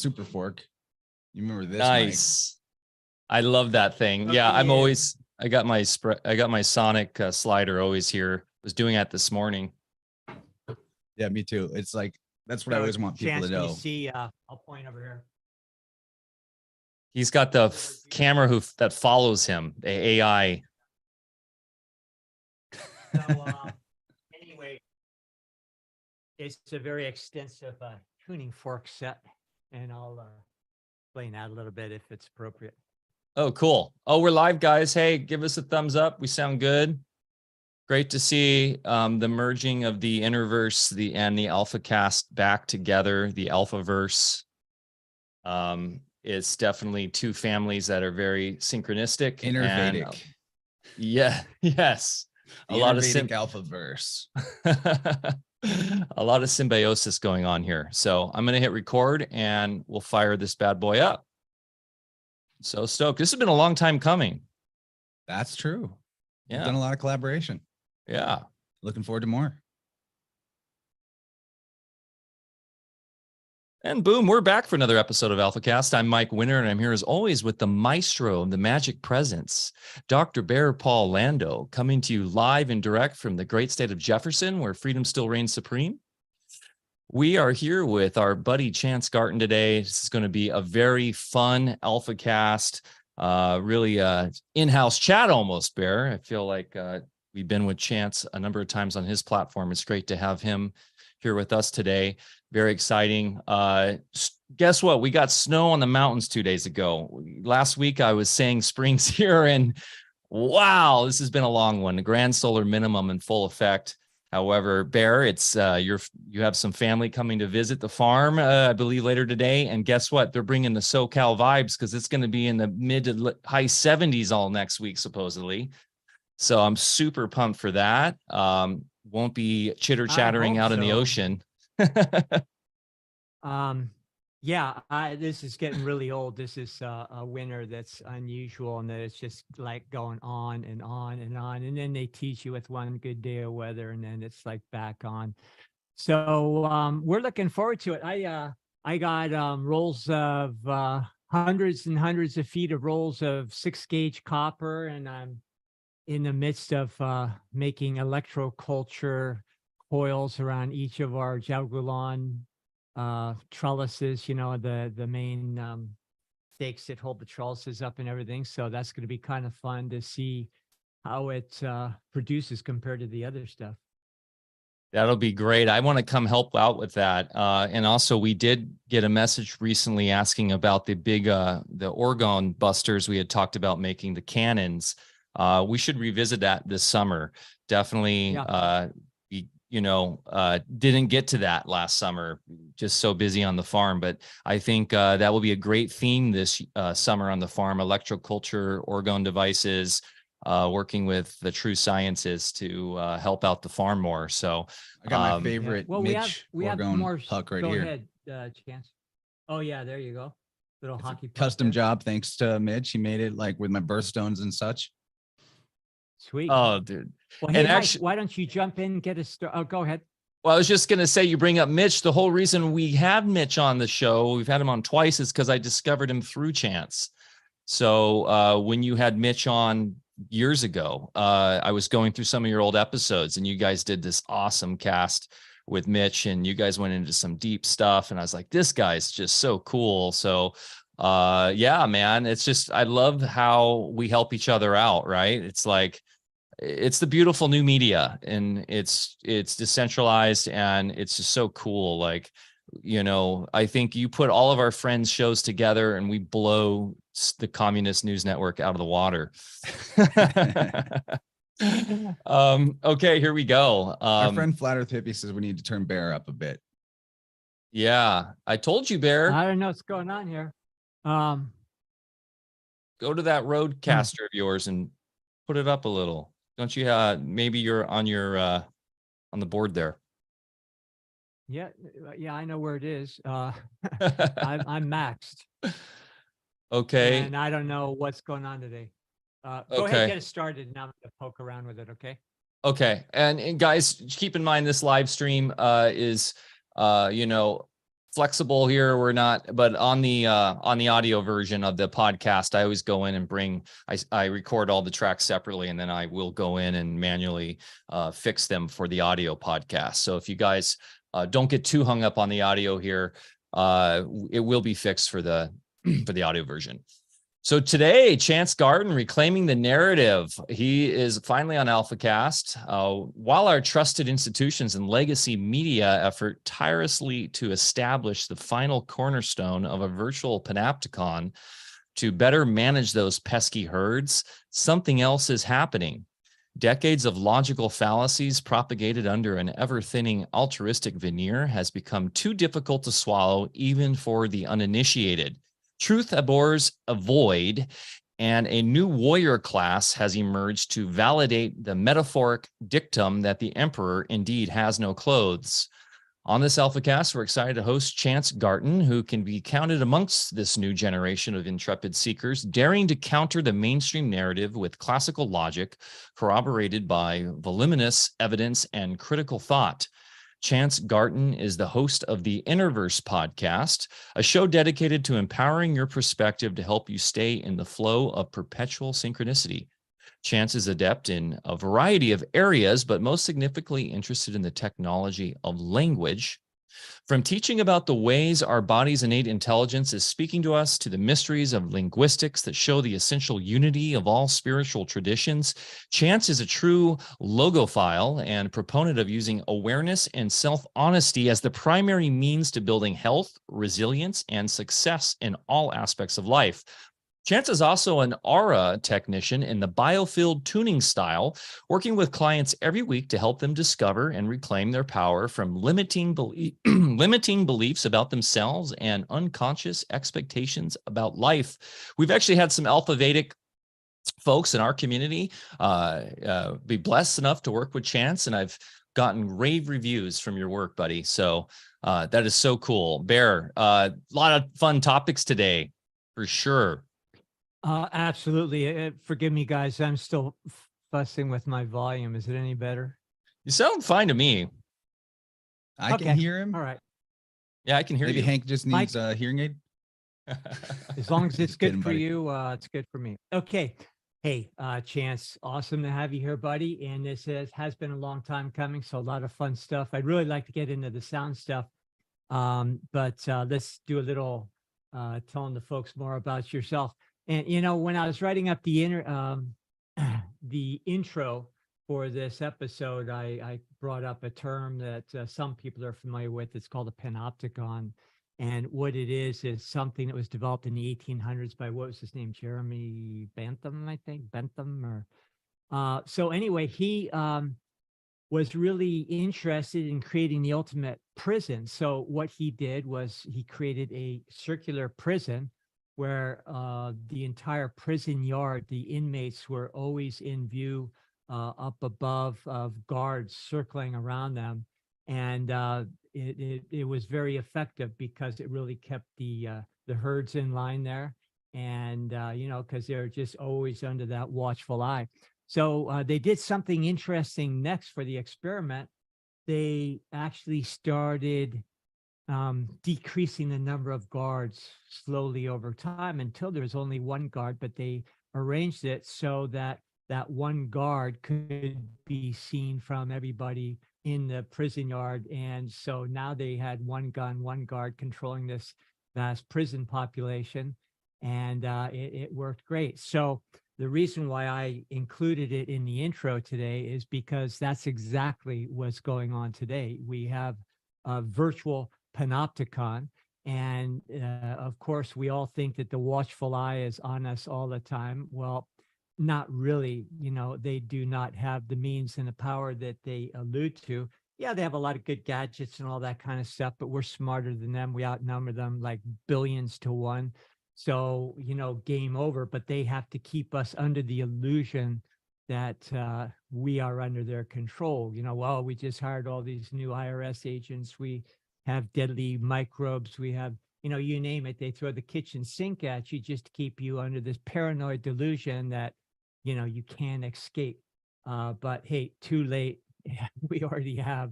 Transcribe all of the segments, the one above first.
Super Fork. You remember this? Nice. Mike? I love that thing. Okay. Yeah, I got my Sonic slider always here. Was doing that this morning. Yeah, me too. It's like, that's what I always want people to know. You see, I'll point over here. He's got the camera that follows him, the AI. So anyway, it's a very extensive tuning fork set, and I'll explain that a little bit if it's appropriate. Oh, cool. Oh, we're live, guys. Hey, give us a thumbs up. We sound good. Great to see the merging of the InnerVerse and the ALFA cast back together, the ALFAverse. It's definitely two families that are very synchronistic. InnerVedic. Yeah, yes. A lot of ALFAverse. A lot of symbiosis going on here. So I'm going to hit record and we'll fire this bad boy up. So stoked. This has been a long time coming. That's true. Yeah. We've done a lot of collaboration. Yeah. Looking forward to more. And boom, we're back for another episode of AlphaCast. I'm Mike Winner, and I'm here as always with the maestro of the magic presence, Dr. Bear Paul Lando, coming to you live and direct from the great state of Jefferson, where freedom still reigns supreme. We are here with our buddy Chance Garton today. This is going to be a very fun AlphaCast, really in-house chat almost, Bear. I feel like we've been with Chance a number of times on his platform. It's great to have him here with us today. Very exciting. Guess what? We got snow on the mountains 2 days ago. Last week I was saying spring's here, and wow, this has been a long one. The grand solar minimum in full effect. However, Bear, it's you have some family coming to visit the farm, I believe later today. And guess what? They're bringing the SoCal vibes because it's going to be in the mid to high 70s all next week, supposedly. So I'm super pumped for that. Won't be chitter chattering out in the ocean. Yeah, this is getting really old. This is a winter that's unusual, and that it's just like going on and on and on. And then they tease you with one good day of weather, and then it's like back on. So we're looking forward to it. I got rolls of hundreds and hundreds of feet of rolls of 6-gauge copper, and I'm in the midst of making electroculture coils around each of our Jagulan trellises, you know, the main stakes that hold the trellises up and everything. So that's going to be kind of fun to see how it produces compared to the other stuff. That'll be great. I want to come help out with that. And also we did get a message recently asking about the big, the orgone busters. We had talked about making the cannons. We should revisit that this summer. Definitely. Yeah. Didn't get to that last summer, just so busy on the farm. But I think that will be a great theme this summer on the farm, electroculture, orgone devices, working with the true sciences to help out the farm more. So I got my favorite Mitch we have orgone more puck right go here. Ahead, Chance. Oh yeah, there you go. Little It's hockey a custom there. job, thanks to Mitch. He made it like with my birthstones and such. Sweet. Oh, dude. Well, hey, Mike, why don't you jump in and get a start? Oh, go ahead. Well, I was just going to say, you bring up Mitch. The whole reason we have Mitch on the show, we've had him on twice, is because I discovered him through Chance. So when you had Mitch on years ago, I was going through some of your old episodes, and you guys did this awesome cast with Mitch, and you guys went into some deep stuff. And I was like, this guy's just so cool. So yeah, man, it's just, I love how we help each other out, right? It's like, it's the beautiful new media, and it's decentralized, and it's just so cool. Like, you know, I think you put all of our friends' shows together and we blow the Communist News Network out of the water. Okay, here we go. Our friend Flat Earth Hippie says we need to turn Bear up a bit. Yeah, I told you, Bear. I don't know what's going on here. Go to that roadcaster of yours and put it up a little. Don't you? Maybe you're on your on the board there. Yeah, I know where it is. I'm maxed. Okay. And I don't know what's going on today. Go ahead and get it started, and I'm going to poke around with it, okay? Okay. And guys, keep in mind this live stream is, you know, flexible here. We're not, but on the audio version of the podcast, I always go in and I record all the tracks separately, and then I will go in and manually fix them for the audio podcast. So if you guys don't get too hung up on the audio here, it will be fixed for the for the audio version. So today, Chance Garton reclaiming the narrative. He is finally on ALFAcast. While our trusted institutions and legacy media effort tirelessly to establish the final cornerstone of a virtual panopticon to better manage those pesky herds, something else is happening. Decades of logical fallacies propagated under an ever-thinning altruistic veneer has become too difficult to swallow even for the uninitiated. Truth abhors a void, and a new warrior class has emerged to validate the metaphoric dictum that the emperor indeed has no clothes. On this ALFAcast, we're excited to host Chance Garton, who can be counted amongst this new generation of intrepid seekers, daring to counter the mainstream narrative with classical logic, corroborated by voluminous evidence and critical thought. Chance Garton is the host of the InnerVerse podcast, a show dedicated to empowering your perspective to help you stay in the flow of perpetual synchronicity. Chance is adept in a variety of areas, but most significantly interested in the technology of language. From teaching about the ways our body's innate intelligence is speaking to us to the mysteries of linguistics that show the essential unity of all spiritual traditions, Chance is a true logophile and proponent of using awareness and self-honesty as the primary means to building health, resilience, and success in all aspects of life. Chance is also an aura technician in the biofield tuning style, working with clients every week to help them discover and reclaim their power from limiting beliefs about themselves and unconscious expectations about life. We've actually had some ALFA VEDIC folks in our community be blessed enough to work with Chance, and I've gotten rave reviews from your work, buddy. So that is so cool. Bear, a lot of fun topics today, for sure. Absolutely. Forgive me, guys. I'm still fussing with my volume. Is it any better? You sound fine to me. I can hear him. All right. Yeah, I can hear Maybe you. Hank just needs a hearing aid. As long as it's Just good kidding, for buddy. you, it's good for me. Okay. Hey, Chance, awesome to have you here, buddy. And this has been a long time coming, so a lot of fun stuff. I'd really like to get into the sound stuff, but let's do a little telling the folks more about yourself. And, you know, when I was writing up the intro for this episode, I brought up a term that some people are familiar with. It's called a panopticon. And what it is something that was developed in the 1800s by, what was his name? Jeremy Bentham, I think. Bentham or so anyway, he was really interested in creating the ultimate prison. So what he did was he created a circular prison where the entire prison yard, the inmates were always in view up above of guards circling around them. And it was very effective because it really kept the herds in line there. And, you know, because they're just always under that watchful eye. So they did something interesting next for the experiment. They actually started decreasing the number of guards slowly over time until there was only one guard, but they arranged it so that that one guard could be seen from everybody in the prison yard. And so now they had one guard controlling this vast prison population, and it worked great. So the reason why I included it in the intro today is because that's exactly what's going on today. We have a virtual panopticon, and of course we all think that the watchful eye is on us all the time. Well, not really. You know, they do not have the means and the power that they allude to. Yeah, they have a lot of good gadgets and all that kind of stuff, but we're smarter than them. We outnumber them like billions to one. So, you know, game over. But they have to keep us under the illusion that we are under their control. You know, well, we just hired all these new IRS agents. We have deadly microbes. We have, you know, you name it. They throw the kitchen sink at you just to keep you under this paranoid delusion that, you know, you can't escape. But hey, too late. We already have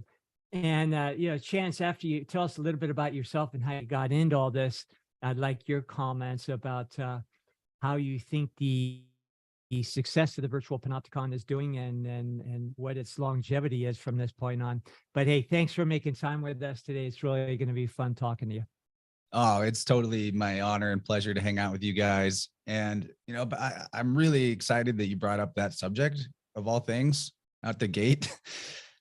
And, Chance, after you tell us a little bit about yourself and how you got into all this, I'd like your comments about how you think the success of the virtual Panopticon is doing and what its longevity is from this point on. But hey, thanks for making time with us today. It's really going to be fun talking to you. Oh, it's totally my honor and pleasure to hang out with you guys. And, but I'm really excited that you brought up that subject of all things out the gate.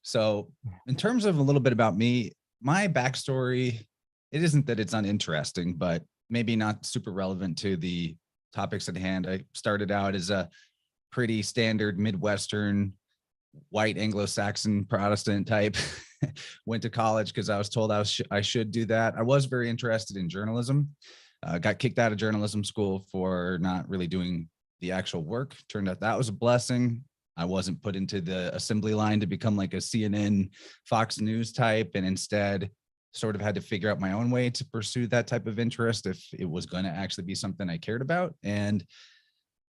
So in terms of a little bit about me, my backstory, it isn't that it's uninteresting, but maybe not super relevant to the topics at hand. I started out as a pretty standard Midwestern white Anglo-Saxon Protestant type. Went to college because I was told I should do that. I was very interested in journalism. Got kicked out of journalism school for not really doing the actual work. Turned out that was a blessing. I wasn't put into the assembly line to become like a CNN, Fox News type, and instead sort of had to figure out my own way to pursue that type of interest if it was going to actually be something I cared about. And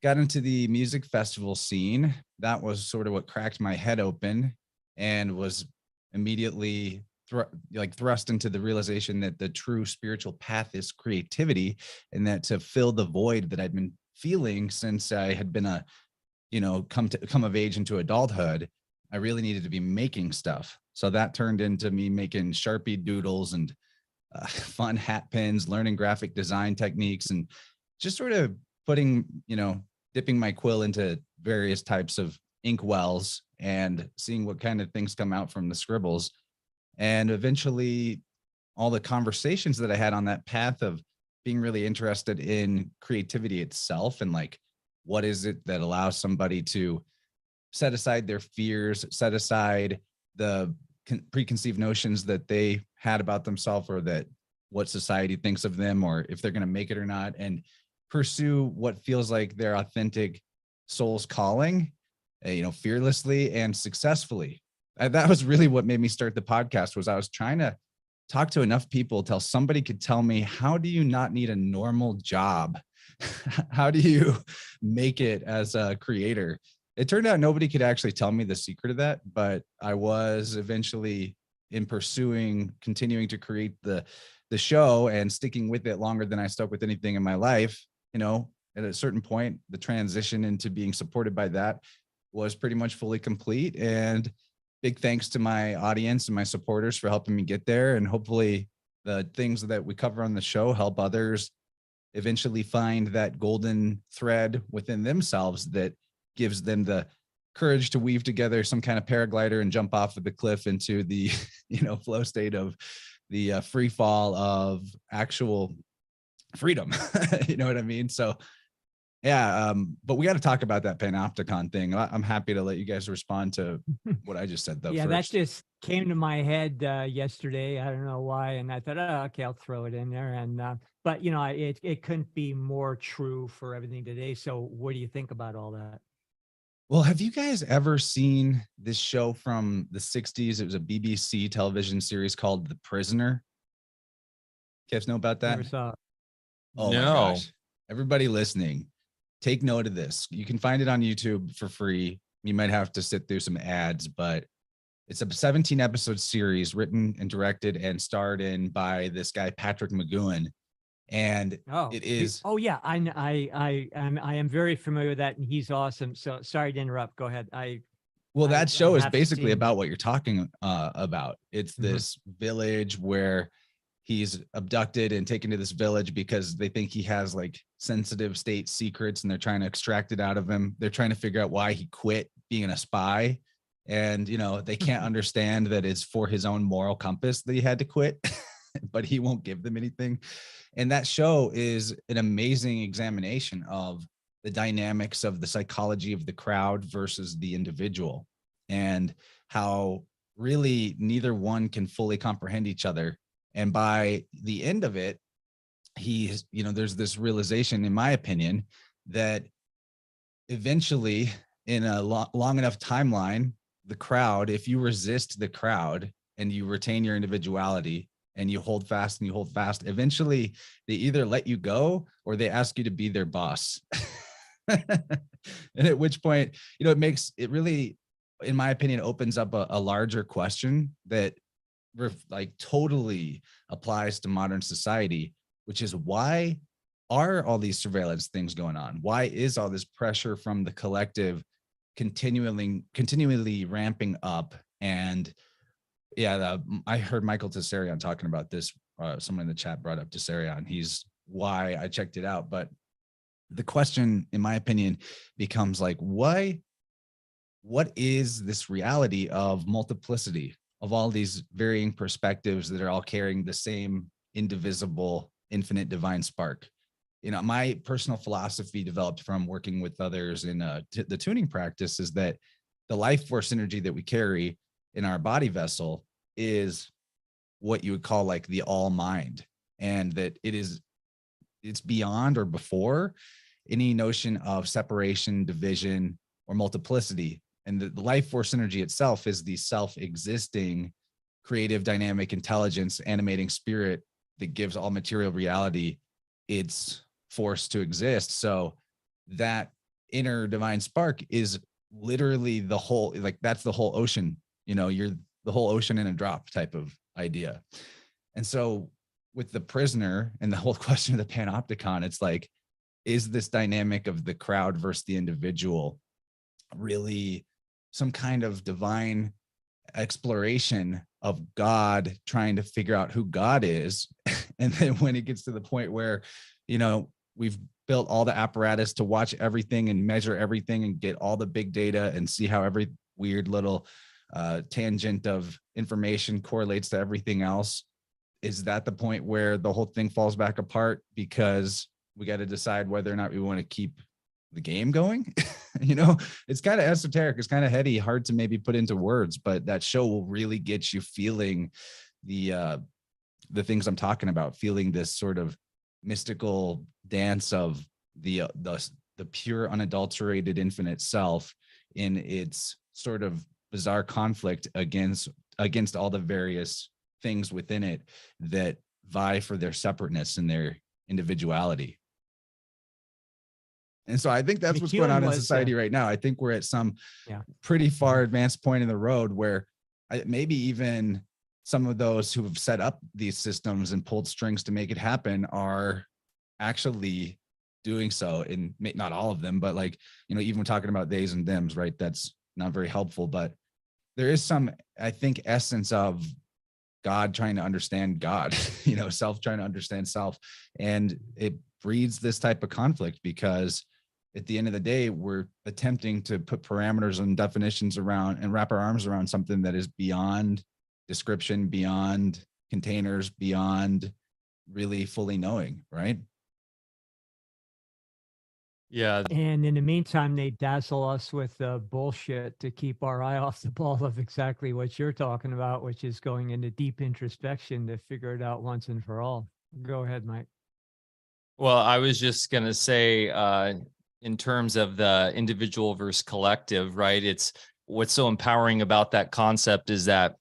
got into the music festival scene. That was sort of what cracked my head open and was immediately thrust into the realization that the true spiritual path is creativity, and that to fill the void that I'd been feeling since I had been come of age into adulthood, I really needed to be making stuff. So that turned into me making Sharpie doodles and fun hat pins, learning graphic design techniques, and just sort of putting, dipping my quill into various types of ink wells and seeing what kind of things come out from the scribbles. And eventually all the conversations that I had on that path of being really interested in creativity itself, and like, what is it that allows somebody to set aside their fears, set aside the preconceived notions that they had about themselves, or that what society thinks of them, or if they're going to make it or not, and pursue what feels like their authentic soul's calling, fearlessly and successfully. That was really what made me start the podcast. Was I was trying to talk to enough people till somebody could tell me, how do you not need a normal job? How do you make it as a creator? It turned out nobody could actually tell me the secret of that, but I was eventually, in continuing to create the show and sticking with it longer than I stuck with anything in my life. At a certain point, the transition into being supported by that was pretty much fully complete. And big thanks to my audience and my supporters for helping me get there. And hopefully the things that we cover on the show help others eventually find that golden thread within themselves that gives them the courage to weave together some kind of paraglider and jump off of the cliff into the, flow state of the free fall of actual freedom. You know what I mean? So yeah, but we got to talk about that Panopticon thing. I'm happy to let you guys respond to what I just said, though. Yeah, first. that just came to my head yesterday. I don't know why, and I thought, oh, okay, I'll throw it in there. And but it couldn't be more true for everything today. So, what do you think about all that? Well, have you guys ever seen this show from the 60s? It was a BBC television series called The Prisoner. You guys know about that? Never saw it. Oh No. my gosh. Everybody listening, take note of this. You can find it on YouTube for free. You might have to sit through some ads, but it's a 17 episode series written and directed and starred in by this guy, Patrick McGowan. And it is. Oh yeah, I am very familiar with that, and he's awesome. So sorry to interrupt. Go ahead. That show is have basically seen- about what you're talking about. It's this village where he's abducted and taken to this village because they think he has like sensitive state secrets, and they're trying to extract it out of him. They're trying to figure out why he quit being a spy. And, they can't understand that it's for his own moral compass that he had to quit, but he won't give them anything. And that show is an amazing examination of the dynamics of the psychology of the crowd versus the individual, and how really neither one can fully comprehend each other. And by the end of it, there's this realization, in my opinion, that eventually, in a long enough timeline, the crowd, if you resist the crowd and you retain your individuality and you hold fast, eventually they either let you go or they ask you to be their boss. And at which point, it really, in my opinion, opens up a larger question that like totally applies to modern society, which is why are all these surveillance things going on? Why is all this pressure from the collective continually ramping up? And yeah, I heard Michael Tessarion talking about this. Someone in the chat brought up Tessarion. He's why I checked it out. But the question, in my opinion, becomes like, what is this reality of multiplicity, of all these varying perspectives that are all carrying the same indivisible, infinite divine spark? You know, my personal philosophy developed from working with others in the tuning practice is that the life force energy that we carry in our body vessel is what you would call like the all mind, and that it's beyond or before any notion of separation, division, or multiplicity. And the life force energy itself is the self-existing, creative, dynamic intelligence, animating spirit that gives all material reality its force to exist. So that inner divine spark is literally the whole, like that's the whole ocean. You know, you're the whole ocean in a drop type of idea. And so with the prisoner and the whole question of the panopticon, it's like, is this dynamic of the crowd versus the individual really some kind of divine exploration of God, trying to figure out who God is? And then when it gets to the point where, you know, we've built all the apparatus to watch everything and measure everything and get all the big data and see how every weird little tangent of information correlates to everything else, is that the point where the whole thing falls back apart because we got to decide whether or not we want to keep the game going? You know, it's kind of esoteric, it's kind of heady, hard to maybe put into words, but that show will really get you feeling the things I'm talking about, feeling this sort of mystical dance of the pure unadulterated infinite self in its sort of bizarre conflict against all the various things within it that vie for their separateness and their individuality. And so I think that's what's going on in society right now. I think we're at some pretty far advanced point in the road where maybe even some of those who have set up these systems and pulled strings to make it happen are actually doing so. And not all of them, but like, you know, even talking about theys and thems, right? That's not very helpful, but there is some, I think, essence of God trying to understand God, you know, self trying to understand self. And it breeds this type of conflict because at the end of the day, we're attempting to put parameters and definitions around and wrap our arms around something that is beyond description, beyond containers, beyond really fully knowing, right? Yeah. And in the meantime, they dazzle us with bullshit to keep our eye off the ball of exactly what you're talking about, which is going into deep introspection to figure it out once and for all. Go ahead, Mike. Well, I was just going to say, in terms of the individual versus collective, right? It's what's so empowering about that concept is that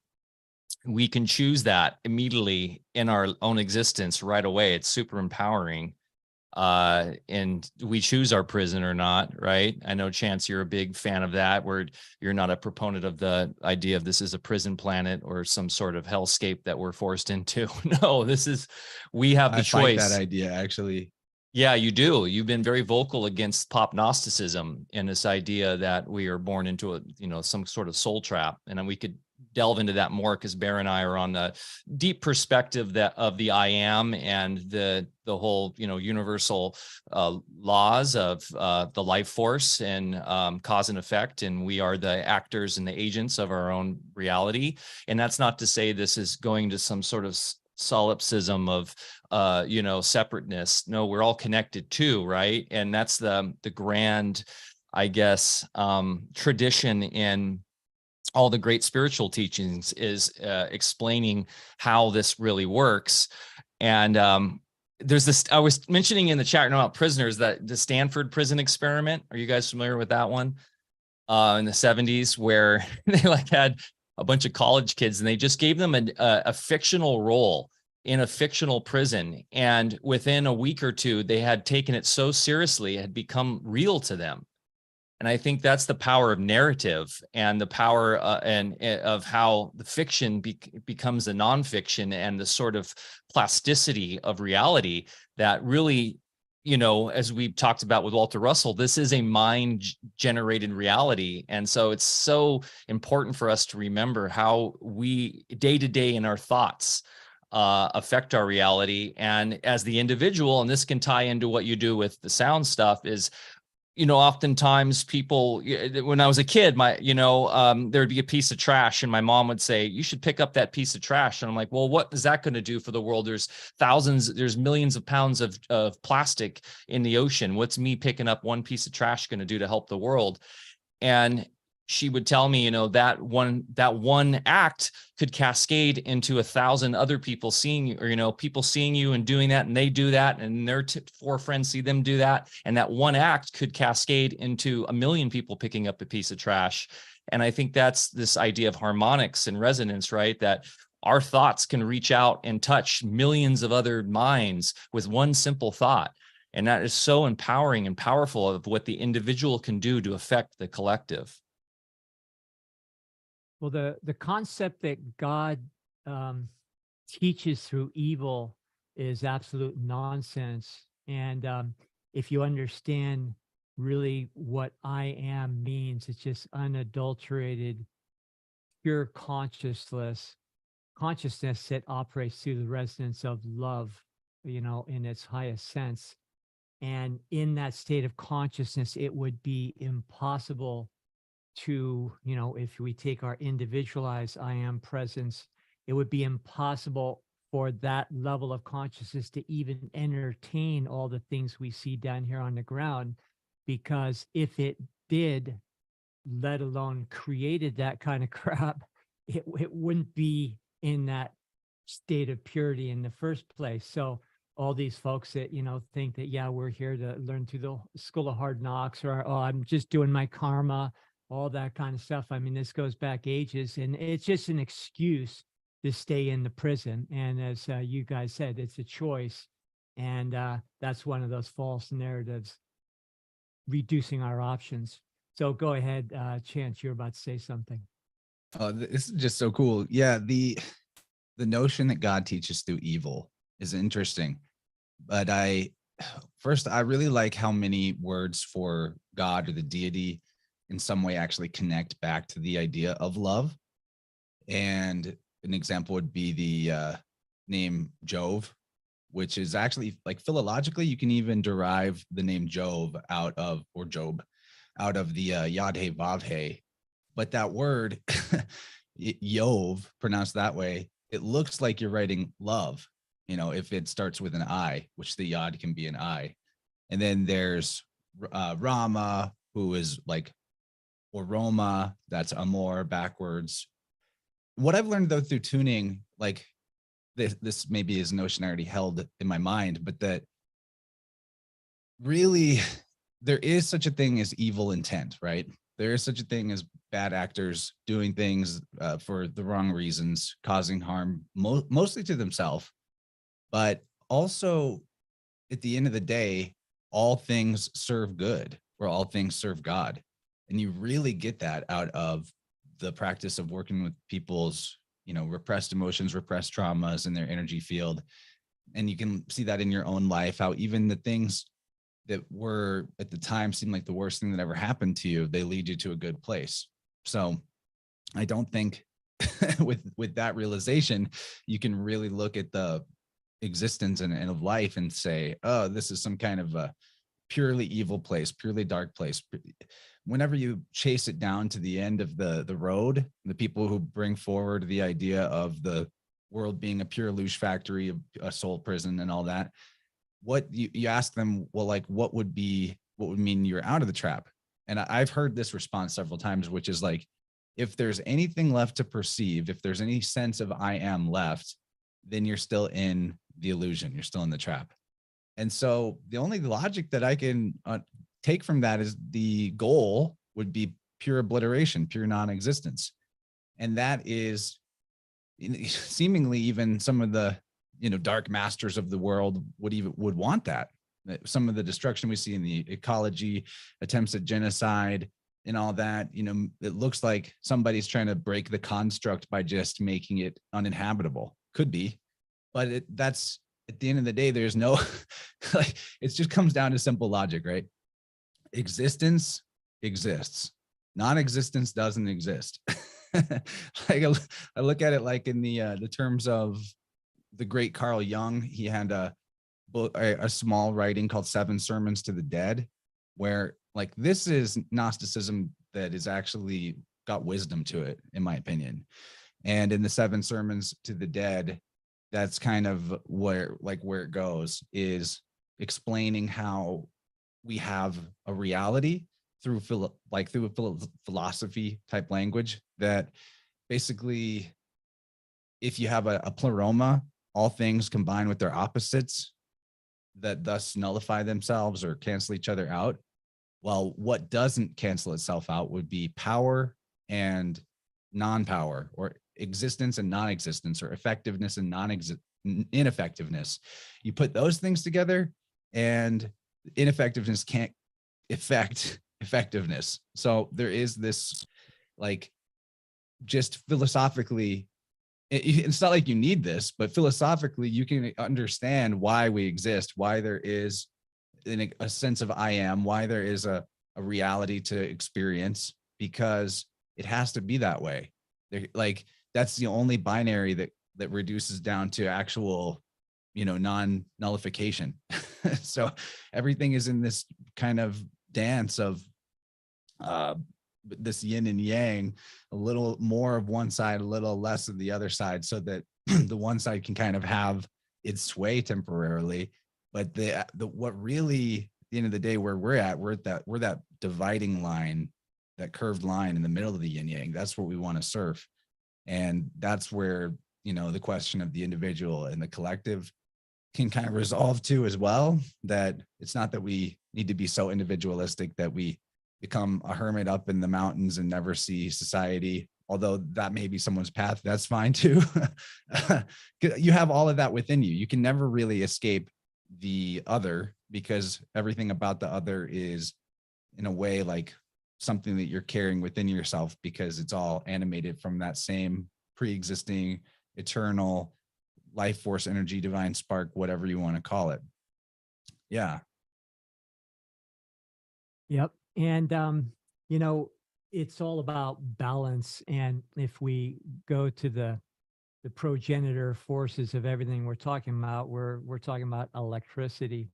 we can choose that immediately in our own existence right away. It's super empowering. And we choose our prison or not, right? I know, Chance, you're a big fan of that, where you're not a proponent of the idea of this is a prison planet or some sort of hellscape that we're forced into. No, we have the choice. I fight that idea, actually. Yeah, you do. You've been very vocal against pop Gnosticism and this idea that we are born into a, you know, some sort of soul trap. And then we could delve into that more because Bear and I are on the deep perspective of the I am and the whole, you know, universal laws of the life force and cause and effect. And we are the actors and the agents of our own reality. And that's not to say this is going to some sort of solipsism of you know, separateness. No, we're all connected too, right? And that's the grand, I guess, tradition in all the great spiritual teachings is explaining how this really works. And there's this, I was mentioning in the chat about prisoners, that the Stanford prison experiment. Are you guys familiar with that one? In the 70s, where they like had a bunch of college kids and they just gave them a fictional role in a fictional prison. And within a week or two, they had taken it so seriously, it had become real to them. And I think that's the power of narrative and the power of how the fiction becomes a nonfiction, and the sort of plasticity of reality that really, as we talked about with Walter Russell, this is a mind-generated reality. And so it's so important for us to remember how we, day to day in our thoughts, affect our reality. And as the individual, and this can tie into what you do with the sound stuff, is oftentimes people, when I was a kid, there'd be a piece of trash and my mom would say, you should pick up that piece of trash. And I'm like, well, what is that going to do for the world? There's millions of pounds of plastic in the ocean. What's me picking up one piece of trash going to do to help the world? And she would tell me, that one act could cascade into 1,000 other people seeing you, or, people seeing you and doing that, and they do that, and their 4 friends see them do that. And that one act could cascade into 1 million people picking up a piece of trash. And I think that's this idea of harmonics and resonance, right? That our thoughts can reach out and touch millions of other minds with one simple thought. And that is so empowering and powerful of what the individual can do to affect the collective. Well, the concept that God teaches through evil is absolute nonsense. And if you understand really what I am means, it's just unadulterated, pure consciousness that operates through the resonance of love, in its highest sense. And in that state of consciousness, it would be impossible to, if we take our individualized I am presence, it would be impossible for that level of consciousness to even entertain all the things we see down here on the ground. Because if it did, let alone created that kind of crap, it wouldn't be in that state of purity in the first place. So all these folks that, think that, yeah, we're here to learn through the school of hard knocks, or, oh, I'm just doing my karma, all that kind of stuff. I mean, this goes back ages, and it's just an excuse to stay in the prison. And as you guys said, it's a choice. And that's one of those false narratives, reducing our options. So go ahead, Chance, you're about to say something. Oh, this is just so cool. Yeah, the notion that God teaches through evil is interesting. But I really like how many words for God or the deity in some way actually connect back to the idea of love. And an example would be the name Jove, which is actually, like, philologically, you can even derive the name Job out of the Yod He Vav He. But that word, Yov, pronounced that way, it looks like you're writing love, if it starts with an I, which the Yod can be an I. And then there's Rama, who is like, or Roma, that's amor backwards. What I've learned, though, through tuning, like, this maybe is a notion I already held in my mind, but that really there is such a thing as evil intent, right? There is such a thing as bad actors doing things for the wrong reasons, causing harm mostly to themselves. But also, at the end of the day, all things serve good, or all things serve God. And you really get that out of the practice of working with people's, repressed emotions, repressed traumas in their energy field. And you can see that in your own life, how even the things that were at the time seemed like the worst thing that ever happened to you, they lead you to a good place. So I don't think with that realization, you can really look at the existence and of life and say, oh, this is some kind of a purely evil place, purely dark place. Whenever you chase it down to the end of the road, the people who bring forward the idea of the world being a pure illusion factory, a soul prison and all that, what you ask them, well, like, what would mean you're out of the trap? And I've heard this response several times, which is like, if there's anything left to perceive, if there's any sense of I am left, then you're still in the illusion, you're still in the trap. And so the only logic that I can take from that is the goal would be pure obliteration, pure non-existence. And that is seemingly even some of the, dark masters of the world would want that. some of the destruction we see in the ecology, attempts at genocide and all that, you know, it looks like somebody's trying to break the construct by just making it uninhabitable. Could be, but that's at the end of the day, there's no, like, it just comes down to simple logic, right? Existence exists. Non-existence doesn't exist. Like I look at it like in the terms of the great Carl Jung. He had a small writing called 7 Sermons to the Dead, where like this is Gnosticism that is actually got wisdom to it, in my opinion. And in the 7 Sermons to the Dead, that's kind of where it goes, is explaining how we have a reality through philosophy type language, that basically if you have a pleroma, all things combine with their opposites that thus nullify themselves or cancel each other out. Well, what doesn't cancel itself out would be power and non-power, or existence and non-existence, or effectiveness and ineffectiveness. You put those things together and ineffectiveness can't affect effectiveness. So there is this, like, just philosophically, it's not like you need this, but philosophically you can understand why we exist, why there is a sense of I am, why there is a reality to experience, because it has to be that way. Like that's the only binary that reduces down to actual, you know, non-nullification. So everything is in this kind of dance of this yin and yang, a little more of one side, a little less of the other side, so that the one side can kind of have its sway temporarily. But the what really, at the end of the day, where we're that dividing line, that curved line in the middle of the yin yang. That's what we want to surf. And that's where, you know, the question of the individual and the collective can kind of resolve to as well. That it's not that we need to be so individualistic that we become a hermit up in the mountains and never see society, although that may be someone's path. That's fine too. You have all of that within you. You can never really escape the other, because everything about the other is in a way like something that you're carrying within yourself, because it's all animated from that same pre-existing eternal life force, energy, divine spark, whatever you want to call it. Yeah. Yep. And, you know, it's all about balance. And if we go to the progenitor forces of everything we're talking about, we're talking about electricity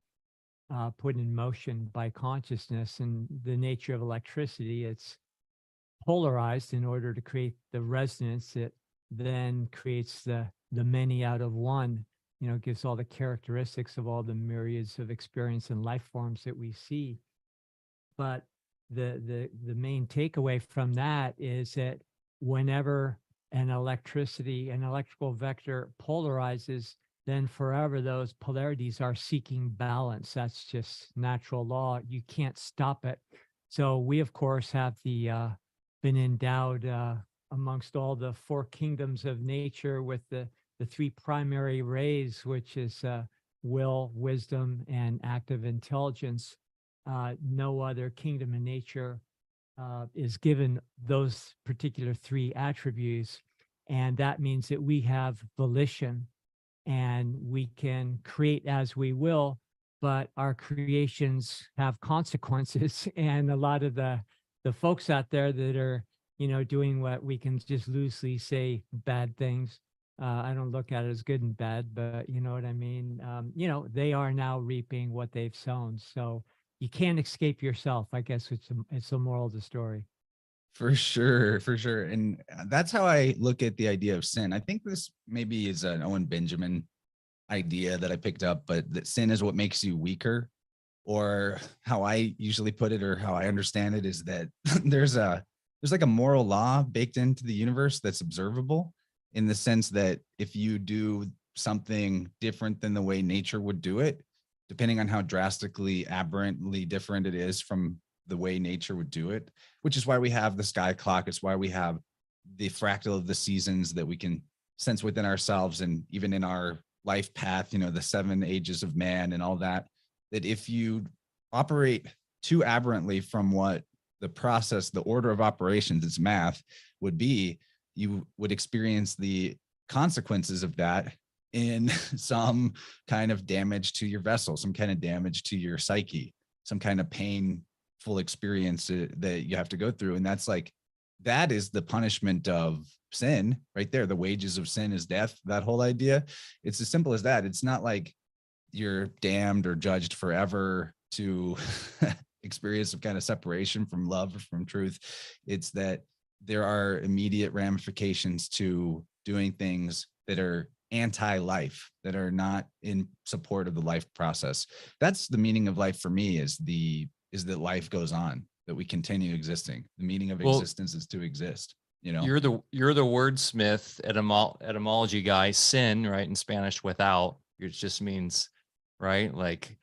put in motion by consciousness. And the nature of electricity, it's polarized in order to create the resonance that then creates the many out of one, you know, gives all the characteristics of all the myriads of experience and life forms that we see. But the main takeaway from that is that whenever an electrical vector polarizes, then forever those polarities are seeking balance. That's just natural law. You can't stop it. So we, of course, have been endowed amongst all the 4 kingdoms of nature with the 3 primary rays, which is will, wisdom, and active intelligence. No other kingdom in nature is given those particular 3 attributes. And that means that we have volition and we can create as we will, but our creations have consequences. And a lot of the folks out there that are, you know, doing what we can just loosely say bad things. I don't look at it as good and bad, but you know what I mean? You know, they are now reaping what they've sown. So you can't escape yourself. I guess it's a moral of the story. For sure, for sure. And that's how I look at the idea of sin. I think this maybe is an Owen Benjamin idea that I picked up, but that sin is what makes you weaker. Or how I usually put it, or how I understand it, is that there's like a moral law baked into the universe that's observable, in the sense that if you do something different than the way nature would do it, depending on how drastically aberrantly different it is from the way nature would do it, which is why we have the sky clock. It's why we have the fractal of the seasons that we can sense within ourselves, and even in our life path, you know, the 7 ages of man and all that, that if you operate too aberrantly from what the process, the order of operations, it's math, would be, you would experience the consequences of that in some kind of damage to your vessel, some kind of damage to your psyche, some kind of painful experience that you have to go through. And that's like, that is the punishment of sin right there. The wages of sin is death. That whole idea, it's as simple as that. It's not like you're damned or judged forever to experience some kind of separation from love or from truth. It's that there are immediate ramifications to doing things that are anti-life, that are not in support of the life process. That's the meaning of life for me, is that life goes on, that we continue existing. The meaning of existence is to exist. You know, you're the wordsmith, etymology guy. Sin, right, in Spanish, without, it just means, right, like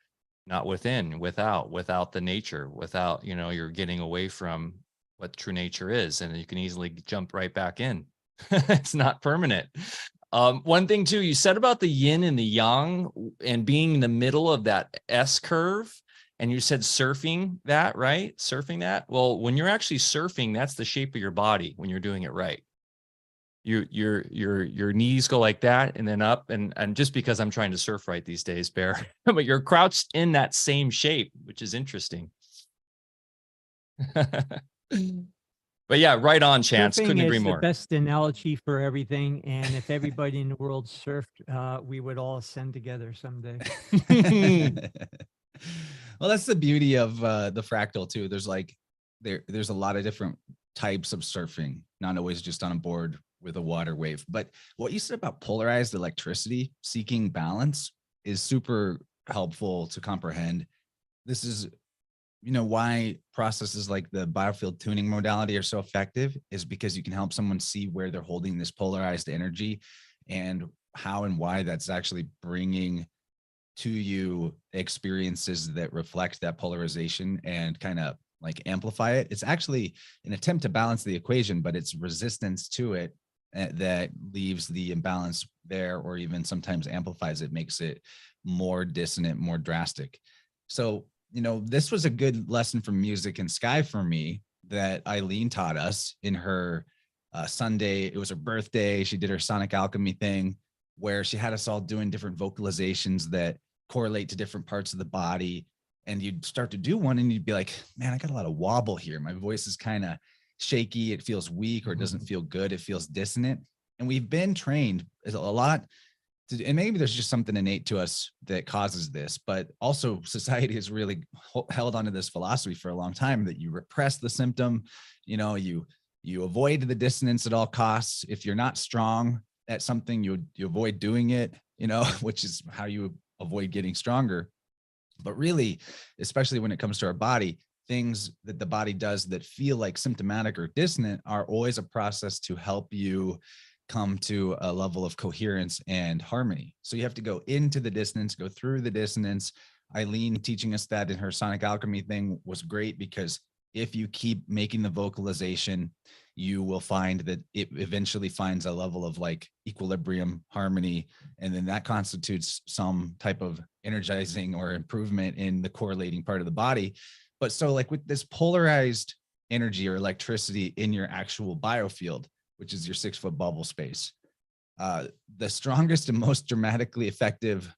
not within, without the nature, without, you know, you're getting away from what true nature is, and you can easily jump right back in. It's not permanent. One thing too, you said about the yin and the yang and being in the middle of that S curve, and you said surfing that, right? Surfing that. Well, when you're actually surfing, that's the shape of your body when you're doing it right. Your knees go like that and then up, and just because I'm trying to surf right these days, Bear, but you're crouched in that same shape, which is interesting. But yeah, right on, Chance. Surfing Couldn't agree is more. the best analogy for everything. And if everybody in the world surfed, we would all ascend together someday. Well, that's the beauty of the fractal too. There's like, there's a lot of different types of surfing, not always just on a board with a water wave. But what you said about polarized electricity, seeking balance, is super helpful to comprehend. This is, you know, why processes like the biofield tuning modality are so effective, is because you can help someone see where they're holding this polarized energy and how and why that's actually bringing to you experiences that reflect that polarization and kind of like amplify it. It's actually an attempt to balance the equation, but it's resistance to it that leaves the imbalance there, or even sometimes amplifies it, makes it more dissonant, more drastic. So, you know, this was a good lesson from music and sky for me that Eileen taught us in her Sunday. It was her birthday. She did her sonic alchemy thing where she had us all doing different vocalizations that correlate to different parts of the body. And you'd start to do one and you'd be like, man, I got a lot of wobble here. My voice is kind of shaky. It feels weak, or it doesn't feel good. It feels dissonant. And we've been trained a lot to, and maybe there's just something innate to us that causes this, but also society has really held onto this philosophy for a long time that you repress the symptom. You know, you avoid the dissonance at all costs. If you're not strong at something, you avoid doing it, you know, which is how you avoid getting stronger. But really, especially when it comes to our body, things that the body does that feel like symptomatic or dissonant are always a process to help you come to a level of coherence and harmony. So you have to go into the dissonance, go through the dissonance. Eileen teaching us that in her sonic alchemy thing was great, because if you keep making the vocalization, you will find that it eventually finds a level of like equilibrium, harmony, and then that constitutes some type of energizing or improvement in the correlating part of the body. But so like with this polarized energy or electricity in your actual biofield, which is your 6-foot bubble space, the strongest and most dramatically effective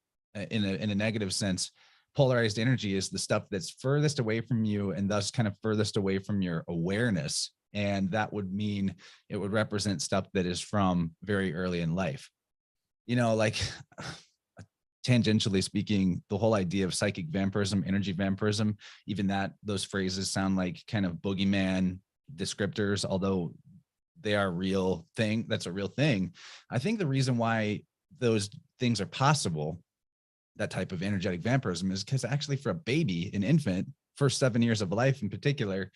in a negative sense, polarized energy is the stuff that's furthest away from you and thus kind of furthest away from your awareness. And that would mean it would represent stuff that is from very early in life. You know, like tangentially speaking, the whole idea of psychic vampirism, energy vampirism, even that, those phrases sound like kind of boogeyman descriptors, although they are a real thing. That's a real thing. I think the reason why those things are possible, that type of energetic vampirism, is because actually for a baby, an infant, first 7 years of life in particular,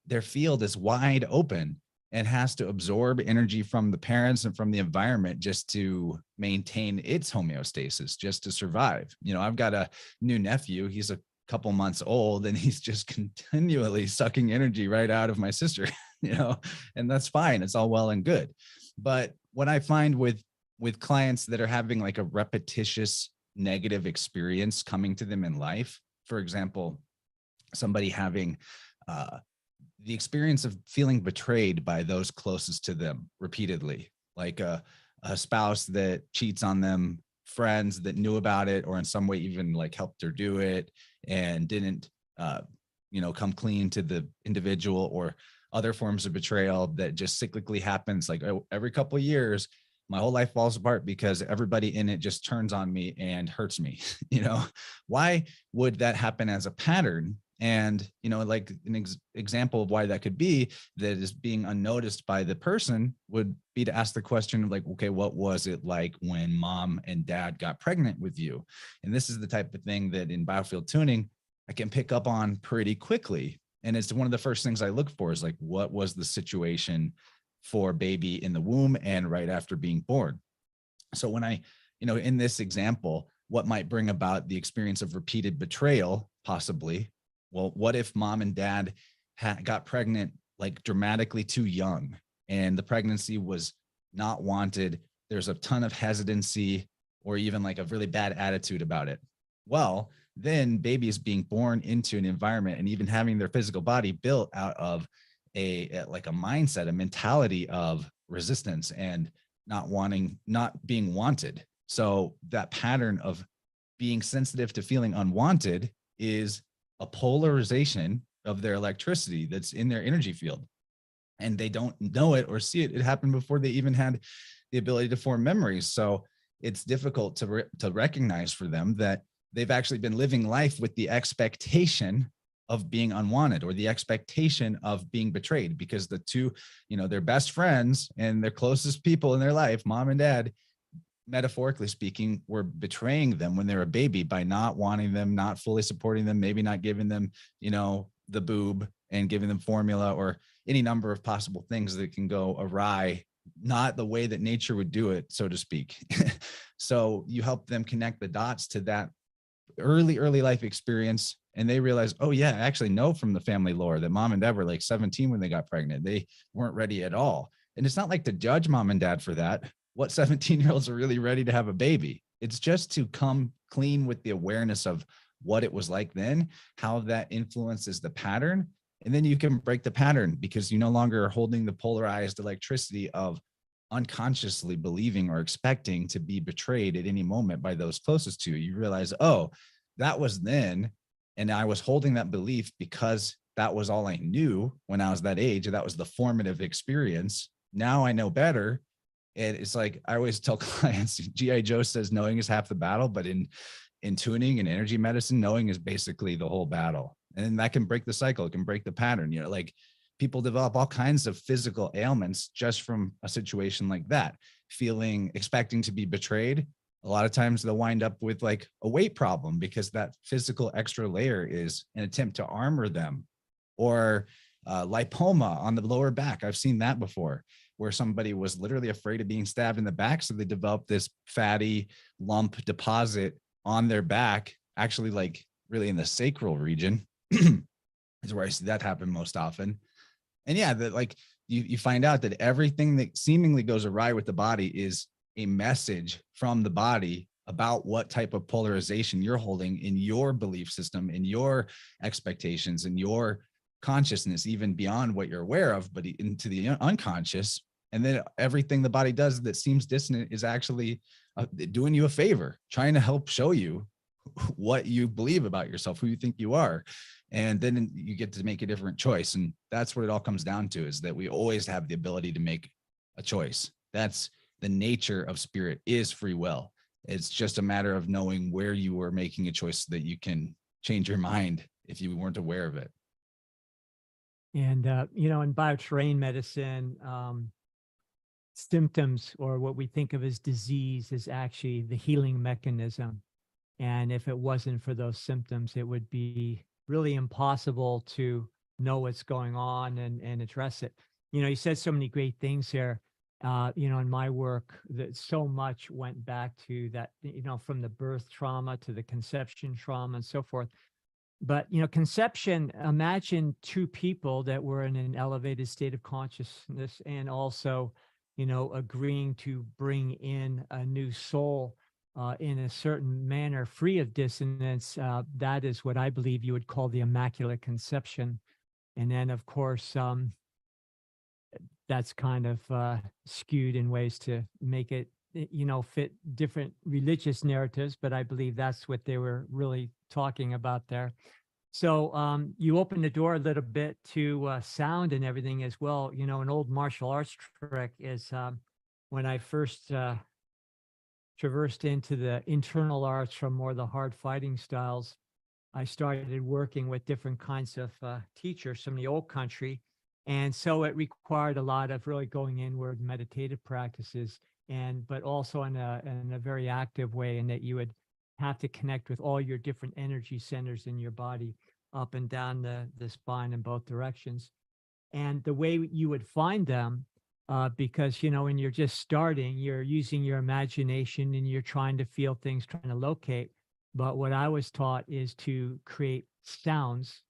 their field is wide open and has to absorb energy from the parents and from the environment just to maintain its homeostasis, just to survive. You know, I've got a new nephew. He's a couple months old and he's just continually sucking energy right out of my sister, you know, and that's fine. It's all well and good. But what I find with clients that are having like a repetitious negative experience coming to them in life for example, somebody having the experience of feeling betrayed by those closest to them repeatedly, like a spouse that cheats on them, friends that knew about it, or in some way even like helped her do it and didn't, come clean to the individual, or other forms of betrayal that just cyclically happens. Like every couple of years, my whole life falls apart because everybody in it just turns on me and hurts me. Why would that happen as a pattern? And, like an example of why that could be that is being unnoticed by the person would be to ask the question of like, okay, what was it like when mom and dad got pregnant with you? And this is the type of thing that in biofield tuning, I can pick up on pretty quickly. And it's one of the first things I look for is like, what was the situation for baby in the womb and right after being born? So when I, in this example, what might bring about the experience of repeated betrayal, possibly, well, what if mom and dad got pregnant like dramatically too young and the pregnancy was not wanted? There's a ton of hesitancy or even like a really bad attitude about it. Well, then baby is being born into an environment and even having their physical body built out of a mindset, a mentality of resistance and not being wanted. So that pattern of being sensitive to feeling unwanted is a polarization of their electricity that's in their energy field. And they don't know it or see it. It happened before they even had the ability to form memories. So it's difficult to recognize for them that they've actually been living life with the expectation of being unwanted or the expectation of being betrayed, because the two, their best friends and their closest people in their life, mom and dad, metaphorically speaking, were betraying them when they were a baby by not wanting them, not fully supporting them, maybe not giving them, the boob and giving them formula or any number of possible things that can go awry, not the way that nature would do it, so to speak. So you help them connect the dots to that early life experience. And they realize, oh yeah, I actually know from the family lore that mom and dad were like 17 when they got pregnant. They weren't ready at all. And it's not like to judge mom and dad for that. What 17-year-olds are really ready to have a baby? It's just to come clean with the awareness of what it was like then, how that influences the pattern. And then you can break the pattern because you no longer are holding the polarized electricity of unconsciously believing or expecting to be betrayed at any moment by those closest to you. You realize, oh, that was then. And I was holding that belief because that was all I knew when I was that age. That was the formative experience. Now I know better. And it's like, I always tell clients, G.I. Joe says knowing is half the battle, but in tuning and energy medicine, knowing is basically the whole battle. And that can break the cycle. It can break the pattern. Like people develop all kinds of physical ailments just from a situation like that, expecting to be betrayed. A lot of times they'll wind up with like a weight problem because that physical extra layer is an attempt to armor them, or lipoma on the lower back. I've seen that before, where somebody was literally afraid of being stabbed in the back. So they developed this fatty lump deposit on their back, actually like really in the sacral region is where I see that happen most often. And yeah, that like you find out that everything that seemingly goes awry with the body is a message from the body about what type of polarization you're holding in your belief system, in your expectations, in your consciousness, even beyond what you're aware of, but into the unconscious. And then everything the body does that seems dissonant is actually doing you a favor, trying to help show you what you believe about yourself, who you think you are. And then you get to make a different choice. And that's what it all comes down to, is that we always have the ability to make a choice. That's the nature of spirit, is free will. It's just a matter of knowing where you are making a choice so that you can change your mind if you weren't aware of it. And, in bioterrain medicine, symptoms, or what we think of as disease, is actually the healing mechanism. And if it wasn't for those symptoms, it would be really impossible to know what's going on and address it. You said so many great things here. In my work, that so much went back to that, from the birth trauma to the conception trauma and so forth. But, conception, imagine two people that were in an elevated state of consciousness and also, agreeing to bring in a new soul in a certain manner free of dissonance, that is what I believe you would call the Immaculate Conception. And then, of course, that's kind of skewed in ways to make it, fit different religious narratives. But I believe that's what they were really talking about there. So you open the door a little bit to sound and everything as well. An old martial arts trick is when I first traversed into the internal arts from more the hard fighting styles, I started working with different kinds of teachers from the old country. And so it required a lot of really going inward meditative practices, but also in a very active way, in that you would have to connect with all your different energy centers in your body, up and down the spine in both directions. And the way you would find them, because, when you're just starting, you're using your imagination and you're trying to feel things, trying to locate. But what I was taught is to create sounds,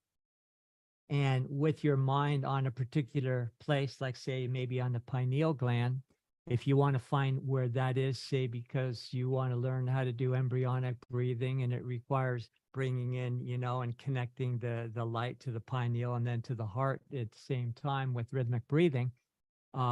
and with your mind on a particular place, like say maybe on the pineal gland, if you want to find where that is, say because you want to learn how to do embryonic breathing, and it requires bringing in, and connecting the light to the pineal and then to the heart at the same time with rhythmic breathing,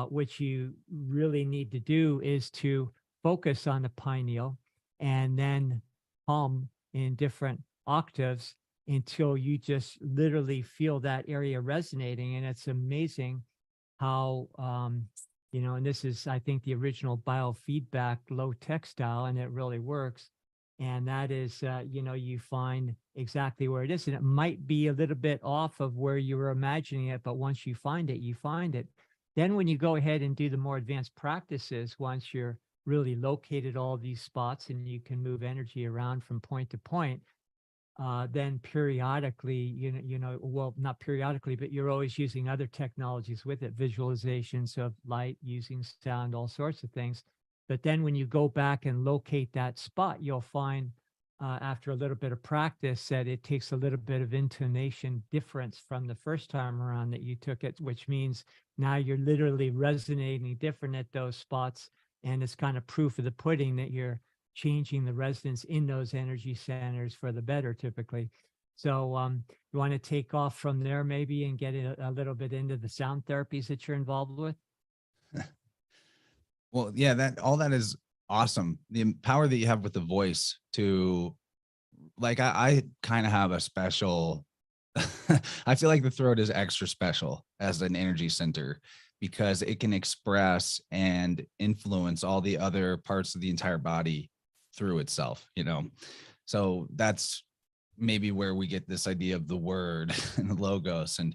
what you really need to do is to focus on the pineal and then hum in different octaves until you just literally feel that area resonating. And it's amazing how, and this is, I think, the original biofeedback low tech style, and it really works. And that is, you find exactly where it is. And it might be a little bit off of where you were imagining it, but once you find it, you find it. Then when you go ahead and do the more advanced practices, once you're really located all these spots and you can move energy around from point to point, then periodically, well, not periodically, but you're always using other technologies with it, visualizations of light, using sound, all sorts of things. But then when you go back and locate that spot, you'll find after a little bit of practice that it takes a little bit of intonation difference from the first time around that you took it, which means now you're literally resonating different at those spots. And it's kind of proof of the pudding that you're changing the resonance in those energy centers for the better, typically. So you want to take off from there maybe and get a little bit into the sound therapies that you're involved with? Well, yeah, all that is awesome. The power that you have with the voice to, like, I kind of have a special, I feel like the throat is extra special as an energy center because it can express and influence all the other parts of the entire body through itself, So that's maybe where we get this idea of the word and the logos and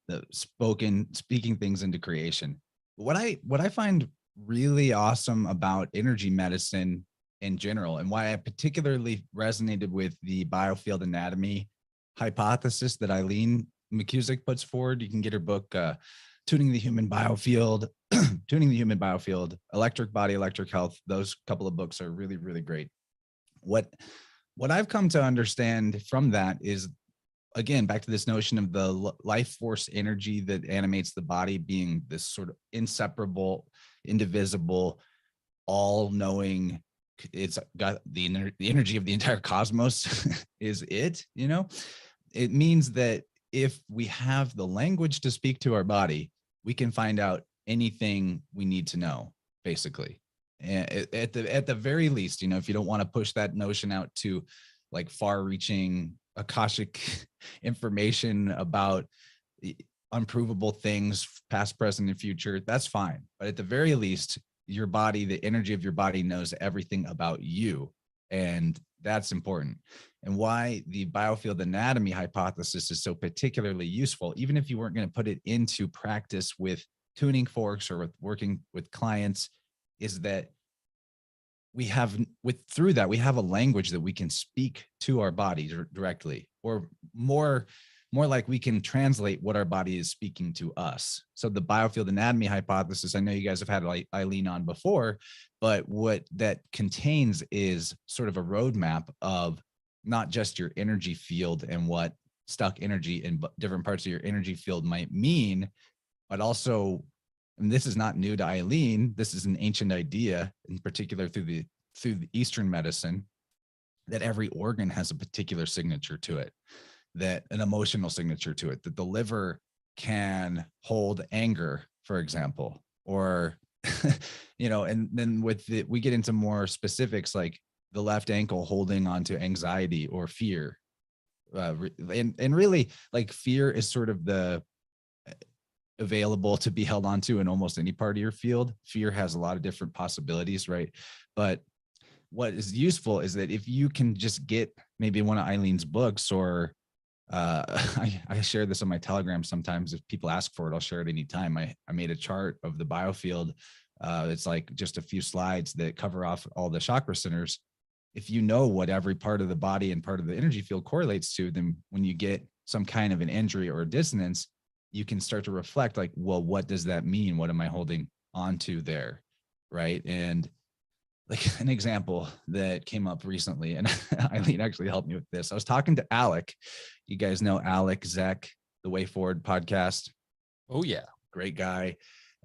the speaking things into creation. What I find really awesome about energy medicine in general, and why I particularly resonated with the biofield anatomy hypothesis that Eileen McCusick puts forward. You can get her book, Tuning the Human Biofield, Electric Body, Electric Health. Those couple of books are really, really great. What I've come to understand from that is, again, back to this notion of the life force energy that animates the body being this sort of inseparable, indivisible, all-knowing. It's got the energy of the entire cosmos is it. It means that if we have the language to speak to our body, we can find out anything we need to know, basically. And at the very least, if you don't want to push that notion out to like far-reaching Akashic information about unprovable things, past, present, and future, that's fine. But at the very least, your body, the energy of your body knows everything about you. And that's important. And why the biofield anatomy hypothesis is so particularly useful, even if you weren't going to put it into practice with tuning forks or with working with clients, is that we have through that we have a language that we can speak to our body directly, or more like we can translate what our body is speaking to us. So the biofield anatomy hypothesis, I know you guys have had Eileen on before, but what that contains is sort of a roadmap of not just your energy field and what stuck energy in different parts of your energy field might mean, but also, and this is not new to Eileen, this is an ancient idea, in particular through the through the Eastern medicine that every organ has a particular signature to it, that an emotional signature to it, that the liver can hold anger, for example, or, and then we get into more specifics, like the left ankle holding onto anxiety or fear. And really, like, fear is sort of the available to be held onto in almost any part of your field. Fear has a lot of different possibilities, right? But what is useful is that if you can just get maybe one of Eileen's books, or I share this on my Telegram sometimes. If people ask for it, I'll share it anytime. I made a chart of the biofield. It's like just a few slides that cover off all the chakra centers. If you know what every part of the body and part of the energy field correlates to, then when you get some kind of an injury or a dissonance, you can start to reflect, like, well, what does that mean? What am I holding onto there? Right. And like an example that came up recently, and Eileen actually helped me with this. I was talking to Alec. You guys know Alec Zek, the Way Forward podcast. Oh yeah. Great guy.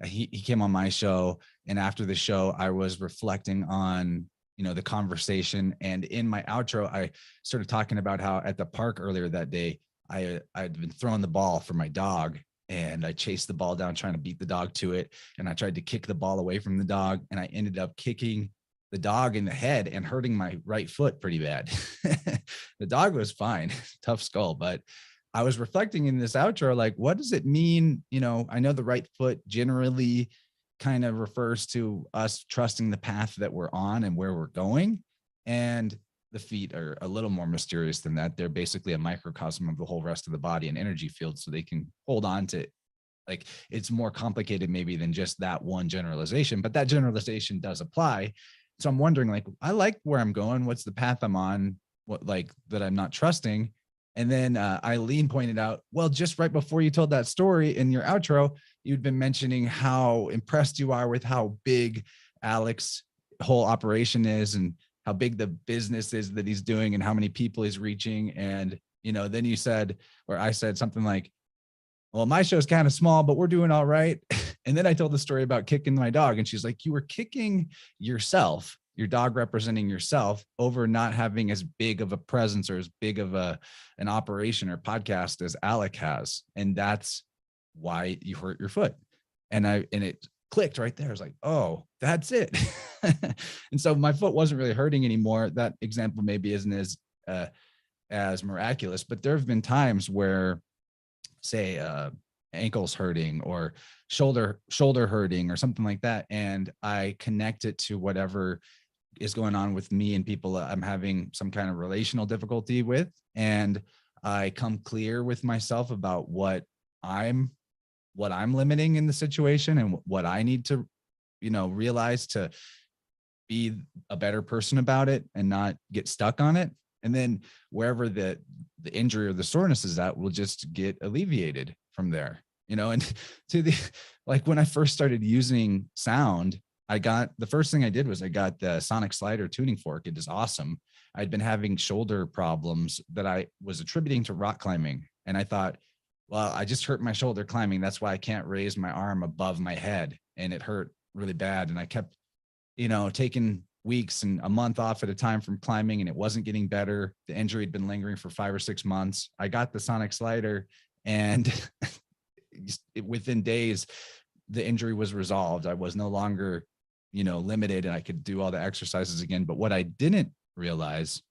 He came on my show. And after the show, I was reflecting on, the conversation. And in my outro, I started talking about how at the park earlier that day, I'd been throwing the ball for my dog, and I chased the ball down, trying to beat the dog to it. And I tried to kick the ball away from the dog, and I ended up kicking the dog in the head and hurting my right foot pretty bad. The dog was fine, tough skull, but I was reflecting in this outro, like, what does it mean? I know the right foot generally kind of refers to us trusting the path that we're on and where we're going. And the feet are a little more mysterious than that. They're basically a microcosm of the whole rest of the body and energy field. So they can hold on to, like, it's more complicated maybe than just that one generalization, but that generalization does apply. So I'm wondering, like, I like where I'm going. What's the path I'm on? What, like, that I'm not trusting? And then Eileen pointed out, well, just right before you told that story in your outro, you'd been mentioning how impressed you are with how big Alec's whole operation is, and how big the business is that he's doing, and how many people he's reaching. And, then you said, or I said something like, well, my show's kind of small, but we're doing all right. And then I told the story about kicking my dog, and she's like, you were kicking yourself, your dog representing yourself, over not having as big of a presence or as big of an operation or podcast as Alec has. And that's why you hurt your foot. And it clicked right there. I was like, oh, that's it. And so my foot wasn't really hurting anymore. That example maybe isn't as miraculous, but there have been times where, say, ankles hurting or shoulder hurting or something like that, and I connect it to whatever is going on with me and people I'm having some kind of relational difficulty with, and I come clear with myself about what I'm limiting in the situation, and what I need to realize to be a better person about it and not get stuck on it. And then wherever the injury or the soreness is at will just get alleviated from there, and like when I first started using sound, the first thing I did was I got the sonic slider tuning fork. It is awesome. I'd been having shoulder problems that I was attributing to rock climbing. And I thought, well, I just hurt my shoulder climbing. That's why I can't raise my arm above my head. And it hurt really bad. And I kept, taking weeks and a month off at a time from climbing, and it wasn't getting better. The injury had been lingering for 5 or 6 months. I got the sonic slider, and within days, the injury was resolved. I was no longer, limited, and I could do all the exercises again. But what I didn't realize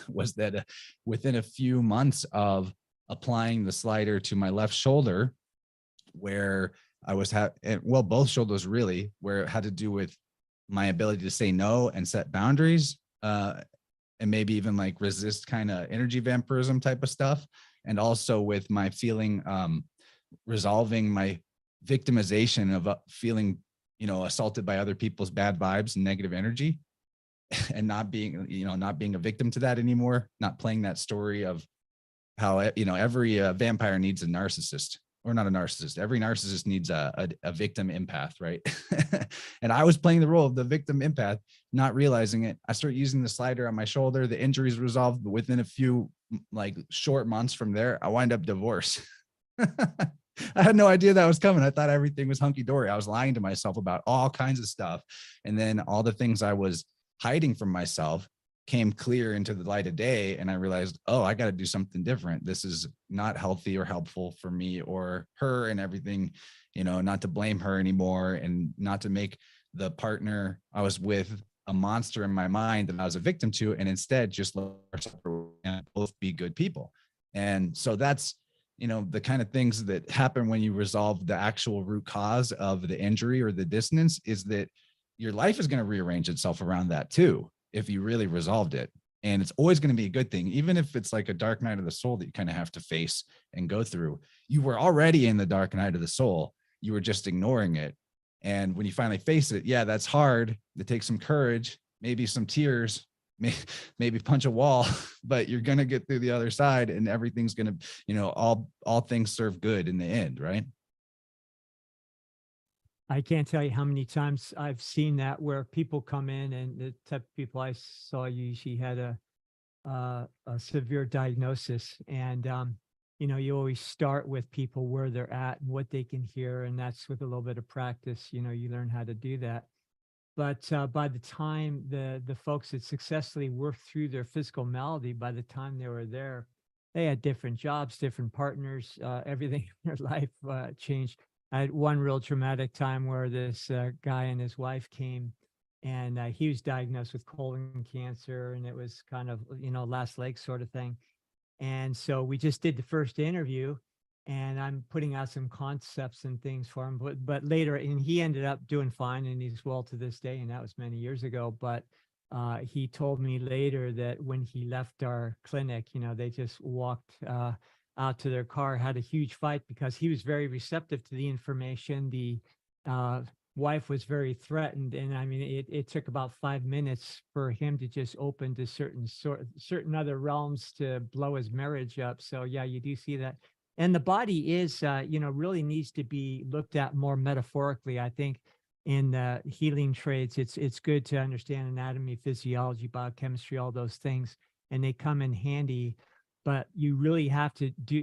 was that within a few months of applying the slider to my left shoulder, where I was both shoulders really, where it had to do with my ability to say no and set boundaries, and maybe even like resist kind of energy vampirism type of stuff. And also with my feeling, resolving my victimization of feeling, assaulted by other people's bad vibes and negative energy, and not being a victim to that anymore, not playing that story of how, every vampire needs a narcissist. Or not a narcissist. Every narcissist needs a victim empath, right? And I was playing the role of the victim empath, not realizing it. I started using the slider on my shoulder. The injuries resolved, but within a few short months from there, I wind up divorced. I had no idea that was coming. I thought everything was hunky dory. I was lying to myself about all kinds of stuff. And then all the things I was hiding from myself came clear into the light of day. And I realized, oh, I got to do something different. This is not healthy or helpful for me or her and everything, you know, not to blame her anymore and not to make the partner I was with a monster in my mind that I was a victim to, and instead just let ourselves both be good people. And so that's, you know, the kind of things that happen when you resolve the actual root cause of the injury or the dissonance is that your life is going to rearrange itself around that too, if you really resolved it. And it's always going to be a good thing, even if it's like a dark night of the soul that you kind of have to face and go through. You were already in the dark night of the soul. You were just ignoring it. And when you finally face it, yeah, that's hard. It takes some courage, maybe some tears, maybe punch a wall, but you're going to get through the other side and everything's going to, you know, all things serve good in the end, right? I can't tell you how many times I've seen that where people come in, and the type of people I saw usually had a severe diagnosis. And, you know, you always start with people where they're at and what they can hear. And that's with a little bit of practice, you know, you learn how to do that. But by the time the folks that successfully worked through their physical malady, by the time they were there, they had different jobs, different partners, everything in their life changed. I had one real traumatic time where this guy and his wife came, and he was diagnosed with colon cancer, and it was kind of, you know, last leg sort of thing. And so we just did the first interview, and I'm putting out some concepts and things for him. But later, and he ended up doing fine, and he's well to this day. And that was many years ago. But he told me later that when he left our clinic, you know, they just walked out to their car, had a huge fight because he was very receptive to the information. The wife was very threatened, and I mean, it took about 5 minutes for him to just open to certain other realms to blow his marriage up. So yeah, you do see that. And the body is, you know, really needs to be looked at more metaphorically. I think in healing trades, it's good to understand anatomy, physiology, biochemistry, all those things, and they come in handy. But you really have to do,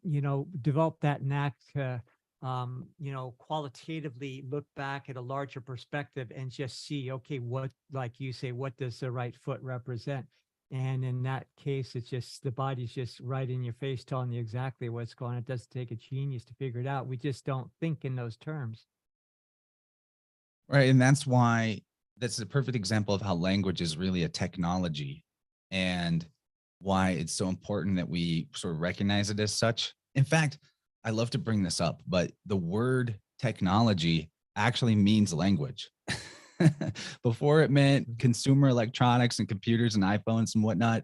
you know, develop that knack to, you know, qualitatively look back at a larger perspective and just see, okay, what, like you say, what does the right foot represent? And in that case, it's just the body's just right in your face, telling you exactly what's going on. It doesn't take a genius to figure it out. We just don't think in those terms. Right. And that's why that's a perfect example of how language is really a technology, and why it's so important that we sort of recognize it as such. In fact, I love to bring this up, but the word technology actually means language. Before it meant consumer electronics and computers and iPhones and whatnot,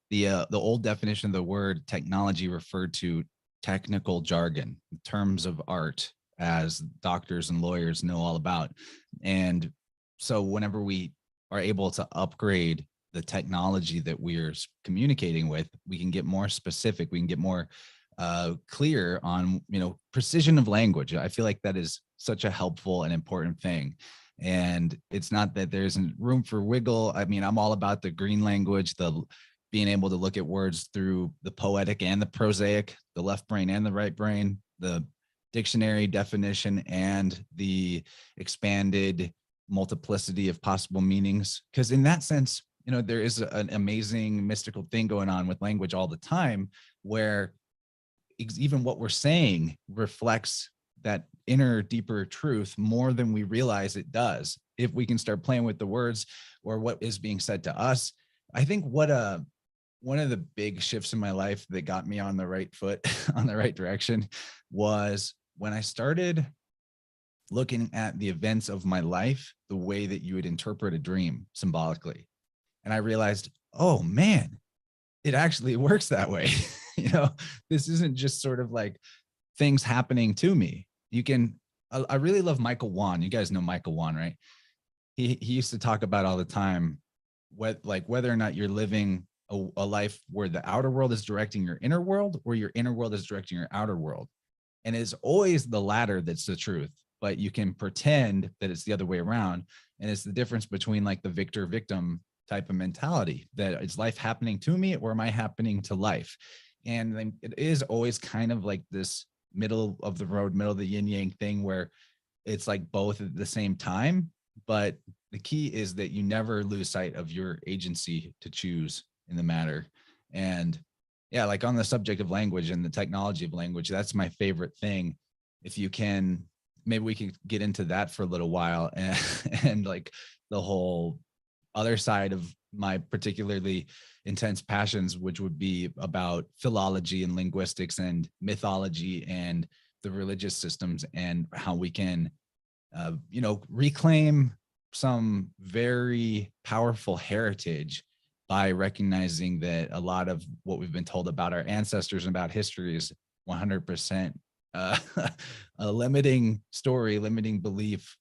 the old definition of the word technology referred to technical jargon, terms of art, as doctors and lawyers know all about. And so whenever we are able to upgrade the technology that we're communicating with, we can get more specific, we can get more clear on, you know, precision of language. I feel like that is such a helpful and important thing. And it's not that there isn't room for wiggle. I mean, I'm all about the green language, the being able to look at words through the poetic and the prosaic, the left brain and the right brain, the dictionary definition and the expanded multiplicity of possible meanings. Because in that sense, you know, there is an amazing mystical thing going on with language all the time, where even what we're saying reflects that inner, deeper truth more than we realize it does. If we can start playing with the words or what is being said to us. I think one of the big shifts in my life that got me on the right foot, on the right direction, was when I started looking at the events of my life the way that you would interpret a dream symbolically. And I realized, oh man, it actually works that way. You know, this isn't just sort of like things happening to me. You can, I really love Michael Wan. You guys know Michael Wan, right? He used to talk about all the time, whether or not you're living a life where the outer world is directing your inner world or your inner world is directing your outer world. And it's always the latter that's the truth, but you can pretend that it's the other way around. And it's the difference between like the victor victim type of mentality, that is life happening to me or am I happening to life? And then it is always kind of like this middle of the road, middle of the yin yang thing where it's like both at the same time, but the key is that you never lose sight of your agency to choose in the matter. And yeah, like on the subject of language and the technology of language, that's my favorite thing. If you can, maybe we can get into that for a little while, and like the whole other side of my particularly intense passions, which would be about philology and linguistics and mythology and the religious systems, and how we can, reclaim some very powerful heritage by recognizing that a lot of what we've been told about our ancestors and about history is 100% a limiting story, limiting belief,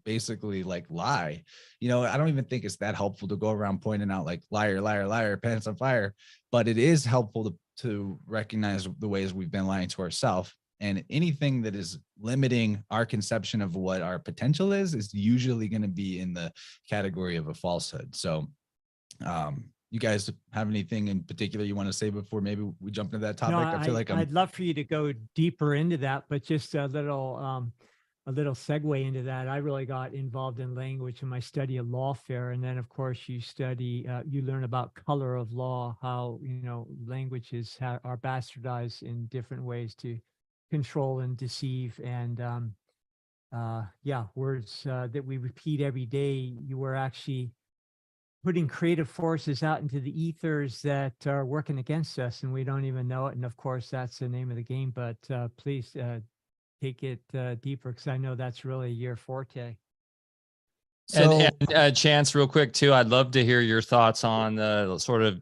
basically like lie. I don't even think it's that helpful to go around pointing out like liar, liar, liar, pants on fire, but it is helpful to recognize the ways we've been lying to ourselves. And anything that is limiting our conception of what our potential is usually going to be in the category of a falsehood. So you guys have anything in particular you want to say before maybe we jump into that topic? No, I feel like I'd love for you to go deeper into that, but just a little segue into that. I really got involved in language in my study of lawfare, and then of course you learn about color of law, how languages are bastardized in different ways to control and deceive, and words that we repeat every day. You were actually putting creative forces out into the ethers that are working against us, and we don't even know it. And of course, that's the name of the game. But please take it deeper, because I know that's really your forte. So, and Chance, real quick too, I'd love to hear your thoughts on the sort of,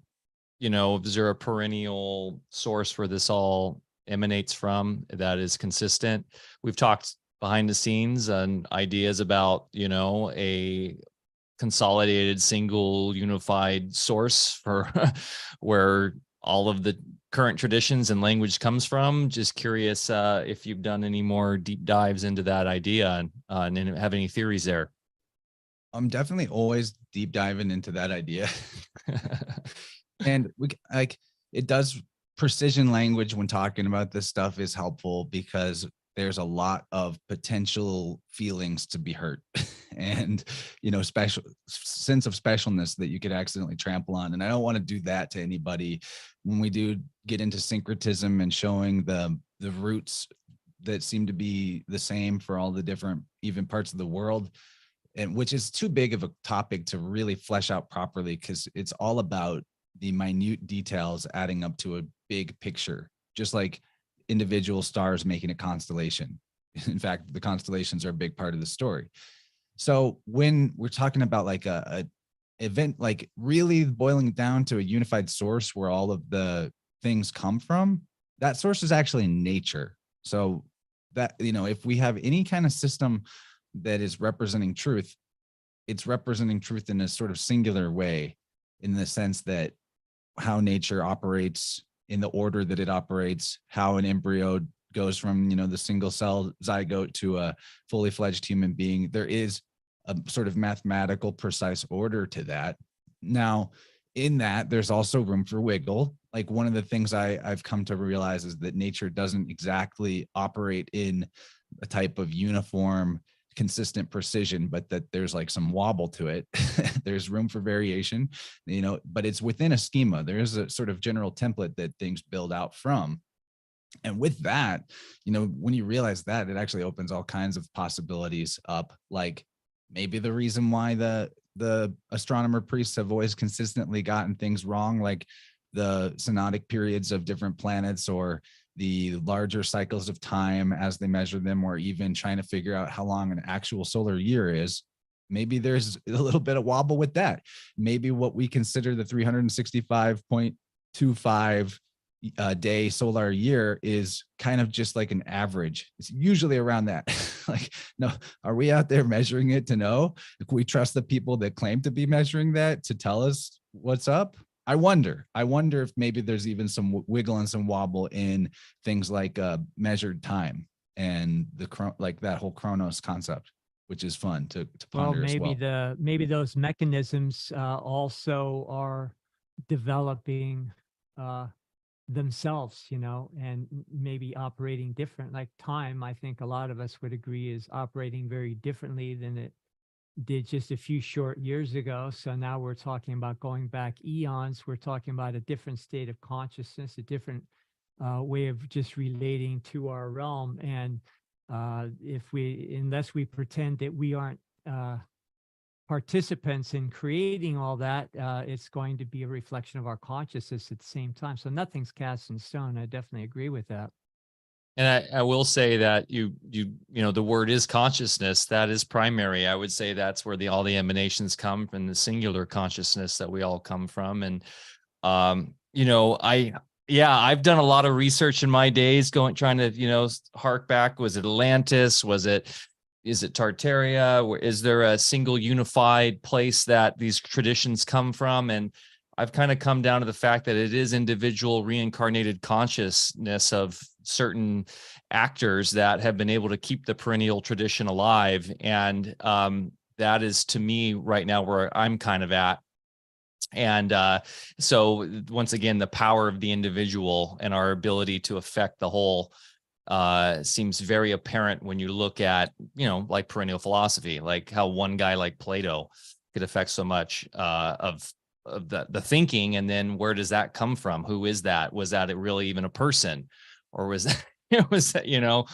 is there a perennial source where this all emanates from that is consistent? We've talked behind the scenes and ideas about, a consolidated, single, unified source for where all of the current traditions and language comes from. Just curious if you've done any more deep dives into that idea and have any theories there. I'm definitely always deep diving into that idea. And it does, precision language when talking about this stuff is helpful because there's a lot of potential feelings to be hurt and, special sense of specialness that you could accidentally trample on. And I don't want to do that to anybody. When we do get into syncretism and showing the roots that seem to be the same for all the different even parts of the world, and which is too big of a topic to really flesh out properly, because it's all about the minute details adding up to a big picture, just like individual stars making a constellation. In fact, the constellations are a big part of the story. So when we're talking about like a event, like really boiling down to a unified source where all of the things come from, that source is actually nature. So that, if we have any kind of system that is representing truth, it's representing truth in a sort of singular way, in the sense that how nature operates in the order that it operates, how an embryo goes from, the single cell zygote to a fully fledged human being. There is a sort of mathematical, precise order to that. Now, in that, there's also room for wiggle. Like one of the things I've come to realize is that nature doesn't exactly operate in a type of uniform, consistent precision, but that there's like some wobble to it. There's room for variation, but it's within a schema. There is a sort of general template that things build out from. And with that, when you realize that, it actually opens all kinds of possibilities up. Like maybe the reason why the astronomer priests have always consistently gotten things wrong, like the synodic periods of different planets, or the larger cycles of time as they measure them, or even trying to figure out how long an actual solar year is. Maybe there's a little bit of wobble with that. Maybe what we consider the 365.25 day solar year is kind of just like an average. It's usually around that. Like, no, are we out there measuring it to know? If we trust the people that claim to be measuring that to tell us what's up? I wonder if maybe there's even some wiggle and some wobble in things like measured time and like that whole chronos concept, which is fun to ponder as well. Maybe those mechanisms also are developing themselves, and maybe operating different. Like time, I think a lot of us would agree, is operating very differently than it did just a few short years ago. So now we're talking about going back eons. We're talking about a different state of consciousness, a different way of just relating to our realm. And unless we pretend that we aren't participants in creating all that, it's going to be a reflection of our consciousness at the same time. So nothing's cast in stone. I definitely agree with that. And I will say that you know, the word is consciousness. That is primary. I would say that's where all the emanations come from, the singular consciousness that we all come from. And, you know, I've done a lot of research in my days trying to, you know, hark back. Was it Atlantis? Is it Tartaria? Is there a single unified place that these traditions come from? And I've kind of come down to the fact that it is individual reincarnated consciousness of certain actors that have been able to keep the perennial tradition alive. And that is, to me, right now where I'm kind of at. And so once again, the power of the individual and our ability to affect the whole seems very apparent when you look at, you know, like perennial philosophy, like how one guy like Plato could affect so much of the thinking. And then where does that come from? Who is that? Was that really even a person? Or was that, was that, you know?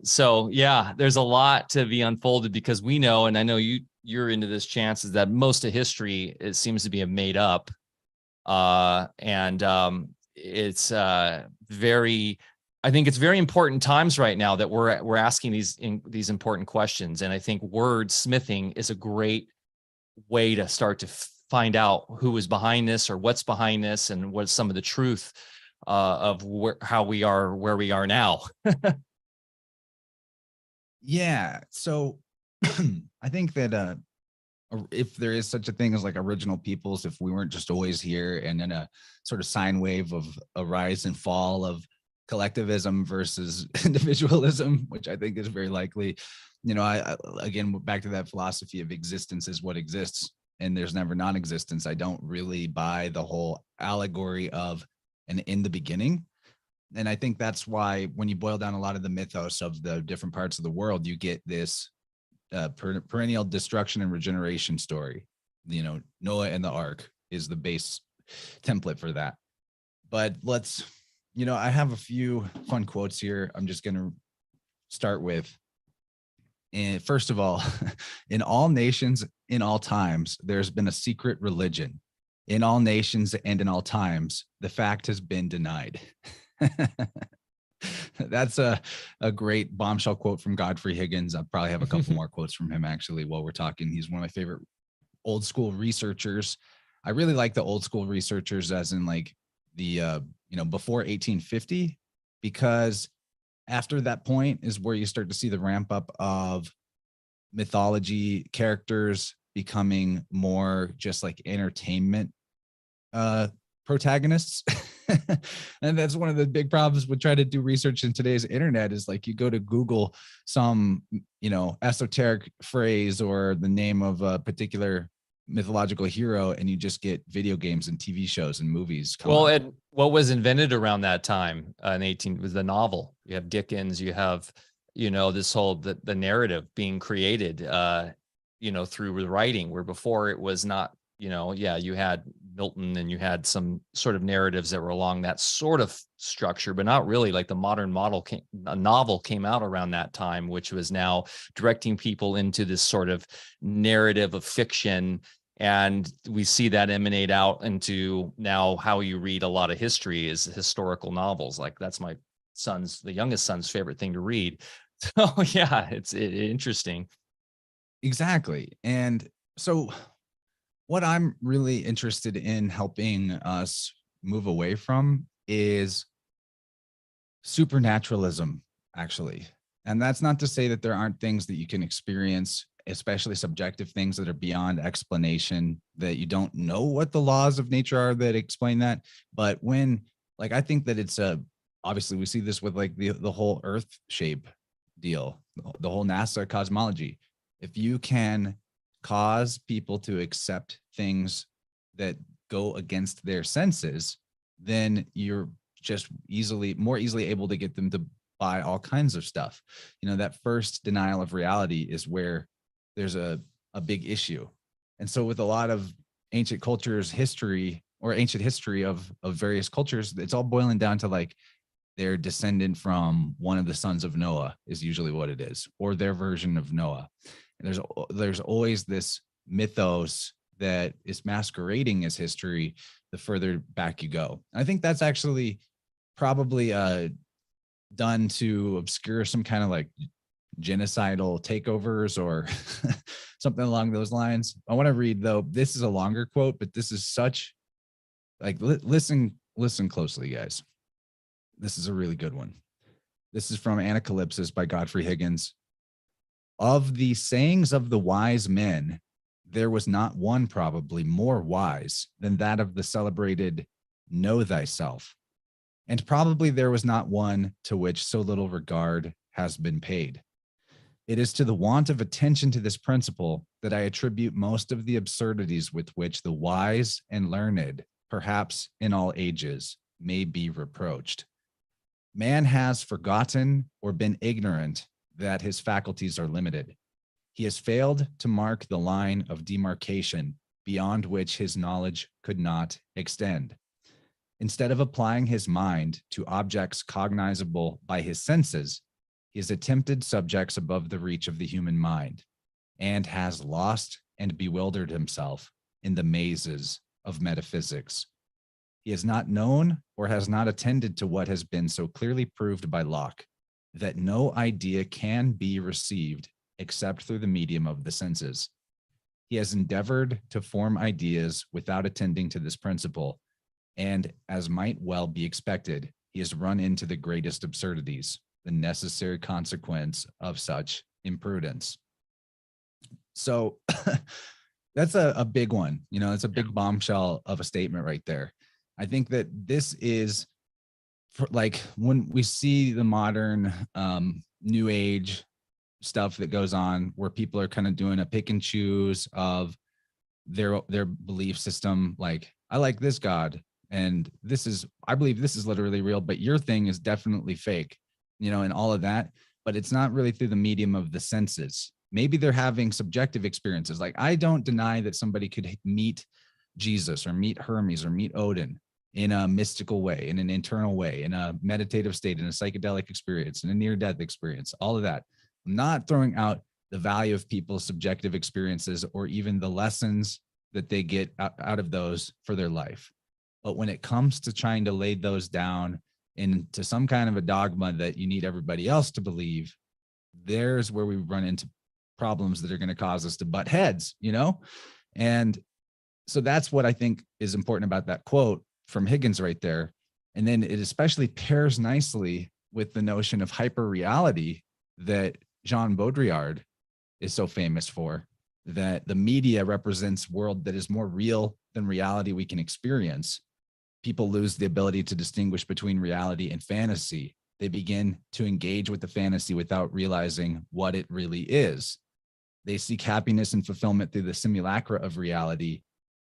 So yeah, there's a lot to be unfolded, because we know, and I know you're into this, chances that most of history, it seems to be made up. It's very, I think it's very important times right now that we're asking these important questions. And I think wordsmithing is a great way to start to find out who is behind this, or what's behind this, and what's some of the truth of how we are where we are now. Yeah. So I think that if there is such a thing as like original peoples, if we weren't just always here, and then a sort of sine wave of a rise and fall of collectivism versus individualism, which I think is very likely, you know, I again, back to that philosophy of existence is what exists, and there's never non-existence. I don't really buy the whole allegory of an in the beginning. And I think that's why when you boil down a lot of the mythos of the different parts of the world, you get this perennial destruction and regeneration story. You know, Noah and the Ark is the base template for that. But let's, you know, I have a few fun quotes here. I'm just going to start with, and first of all, in all nations, in all times, there's been a secret religion. In all nations and in all times, the fact has been denied. That's a great bombshell quote from Godfrey Higgins. I'll probably have a couple more quotes from him actually while we're talking. He's one of my favorite old school researchers. I really like the old school researchers, as in like the, you know, before 1850, because after that point is where you start to see the ramp up of mythology characters becoming more just like entertainment protagonists. And that's one of the big problems with trying to do research in today's internet, is like you go to Google some, you know, esoteric phrase or the name of a particular mythological hero, and you just get video games and TV shows and movies. Well, and what was invented around that time in 18 was the novel. You have Dickens, you have, you know, this whole the narrative being created you know, through the writing, where before it was not, you know, yeah, you had Milton and you had some sort of narratives that were along that sort of structure, but not really. Like the modern a novel came out around that time, which was now directing people into this sort of narrative of fiction. And we see that emanate out into now how you read a lot of history is historical novels. Like that's my the youngest son's favorite thing to read. So yeah, it's interesting. Exactly. And so what I'm really interested in helping us move away from is supernaturalism, actually. And that's not to say that there aren't things that you can experience, especially subjective things that are beyond explanation, that you don't know what the laws of nature are that explain that. But when, like, I think that it's obviously we see this with like the whole Earth shape deal, the whole NASA cosmology. If you can cause people to accept things that go against their senses, then you're just more easily able to get them to buy all kinds of stuff. You know, that first denial of reality is where there's a a big issue. And so with a lot of ancient cultures history or ancient history of various cultures, it's all boiling down to like they're descendant from one of the sons of Noah is usually what it is, or their version of Noah. And there's always this mythos that is masquerading as history the further back you go. And I think that's actually probably done to obscure some kind of like genocidal takeovers or something along those lines. I want to read though, this is a longer quote, but this is such like, listen closely, guys. This is a really good one. This is from Anacalypsis by Godfrey Higgins. Of the sayings of the wise men, there was not one probably more wise than that of the celebrated know thyself. And probably there was not one to which so little regard has been paid. It is to the want of attention to this principle that I attribute most of the absurdities with which the wise and learned, perhaps in all ages, may be reproached. Man has forgotten or been ignorant that his faculties are limited. He has failed to mark the line of demarcation beyond which his knowledge could not extend. Instead of applying his mind to objects cognizable by his senses, he has attempted subjects above the reach of the human mind and has lost and bewildered himself in the mazes of metaphysics. He has not known or has not attended to what has been so clearly proved by Locke, that no idea can be received except through the medium of the senses. He has endeavored to form ideas without attending to this principle, and as might well be expected, he has run into the greatest absurdities, the necessary consequence of such imprudence. So that's a big one. You know, it's a big bombshell of a statement right there. I think that this is for like when we see the modern new age stuff that goes on where people are kind of doing a pick and choose of their belief system. Like, I like this God and this is, I believe this is literally real, but your thing is definitely fake, you know, and all of that, but it's not really through the medium of the senses. Maybe they're having subjective experiences. Like, I don't deny that somebody could meet Jesus or meet Hermes or meet Odin in a mystical way, in an internal way, in a meditative state, in a psychedelic experience, in a near-death experience, all of that. I'm not throwing out the value of people's subjective experiences or even the lessons that they get out of those for their life. But when it comes to trying to lay those down into some kind of a dogma that you need everybody else to believe, there's where we run into problems that are going to cause us to butt heads, you know? And so that's what I think is important about that quote from Higgins right there. And then it especially pairs nicely with the notion of hyper reality that Jean Baudrillard is so famous for, that the media represents world that is more real than reality we can experience. People lose the ability to distinguish between reality and fantasy. They begin to engage with the fantasy without realizing what it really is. They seek happiness and fulfillment through the simulacra of reality,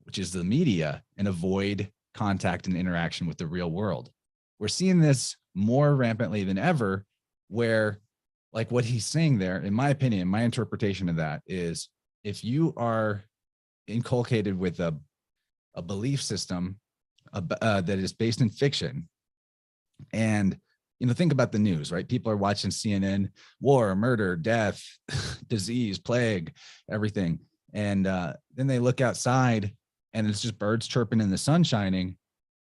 which is the media, and avoid contact and interaction with the real world. We're seeing this more rampantly than ever, where like what he's saying there, in my opinion, my interpretation of that is, if you are inculcated with a belief system that is based in fiction, and you know, think about the news, right? People are watching CNN, war, murder, death, disease, plague, everything. And then they look outside and it's just birds chirping and the sun shining.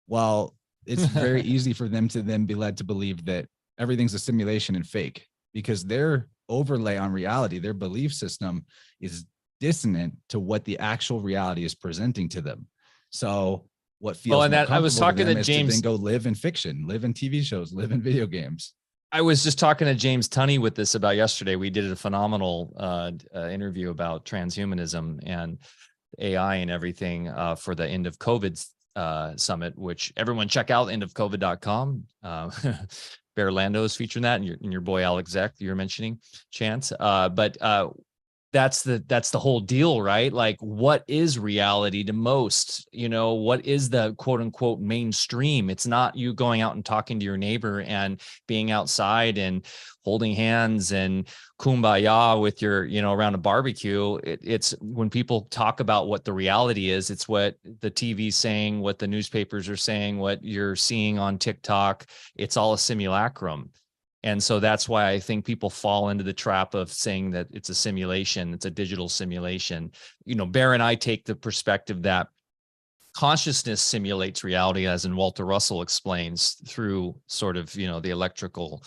Well, it's very easy for them to then be led to believe that everything's a simulation and fake, because their overlay on reality, their belief system is dissonant to what the actual reality is presenting to them. So what feels and that I was talking to James, then go live in fiction, live in TV shows, live in video games. I was just talking to James Tunney with this about yesterday. We did a phenomenal interview about transhumanism and AI and everything for the End of COVID summit, which everyone check out, endofcovid.com. Bear Lando is featuring that, and your boy Alex Zek, you're mentioning, Chance. But that's the whole deal, right? Like, what is reality to most? What is the quote unquote mainstream? It's not you going out and talking to your neighbor and being outside and holding hands and kumbaya with your, around a barbecue. It's when people talk about what the reality is, it's what the TV's saying, what the newspapers are saying, what you're seeing on TikTok. It's all a simulacrum. And so that's why I think people fall into the trap of saying that it's a simulation, it's a digital simulation. Bear and I take the perspective that consciousness simulates reality, as in Walter Russell explains, through sort of, the electrical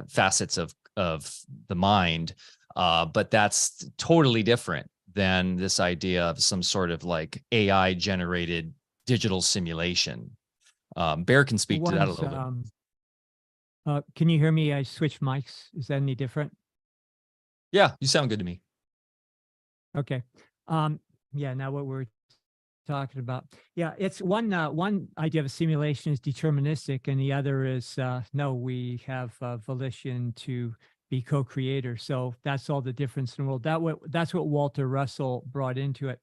facets of the mind. But that's totally different than this idea of some sort of like AI generated digital simulation. Bear can speak to that a little bit. Can you hear me? I switched mics. Is that any different? Yeah, you sound good to me. Okay. Yeah, now what we're talking about. Yeah, it's one idea of a simulation is deterministic, and the other is no, we have volition to be co-creator. So that's all the difference in the world. That's what Walter Russell brought into it.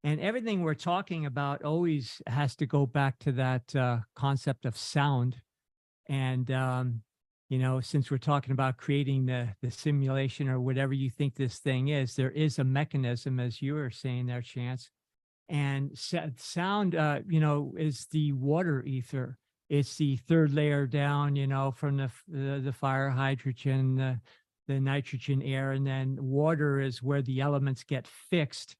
And everything we're talking about always has to go back to that concept of sound. And since we're talking about creating the simulation or whatever you think this thing is, there is a mechanism, as you were saying there, Chance. And sound, is the water ether. It's the third layer down, from the fire, hydrogen, the nitrogen, air, and then water is where the elements get fixed.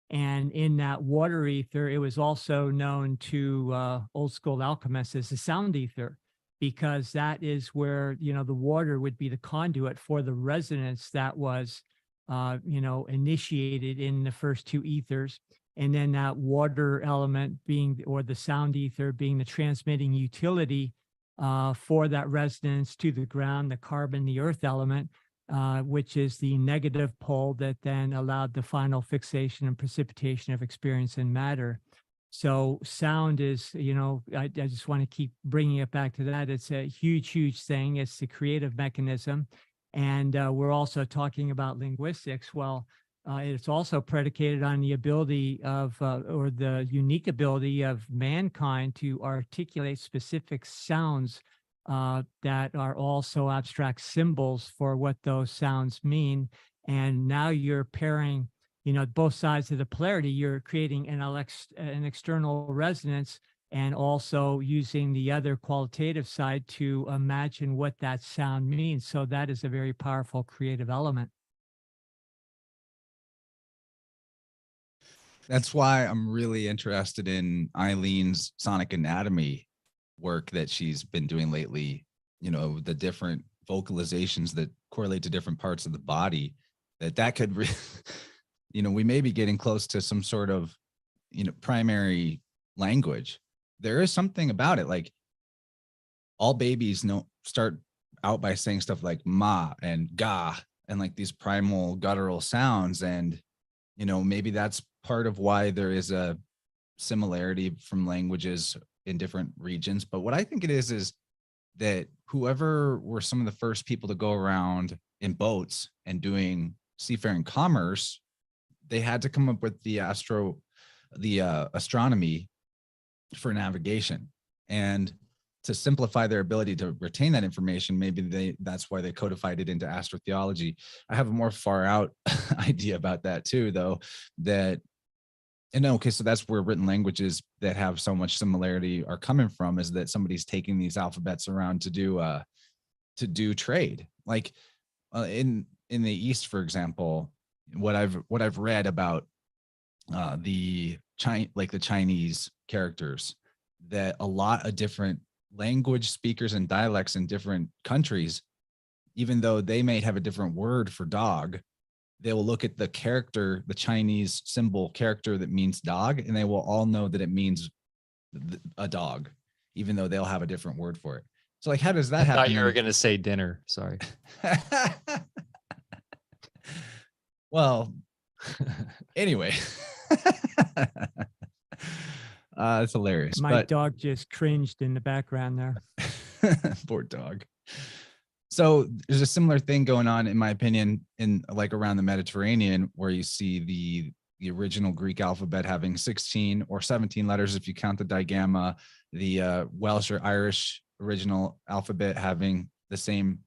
And in that water ether, it was also known to old school alchemists as the sound ether, because that is where, the water would be the conduit for the resonance that was, initiated in the first two ethers. And then that water element being, or the sound ether being the transmitting utility for that resonance to the ground, the carbon, the earth element, which is the negative pole that then allowed the final fixation and precipitation of experience in matter. So sound is, I just want to keep bringing it back to that. It's a huge, huge thing. It's the creative mechanism. And we're also talking about linguistics. Well, it's also predicated on the ability of, or the unique ability of mankind to articulate specific sounds that are also abstract symbols for what those sounds mean. And now you're pairing, both sides of the polarity. You're creating an external resonance, and also using the other qualitative side to imagine what that sound means. So that is a very powerful creative element. That's why I'm really interested in Eileen's sonic anatomy work that she's been doing lately. The different vocalizations that correlate to different parts of the body, that could we may be getting close to some sort of, primary language. There is something about it. Like, all babies start out by saying stuff like ma and ga, and like these primal guttural sounds. And, maybe that's part of why there is a similarity from languages in different regions. But what I think it is that whoever were some of the first people to go around in boats and doing seafaring commerce, they had to come up with the astronomy for navigation. And to simplify their ability to retain that information, maybe that's why they codified it into astrotheology. I have a more far out idea about that too, though, okay, so that's where written languages that have so much similarity are coming from, is that somebody's taking these alphabets around to do trade. Like in the East, for example, what I've read about the Chinese characters, that a lot of different language speakers and dialects in different countries, even though they may have a different word for dog, they will look at the character, the Chinese symbol character that means dog, and they will all know that it means a dog, even though they'll have a different word for it. So like, how does that happen? I thought you were going to say dinner. Sorry. Well, anyway, it's hilarious. My dog just cringed in the background there. Poor dog. So there's a similar thing going on, in my opinion, in like around the Mediterranean, where you see the original Greek alphabet having 16 or 17 letters if you count the digamma, the Welsh or Irish original alphabet having the same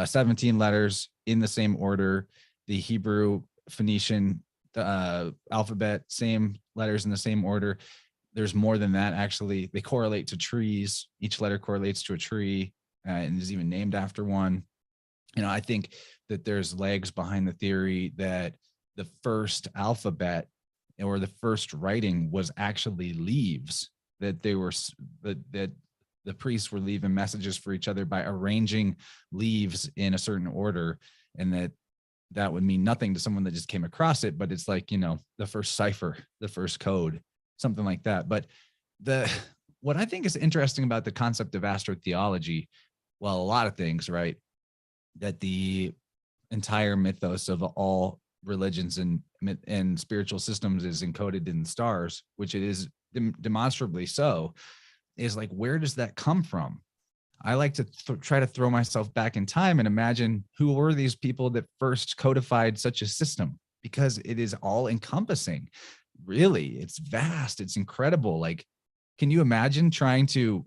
17 letters in the same order, the Hebrew Phoenician alphabet, same letters in the same order. There's more than that, actually. They correlate to trees. Each letter correlates to a tree and is even named after one. You know, I think that there's legs behind the theory that the first alphabet or the first writing was actually leaves, that they were that the priests were leaving messages for each other by arranging leaves in a certain order, and that would mean nothing to someone that just came across it, but it's like, you know, the first cipher, the first code, something like that. But what I think is interesting about the concept of astrotheology, well, a lot of things, right? That the entire mythos of all religions and spiritual systems is encoded in the stars, which it is demonstrably so, is like, where does that come from? I like to try to throw myself back in time and imagine who were these people that first codified such a system, because it is all encompassing. Really, it's vast. It's incredible. Like, can you imagine trying to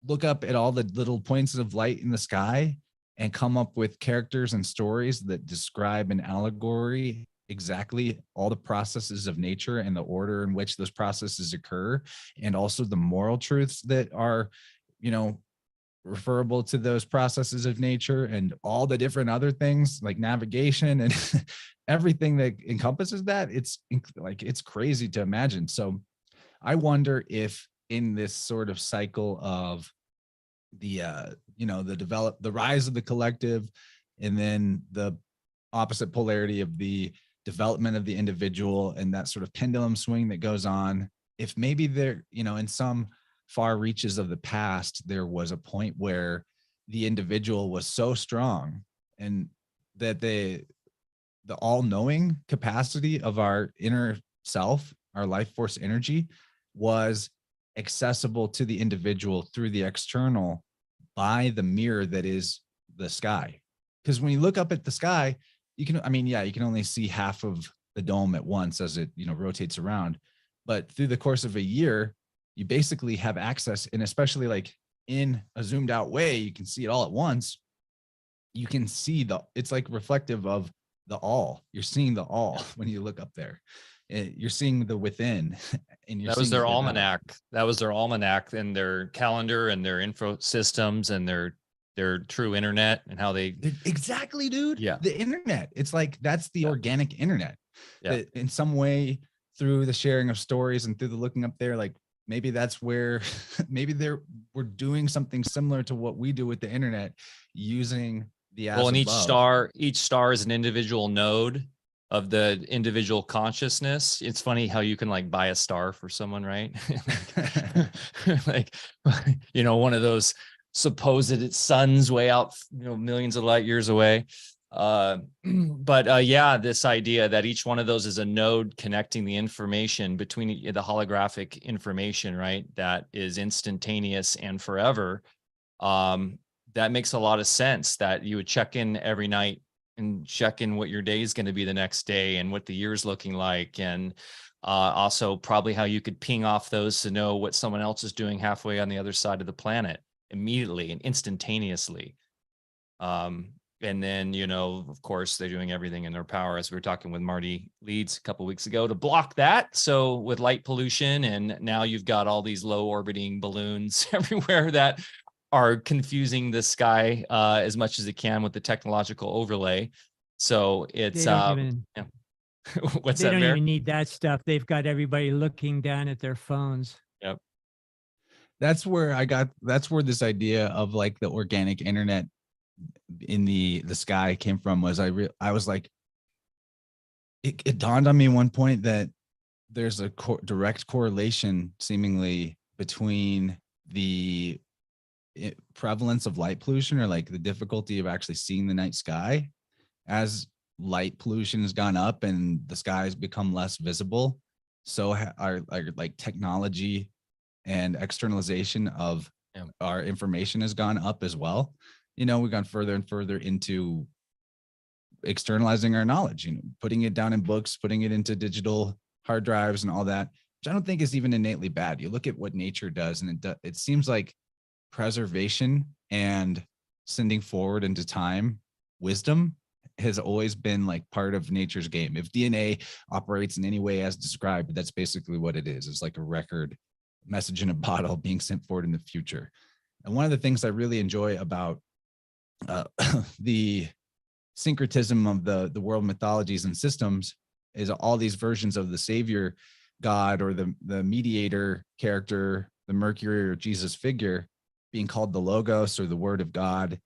look up at all the little points of light in the sky and come up with characters and stories that describe an allegory exactly all the processes of nature and the order in which those processes occur, and also the moral truths that are, you know, referable to those processes of nature, and all the different other things like navigation and everything that encompasses that? It's like, it's crazy to imagine. So I wonder if in this sort of cycle of the you know, the rise of the collective, and then the opposite polarity of the development of the individual, and that sort of pendulum swing that goes on, if maybe there, you know, in some far reaches of the past, there was a point where the individual was so strong, and that the all-knowing capacity of our inner self, our life force energy, was accessible to the individual through the external by the mirror that is the sky. Because when you look up at the sky, you can, I mean, yeah, you can only see half of the dome at once as it, you know, rotates around. But through the course of a year, you basically have access, and especially like in a zoomed out way, you can see it all at once. You can see it's like reflective of the all. You're seeing the all when you look up there. You're seeing the within, and That was their almanac. That was their almanac and their calendar and their info systems and their true internet, and how they exactly, dude. Yeah. The internet. It's like, that's the organic internet. Yeah. That in some way, through the sharing of stories and through the looking up there, like maybe that's where maybe we're doing something similar to what we do with the internet, using the well, and each star is an individual node of the individual consciousness. It's funny how you can like buy a star for someone, right? Like, you know, one of those supposed suns way out, you know, millions of light years away. But yeah, this idea that each one of those is a node connecting the information between the holographic information, right? That is instantaneous and forever. That makes a lot of sense, that you would check in every night and check in what your day is going to be the next day and what the year's looking like. And also probably how you could ping off those to know what someone else is doing halfway on the other side of the planet immediately and instantaneously. And then, you know, of course, they're doing everything in their power, as we were talking with Marty Leeds a couple of weeks ago, to block that. So with light pollution, and now you've got all these low orbiting balloons everywhere that are confusing the sky as much as it can with the technological overlay. So it's yeah. What's they that, don't Bear? even need that stuff. They've got everybody looking down at their phones. Yep. That's where this idea of like the organic internet in the sky came from. Was I was like, it dawned on me one point that there's a direct correlation seemingly between the prevalence of light pollution, or like the difficulty of actually seeing the night sky. As light pollution has gone up and the sky has become less visible, so our like technology and externalization of our information has gone up as well. we've gone further and further into externalizing our knowledge, putting it down in books, putting it into digital hard drives and all that, which I don't think is even innately bad. You look at what nature does, and it seems like preservation and sending forward into time wisdom has always been like part of nature's game. If DNA operates in any way as described, that's basically what it is. It's like a record message in a bottle being sent forward in the future. And one of the things I really enjoy about the syncretism of the world mythologies and systems is all these versions of the savior God or the mediator character, the Mercury or Jesus figure, being called the Logos or the Word of God,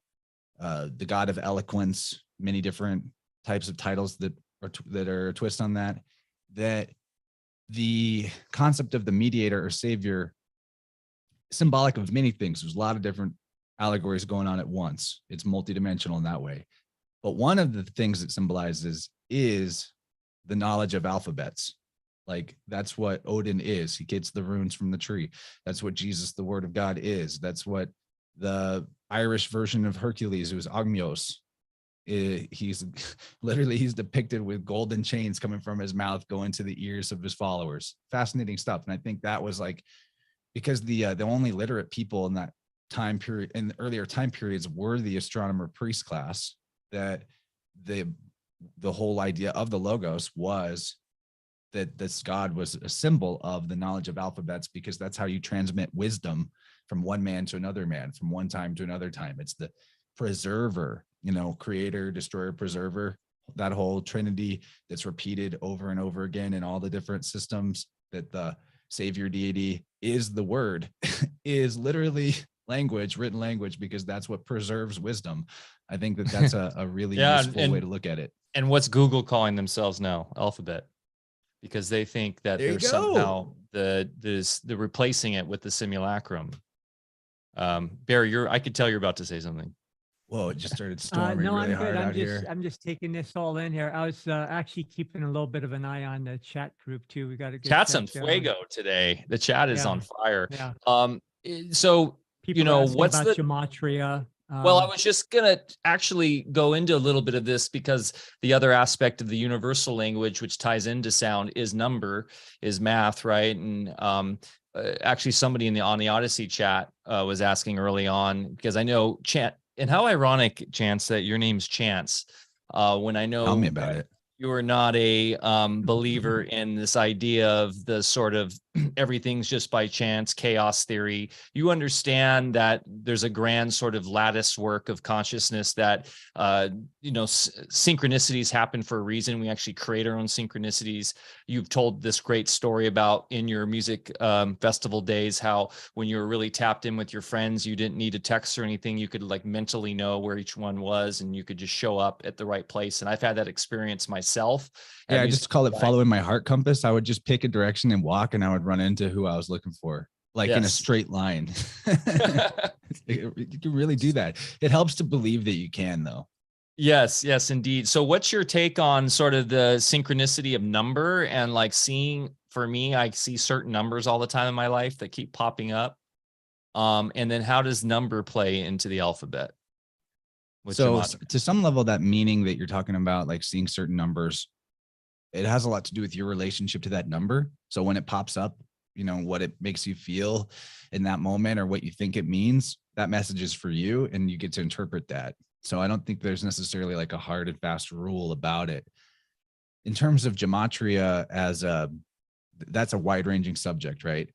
the God of eloquence, many different types of titles that are a twist on that. That the concept of the mediator or savior, symbolic of many things. There's a lot of different allegories going on at once. It's multidimensional in that way. But one of the things it symbolizes is the knowledge of alphabets. Like that's what Odin is. He gets the runes from the tree. That's what Jesus, the Word of God, is. That's what the Irish version of Hercules, who is Ogmios, he's depicted with golden chains coming from his mouth going to the ears of his followers. Fascinating stuff. And I think that was like, because the only literate people in that time period, in the earlier time periods, were the astronomer priest class, that the whole idea of the Logos was that this God was a symbol of the knowledge of alphabets, because that's how you transmit wisdom from one man to another man, from one time to another time. It's the preserver, creator, destroyer, preserver, that whole trinity that's repeated over and over again in all the different systems, that the savior deity is the word, is literally language, written language, because that's what preserves wisdom. I think that that's a really useful way to look at it. And what's Google calling themselves now? Alphabet. Because they think that there's somehow the replacing it with the simulacrum. Barry, I could tell you're about to say something. Whoa, it just started storming no, really I'm good. hard here. I'm just taking this all in here. I was actually keeping a little bit of an eye on the chat group too. We got a good chat's on going. fuego today. The chat is on fire. Yeah. So people what's about the gematria? Well, I was just going to actually go into a little bit of this, because the other aspect of the universal language, which ties into sound, is number, is math, right? And actually somebody on the Odyssey chat was asking early on, because I know Chance, and how ironic, Chance, that your name's Chance, when I know Tell me about it. You are not a believer in this idea of the sort of everything's just by chance, chaos theory. You understand that there's a grand sort of lattice work of consciousness that, synchronicities happen for a reason. We actually create our own synchronicities. You've told this great story about in your music festival days, how when you were really tapped in with your friends, you didn't need a text or anything. You could like mentally know where each one was, and you could just show up at the right place. And I've had that experience myself. Yeah, I just call it following my heart compass. I would just pick a direction and walk, and I would run into who I was looking for, like in a straight line. You can really do that. It helps to believe that you can, though. Yes, indeed. So what's your take on sort of the synchronicity of number, and like for me, I see certain numbers all the time in my life that keep popping up. And then how does number play into the alphabet? So to some level, that meaning that you're talking about, like seeing certain numbers, it has a lot to do with your relationship to that number. So when it pops up, what it makes you feel in that moment, or what you think it means, that message is for you, and you get to interpret that. So I don't think there's necessarily like a hard and fast rule about it. In terms of gematria, that's a wide ranging subject, right?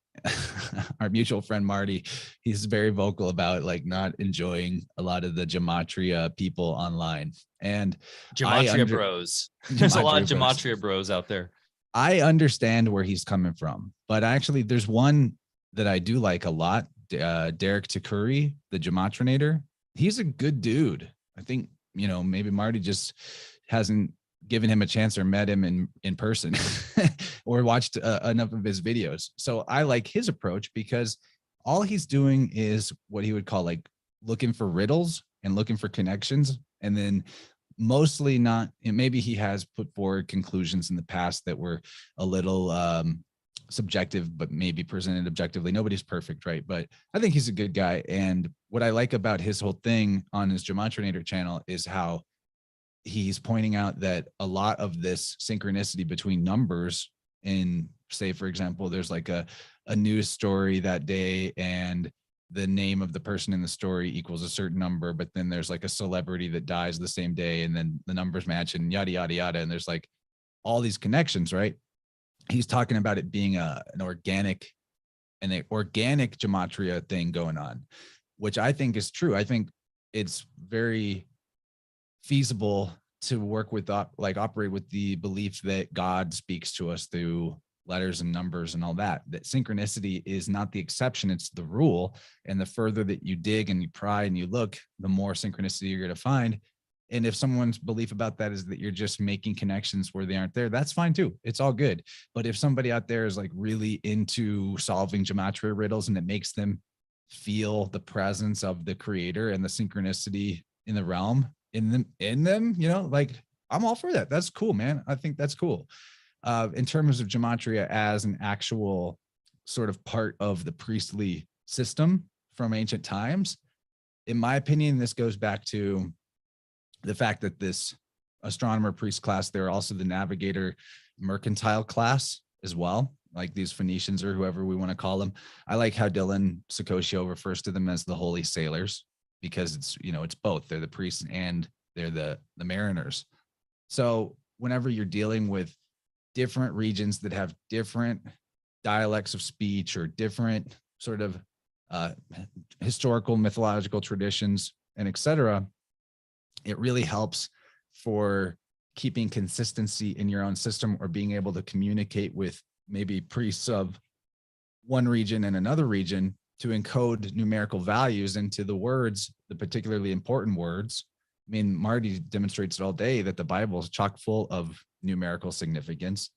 Our mutual friend Marty, he's very vocal about like not enjoying a lot of the gematria people online, and gematria bros. There's a lot of gematria bros out there. I understand where he's coming from, but actually there's one that I do like a lot. Derek Takuri, the gematrinator. He's a good dude. I think, maybe Marty just hasn't given him a chance or met him in person or watched enough of his videos. So I like his approach, because all he's doing is what he would call like looking for riddles and looking for connections. And then mostly not, and maybe he has put forward conclusions in the past that were a little subjective, but maybe presented objectively. Nobody's perfect, right? But I think he's a good guy. And what I like about his whole thing on his Gematrinator channel is how he's pointing out that a lot of this synchronicity between numbers in, say, for example, there's like a news story that day and the name of the person in the story equals a certain number, but then there's like a celebrity that dies the same day and then the numbers match and yada, yada, yada. And there's like all these connections, right? He's talking about it being an organic gematria thing going on, which I think is true. I think it's very feasible to work with, operate with the belief that God speaks to us through letters and numbers and all that. That synchronicity is not the exception, it's the rule. And the further that you dig and you pry and you look, the more synchronicity you're going to find. And if someone's belief about that is that you're just making connections where they aren't there, that's fine too. It's all good. But if somebody out there is like really into solving gematria riddles and it makes them feel the presence of the creator and the synchronicity in the realm in them, you know, like I'm all for that. That's cool, man. I think that's cool. In terms of gematria as an actual sort of part of the priestly system from ancient times, in my opinion, this goes back to the fact that this astronomer priest class, they're also the navigator mercantile class as well, like these Phoenicians or whoever we want to call them. I like how Dylan Sakosio refers to them as the holy sailors, because it's, you know, it's both. They're the priests and they're the mariners. So whenever you're dealing with different regions that have different dialects of speech or different sort of historical mythological traditions and etc., it really helps for keeping consistency in your own system, or being able to communicate with maybe priests of one region and another region to encode numerical values into the words, the particularly important words. I mean, Marty demonstrates it all day that the Bible is chock full of numerical significance.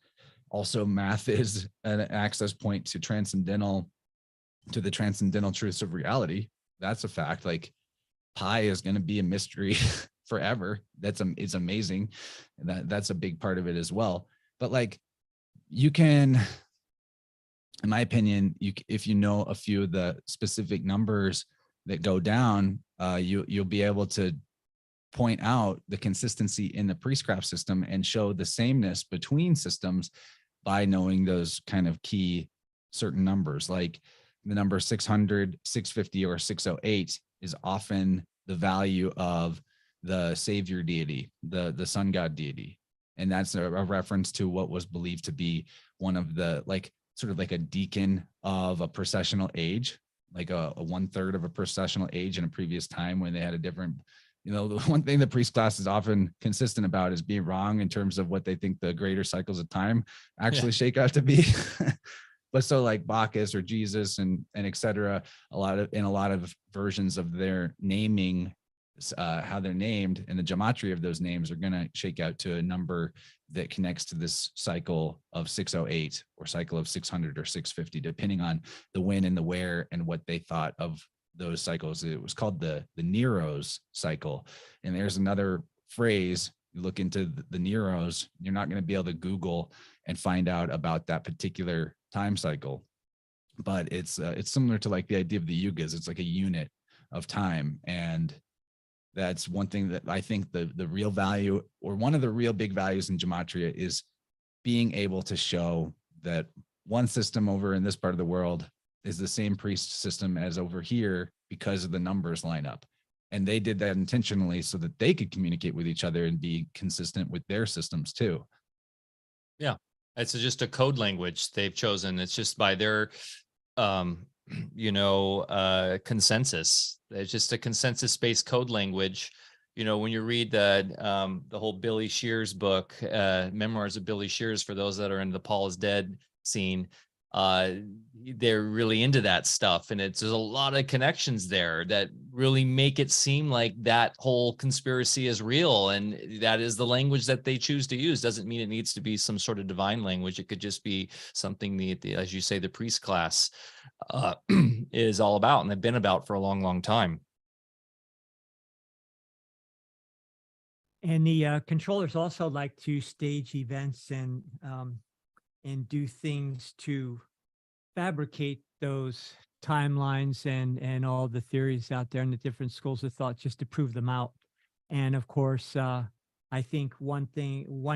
Also, math is an access point to the transcendental truths of reality. That's a fact. Like pi is going to be a mystery forever. It's amazing. And that's a big part of it as well. But like you can, in my opinion, if you know a few of the specific numbers that go down, you'll be able to point out the consistency in the priestcraft system and show the sameness between systems by knowing those kind of key certain numbers. Like the number 600, 650, or 608 is often the value of the savior deity, the sun god deity. And that's a reference to what was believed to be one of the, like, sort of like a deacon of a processional age, like a 1/3 of a processional age in a previous time when they had a different, you know, the one thing the priest class is often consistent about is being wrong in terms of what they think the greater cycles of time actually shake out to be. But so like Bacchus or Jesus and et cetera, a lot of versions of their naming, how they're named and the gematria of those names are going to shake out to a number that connects to this cycle of 608 or cycle of 600 or 650, depending on the when and the where and what they thought of those cycles. It was called the Nero's cycle. And there's another phrase, you look into the Nero's, you're not going to be able to Google and find out about that particular time cycle. But it's similar to like the idea of the yugas. It's like a unit of time. And that's one thing that I think the real value, or one of the real big values in gematria, is being able to show that one system over in this part of the world is the same priest system as over here because of the numbers line up. And they did that intentionally so that they could communicate with each other and be consistent with their systems too. Yeah, it's just a code language they've chosen. It's just by their consensus. It's just a consensus-based code language. You know, when you read the whole Billy Shears book, Memoirs of Billy Shears, for those that are in the Paul is Dead scene, they're really into that stuff. And there's a lot of connections there that really make it seem like that whole conspiracy is real. And that is the language that they choose to use. Doesn't mean it needs to be some sort of divine language. It could just be something the as you say, the priest class is all about, and they've been about for a long, long time. And the controllers also like to stage events and and do things to fabricate those timelines and all the theories out there and the different schools of thought just to prove them out. And of course, I think one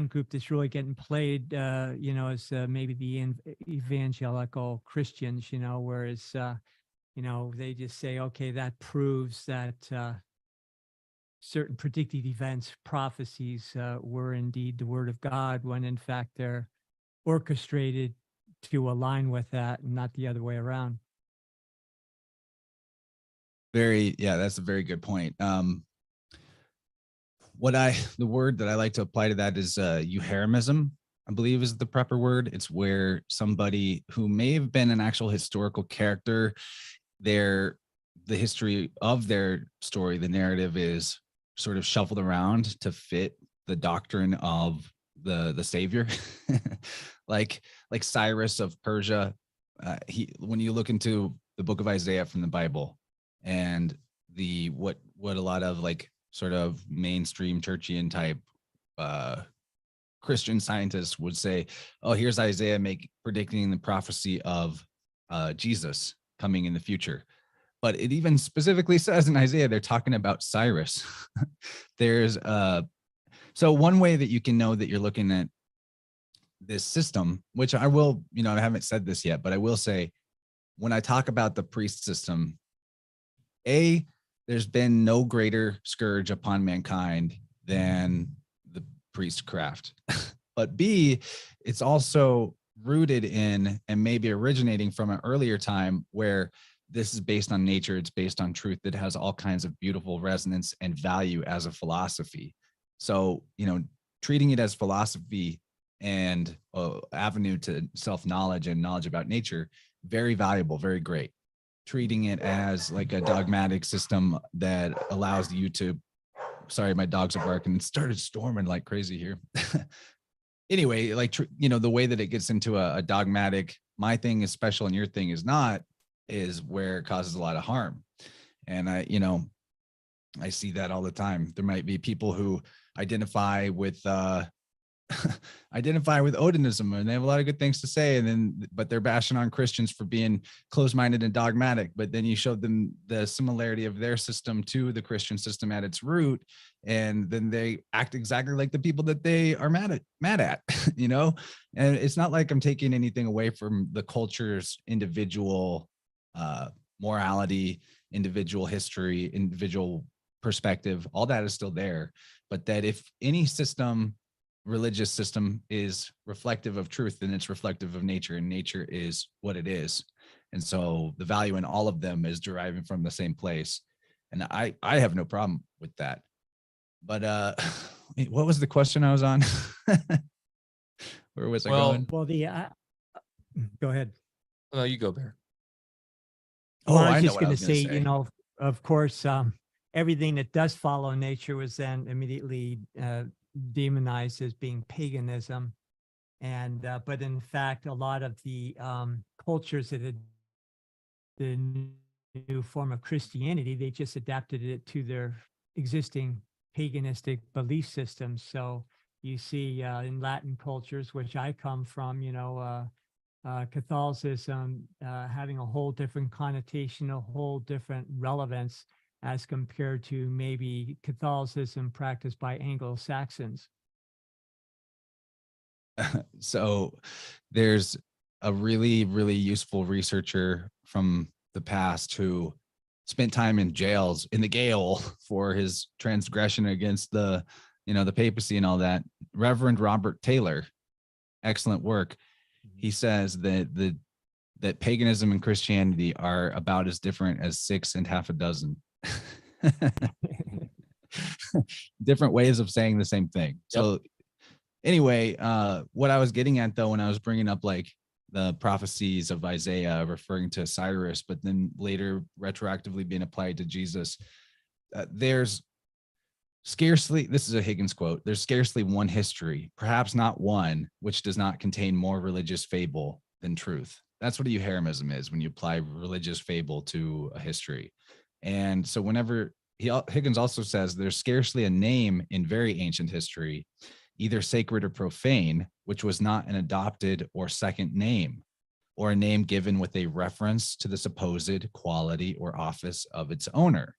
group that's really getting played, is maybe the evangelical Christians, whereas, they just say, okay, that proves that certain predicted events, prophecies were indeed the word of God, when in fact they're orchestrated to align with that and not the other way around. That's a very good point. The word that I like to apply to that is euheremism, I believe is the proper word. It's where somebody who may have been an actual historical character, the history of their story, the narrative is sort of shuffled around to fit the doctrine of the savior. like Cyrus of Persia. When you look into the book of Isaiah from the Bible, and what a lot of like sort of mainstream churchian type Christian scientists would say, oh, here's Isaiah predicting the prophecy of Jesus coming in the future. But it even specifically says in Isaiah, they're talking about Cyrus. So one way that you can know that you're looking at this system, which I will, I haven't said this yet, but I will say, when I talk about the priest system, there's been no greater scourge upon mankind than the priestcraft. But B, it's also rooted in and maybe originating from an earlier time where this is based on nature, it's based on truth that has all kinds of beautiful resonance and value as a philosophy. So, treating it as philosophy and avenue to self-knowledge and knowledge about nature, very valuable, very great. Treating it as like a dogmatic system that allows you to, sorry, my dogs are barking. It started storming like crazy here. Anyway, the way that it gets into a dogmatic, my thing is special and your thing is not, is where it causes a lot of harm. And I see that all the time. There might be people who identify with Odinism, and they have a lot of good things to say, but they're bashing on Christians for being closed-minded and dogmatic. But then you showed them the similarity of their system to the Christian system at its root, and then they act exactly like the people that they are mad at. And it's not like I'm taking anything away from the culture's individual morality, individual history, individual perspective. All that is still there, but that if any religious system is reflective of truth, then it's reflective of nature, and nature is what it is. And so the value in all of them is deriving from the same place. And I have no problem with that. But what was the question I was on? Where was I going? Well, go ahead. Well, you go, Bear. Well, I was just going to say, of course, everything that does follow nature was then immediately demonized as being paganism. And but in fact, a lot of the cultures that had the new form of Christianity, they just adapted it to their existing paganistic belief systems. So you see in Latin cultures, which I come from, Catholicism having a whole different connotation, a whole different relevance as compared to maybe Catholicism practiced by Anglo-Saxons. So there's a really, really useful researcher from the past who spent time in jails in the Gaol for his transgression against the papacy and all that. Reverend Robert Taylor, excellent work. He says that paganism and Christianity are about as different as 6 and half a dozen. Different ways of saying the same thing. Yep. So anyway, what I was getting at though, when I was bringing up like the prophecies of Isaiah referring to Cyrus, but then later retroactively being applied to Jesus, there's scarcely, this is a Higgins quote, there's scarcely one history, perhaps not one, which does not contain more religious fable than truth. That's what a euheremism is, when you apply religious fable to a history. And so whenever Higgins also says there's scarcely a name in very ancient history either sacred or profane, which was not an adopted or second name, or a name given with a reference to the supposed quality or office of its owner.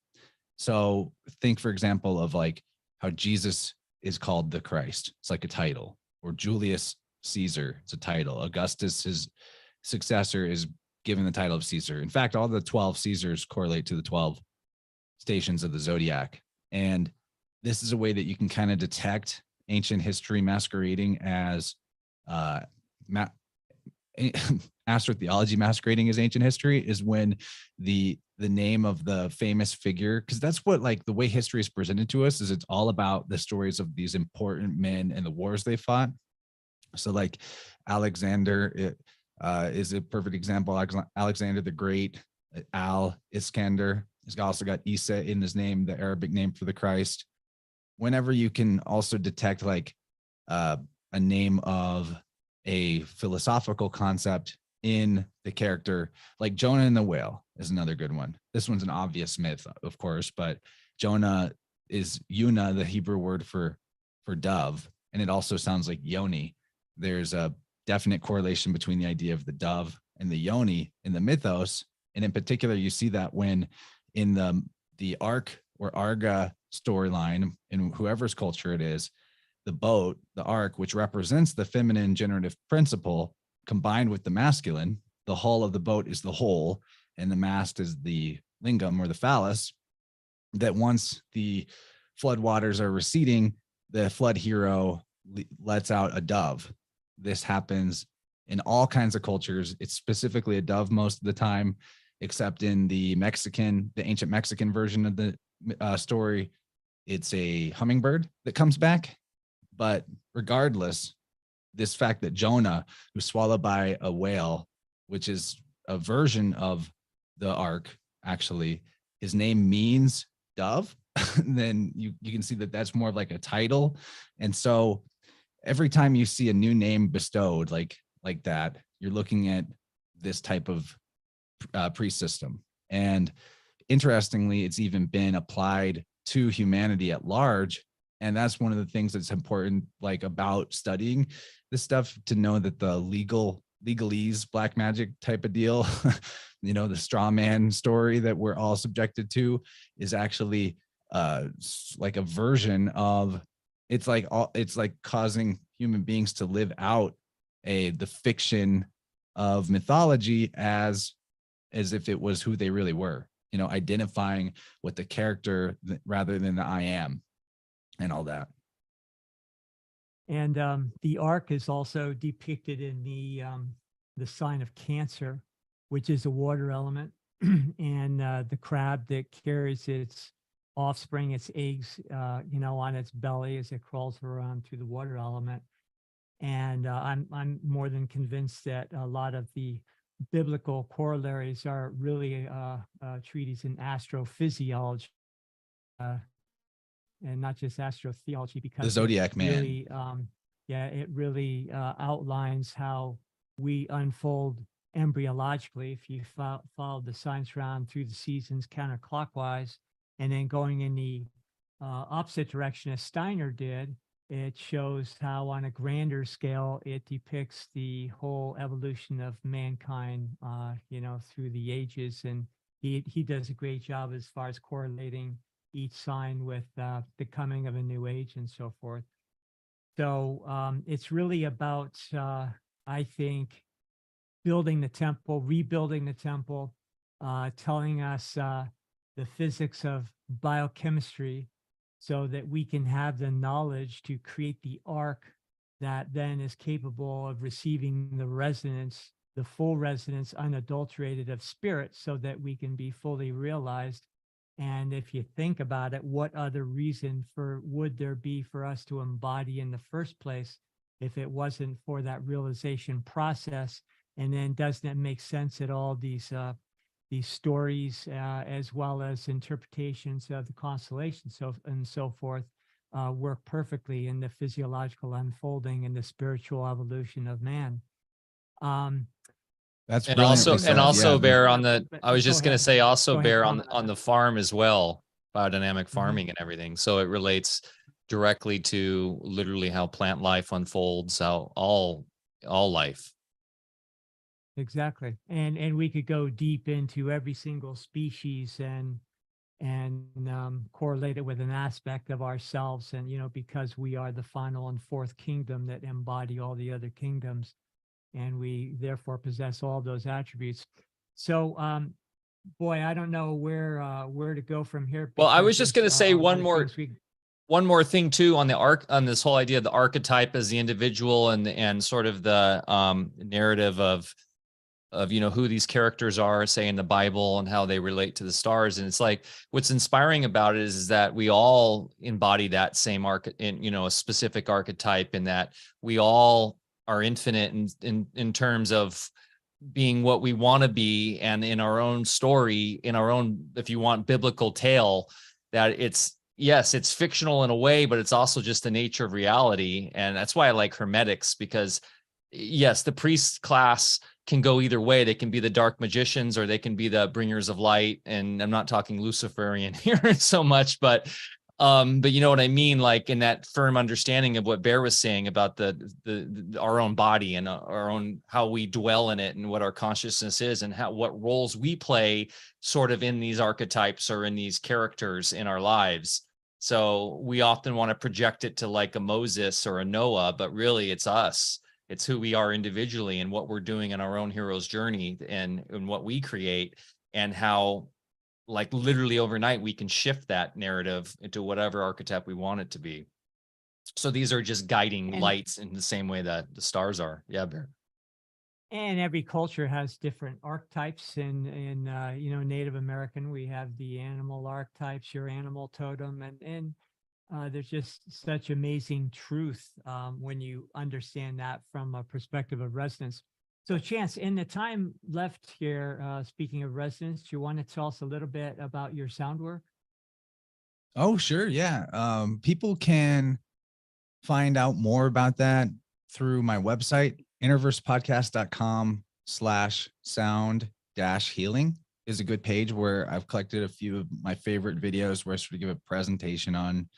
So think, for example, of like how Jesus is called the Christ. It's like a title, or Julius Caesar, it's a title. Augustus, his successor, is given the title of Caesar. In fact, all the 12 Caesars correlate to the 12 stations of the zodiac. And this is a way that you can kind of detect ancient history masquerading as astrotheology masquerading as ancient history, is when the name of the famous figure, because that's what, like, the way history is presented to us is it's all about the stories of these important men and the wars they fought. So like Alexander is a perfect example. Alexander the Great, Iskander. He's also got Isa in his name, the Arabic name for the Christ. Whenever you can also detect like a name of a philosophical concept in the character, like Jonah and the whale is another good one. This one's an obvious myth, of course, but Jonah is Yuna, the Hebrew word for dove, and it also sounds like yoni. There's a definite correlation between the idea of the dove and the yoni in the mythos, and in particular, you see that when in the Ark or Arga storyline, in whoever's culture it is, the boat, the ark, which represents the feminine generative principle combined with the masculine, the hull of the boat is the whole, and the mast is the lingam or the phallus, that once the flood waters are receding, the flood hero lets out a dove. This happens in all kinds of cultures. It's specifically a dove most of the time, except in the ancient Mexican version of the story, it's a hummingbird that comes back. But regardless, this fact that Jonah was swallowed by a whale, which is a version of the ark, actually, his name means dove, then you can see that that's more of like a title. And so every time you see a new name bestowed like that, you're looking at this type of priest system. And interestingly, it's even been applied to humanity at large. And that's one of the things that's important, like, about studying this stuff, to know that the legalese black magic type of deal, the straw man story that we're all subjected to, is actually like a version of, it's like causing human beings to live out the fiction of mythology as if it was who they really were, identifying with the character rather than the I am and all that. And the ark is also depicted in the sign of Cancer, which is a water element, and the crab that carries its offspring, its eggs, on its belly as it crawls around through the water element. And I'm more than convinced that a lot of the biblical corollaries are really treatises in astrophysiology. And not just astrotheology, because the Zodiac Man. Really, it really outlines how we unfold embryologically. If you follow the science round through the seasons counterclockwise, and then going in the opposite direction as Steiner did, it shows how on a grander scale it depicts the whole evolution of mankind, through the ages. And he does a great job as far as correlating each sign with the coming of a new age and so forth. So it's really about, I think, building the temple, rebuilding the temple, telling us the physics of biochemistry, so that we can have the knowledge to create the ark that then is capable of receiving the resonance, the full resonance, unadulterated, of spirit, so that we can be fully realized. And if you think about it, what other reason would there be for us to embody in the first place if it wasn't for that realization process? And then doesn't it make sense that all these stories, as well as interpretations of the constellations and so forth, work perfectly in the physiological unfolding and the spiritual evolution of man? That's and also yeah. bear on the. I was just going to say also Go ahead, bear comment on the farm as well, biodynamic farming and everything. So it relates directly to literally how plant life unfolds, how all life. Exactly. And we could go deep into every single species and correlate it with an aspect of ourselves. And, because we are the final and fourth kingdom that embody all the other kingdoms, and we therefore possess all those attributes. So, boy, I don't know where to go from here. Well, I was because just going to there's say a lot of things one more thing too on on this whole idea of the archetype as the individual and sort of the narrative of who these characters are, say in the Bible, and how they relate to the stars. And it's like, what's inspiring about it is that we all embody that same a specific archetype, in that we all are infinite in terms of being what we want to be, and in our own story, in our own, if you want, biblical tale, that it's fictional in a way, but it's also just the nature of reality. And that's why I like Hermetics, because yes, the priest class can go either way. They can be the dark magicians, or they can be the bringers of light. And I'm not talking Luciferian here so much, but you know what I mean? Like, in that firm understanding of what Bear was saying about our own body and our own, how we dwell in it, and what our consciousness is, and what roles we play sort of in these archetypes or in these characters in our lives. So we often want to project it to like a Moses or a Noah, but really it's us. It's who we are individually, and what we're doing in our own hero's journey, and what we create, and how, like, literally overnight we can shift that narrative into whatever archetype we want it to be. So these are just guiding lights in the same way that the stars are. Yeah, Bear. And every culture has different archetypes. In Native American, we have the animal archetypes, your animal totem, and there's just such amazing truth when you understand that from a perspective of resonance. So, Chance, in the time left here, speaking of resonance, do you want to tell us a little bit about your sound work? Oh, sure. Yeah. People can find out more about that through my website, innerversepodcast.com/sound-healing is a good page where I've collected a few of my favorite videos where I sort of give a presentation on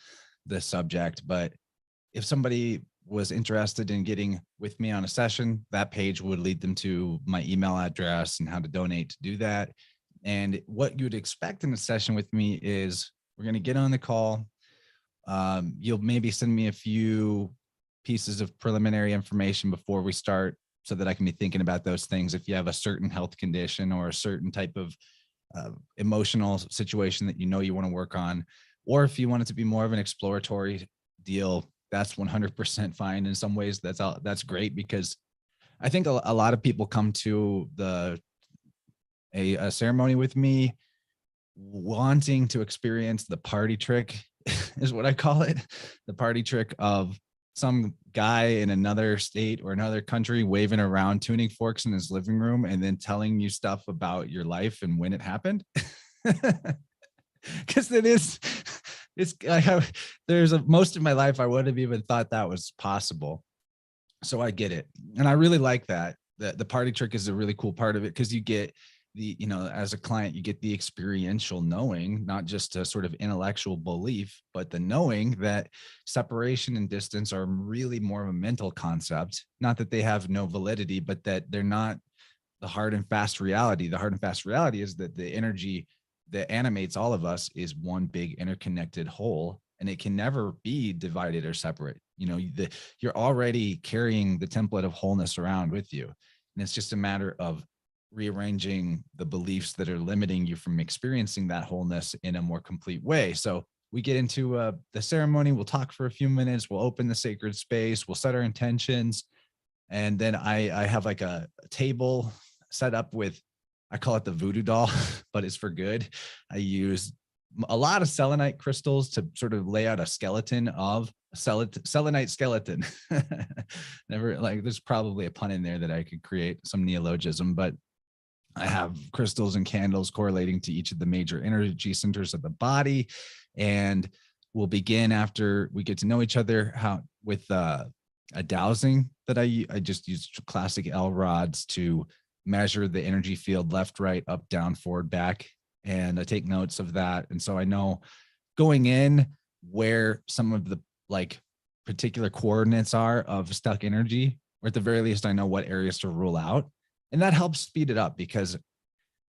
the subject. But if somebody was interested in getting with me on a session, that page would lead them to my email address and how to donate to do that. And what you'd expect in a session with me is we're going to get on the call. You'll maybe send me a few pieces of preliminary information before we start, so that I can be thinking about those things. If you have a certain health condition or a certain type of emotional situation that you want to work on, or if you want it to be more of an exploratory deal, that's 100% fine. In some ways, that's great, because I think a lot of people come to a ceremony with me wanting to experience the party trick is what I call it. The party trick of some guy in another state or another country waving around tuning forks in his living room and then telling you stuff about your life and when it happened. Because it's like most of my life I wouldn't have even thought that was possible. So I get it. And I really like that. The party trick is a really cool part of it, because you get as a client, you get the experiential knowing, not just a sort of intellectual belief, but the knowing that separation and distance are really more of a mental concept. Not that they have no validity, but that they're not the hard and fast reality. The hard and fast reality is that the energy that animates all of us is one big interconnected whole, and it can never be divided or separate. You're already carrying the template of wholeness around with you. And it's just a matter of rearranging the beliefs that are limiting you from experiencing that wholeness in a more complete way. So we get into the ceremony, we'll talk for a few minutes, we'll open the sacred space, we'll set our intentions. And then I have like a table set up with, I call it the voodoo doll, but it's for good. I use a lot of selenite crystals to sort of lay out a skeleton of selenite skeleton. There's probably a pun in there that I could create, some neologism, but I have crystals and candles correlating to each of the major energy centers of the body. And we'll begin after we get to know each other with a dowsing that I just use classic L rods to measure the energy field, left, right, up, down, forward, back. And I take notes of that. And so I know going in where some of the like particular coordinates are of stuck energy, or at the very least, I know what areas to rule out. And that helps speed it up, because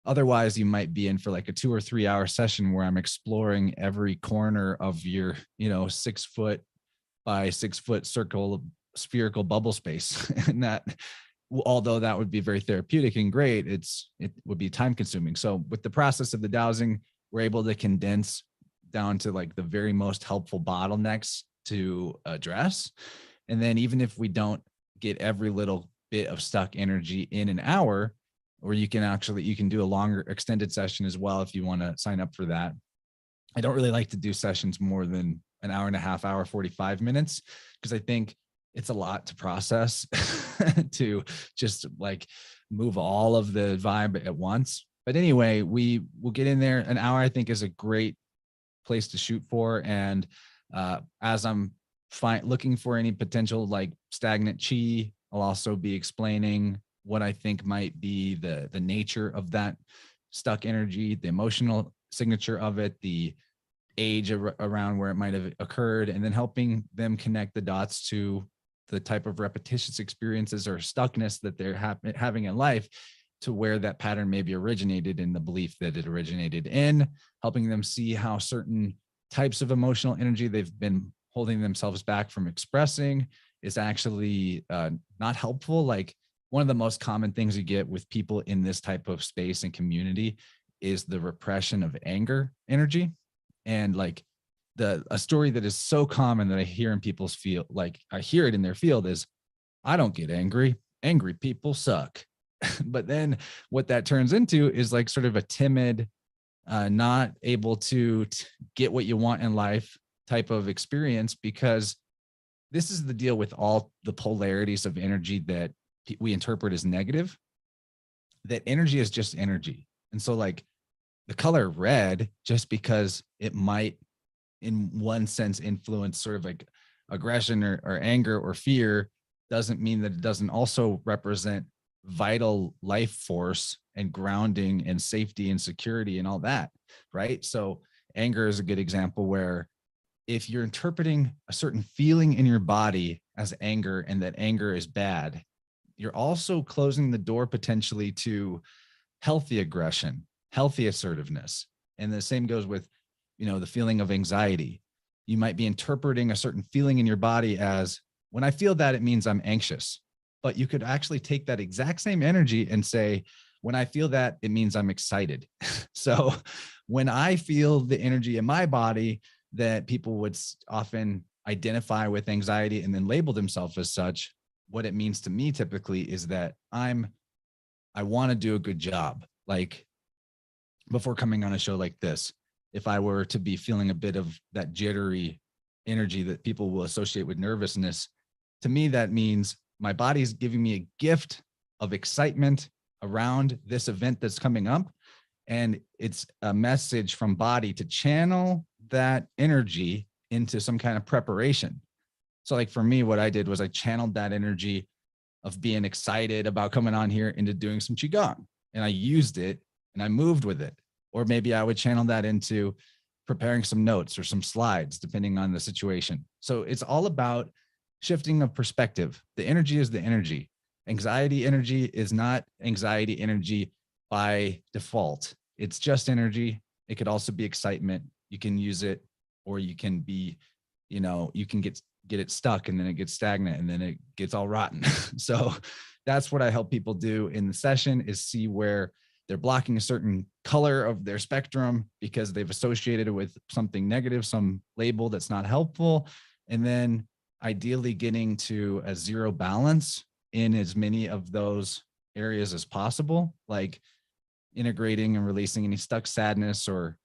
otherwise you might be in for like a 2 or 3 hour session where I'm exploring every corner of your, 6 foot by 6 foot circle spherical bubble space. And that, although that would be very therapeutic and great, it would be time consuming. So with the process of the dowsing, we're able to condense down to like the very most helpful bottlenecks to address. And then even if we don't get every little bit of stuck energy in an hour, or you can do a longer extended session as well if you want to sign up for that. I don't really like to do sessions more than an hour and a half, hour, 45 minutes, because I think it's a lot to process to just like move all of the vibe at once. But anyway, we will get in there. An hour, I think, is a great place to shoot for. And as I'm looking for any potential like stagnant chi, I'll also be explaining what I think might be the nature of that stuck energy, the emotional signature of it, the age around where it might have occurred, and then helping them connect the dots to the type of repetitious experiences or stuckness that they're having in life, to where that pattern maybe originated in the belief that it originated in, helping them see how certain types of emotional energy they've been holding themselves back from expressing is actually not helpful. Like, one of the most common things you get with people in this type of space and community is the repression of anger energy. And like a story that is so common that I hear in people's field, like I hear it in their field, is, I don't get angry. Angry people suck. But then what that turns into is like sort of a timid, not able to get what you want in life type of experience, because this is the deal with all the polarities of energy that we interpret as negative, that energy is just energy. And so like the color red, just because it might in one sense influence sort of like aggression or anger or fear, doesn't mean that it doesn't also represent vital life force and grounding and safety and security and all that, right? So anger is a good example, where if you're interpreting a certain feeling in your body as anger and that anger is bad, you're also closing the door potentially to healthy aggression, healthy assertiveness. And the same goes with, the feeling of anxiety. You might be interpreting a certain feeling in your body as, when I feel that, it means I'm anxious. But you could actually take that exact same energy and say, when I feel that, it means I'm excited. So when I feel the energy in my body that people would often identify with anxiety and then label themselves as such, what it means to me typically is that I want to do a good job. Like, before coming on a show like this, if I were to be feeling a bit of that jittery energy that people will associate with nervousness, to me, that means my body's giving me a gift of excitement around this event that's coming up. And it's a message from body to channel that energy into some kind of preparation. So like for me, what I did was I channeled that energy of being excited about coming on here into doing some Qigong, and I used it and I moved with it. Or maybe I would channel that into preparing some notes or some slides, depending on the situation. So it's all about shifting of perspective. The energy is the energy. Anxiety energy is not anxiety energy by default. It's just energy. It could also be excitement. You can use it, or you can be, you can get it stuck, and then it gets stagnant, and then it gets all rotten. So that's what I help people do in the session, is see where they're blocking a certain color of their spectrum because they've associated it with something negative, some label that's not helpful. And then ideally getting to a zero balance in as many of those areas as possible, like integrating and releasing any stuck sadness, or,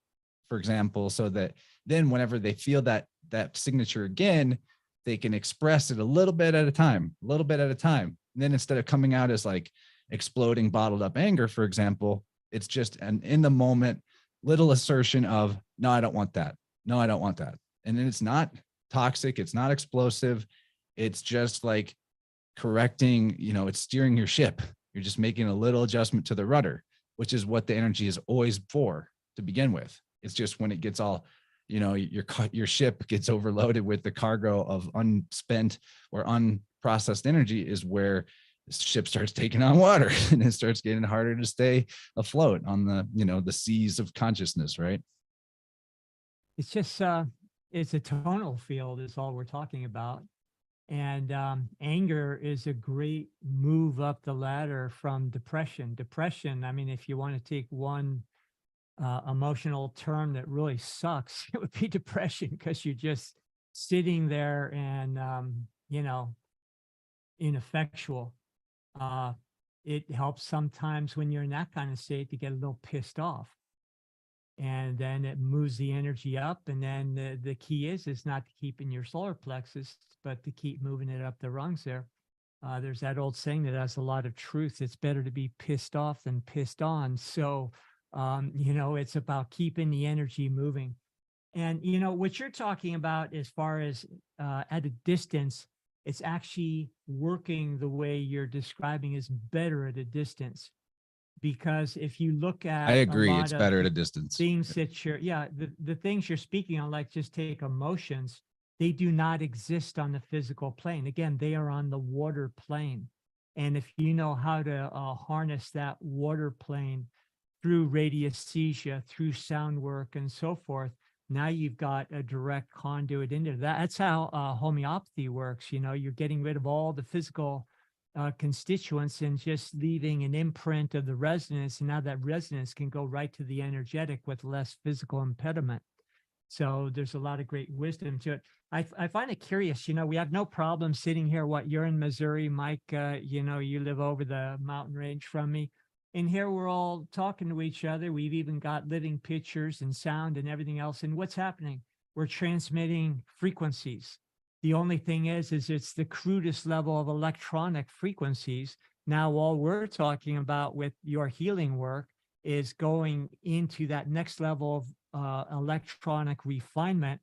for example, so that then whenever they feel that signature again, they can express it a little bit at a time. And then instead of coming out as like exploding bottled up anger, for example, it's just an in the moment little assertion of, no, I don't want that. No, I don't want that. And then it's not toxic. It's not explosive. It's just like correcting, it's steering your ship. You're just making a little adjustment to the rudder, which is what the energy is always for to begin with. It's just when it gets all, your ship gets overloaded with the cargo of unspent or unprocessed energy, is where the ship starts taking on water and it starts getting harder to stay afloat on the seas of consciousness, right? It's just it's a tonal field is all we're talking about. And anger is a great move up the ladder from depression. Depression, I mean, if you want to take one emotional term that really sucks, it would be depression, because you're just sitting there and, ineffectual. It helps sometimes when you're in that kind of state to get a little pissed off. And then it moves the energy up. And then the key is not to keep in your solar plexus, but to keep moving it up the rungs there. There's that old saying that has a lot of truth. It's better to be pissed off than pissed on. So, it's about keeping the energy moving. And, what you're talking about as far as at a distance, it's actually working the way you're describing is better at a distance. Because if you look at I agree, it's of better at the a distance. things that you're, the things you're speaking on, like just take emotions, they do not exist on the physical plane. Again, they are on the water plane. And if you know how to harness that water plane through radiesthesia, through sound work and so forth, now you've got a direct conduit into that. That's how homeopathy works. You're getting rid of all the physical constituents and just leaving an imprint of the resonance. And now that resonance can go right to the energetic with less physical impediment. So there's a lot of great wisdom to it. I find it curious, we have no problem sitting here. You're in Missouri, Mike, you live over the mountain range from me. And here we're all talking to each other. We've even got living pictures and sound and everything else. And what's happening? We're transmitting frequencies. The only thing is it's the crudest level of electronic frequencies. Now, all we're talking about with your healing work is going into that next level of electronic refinement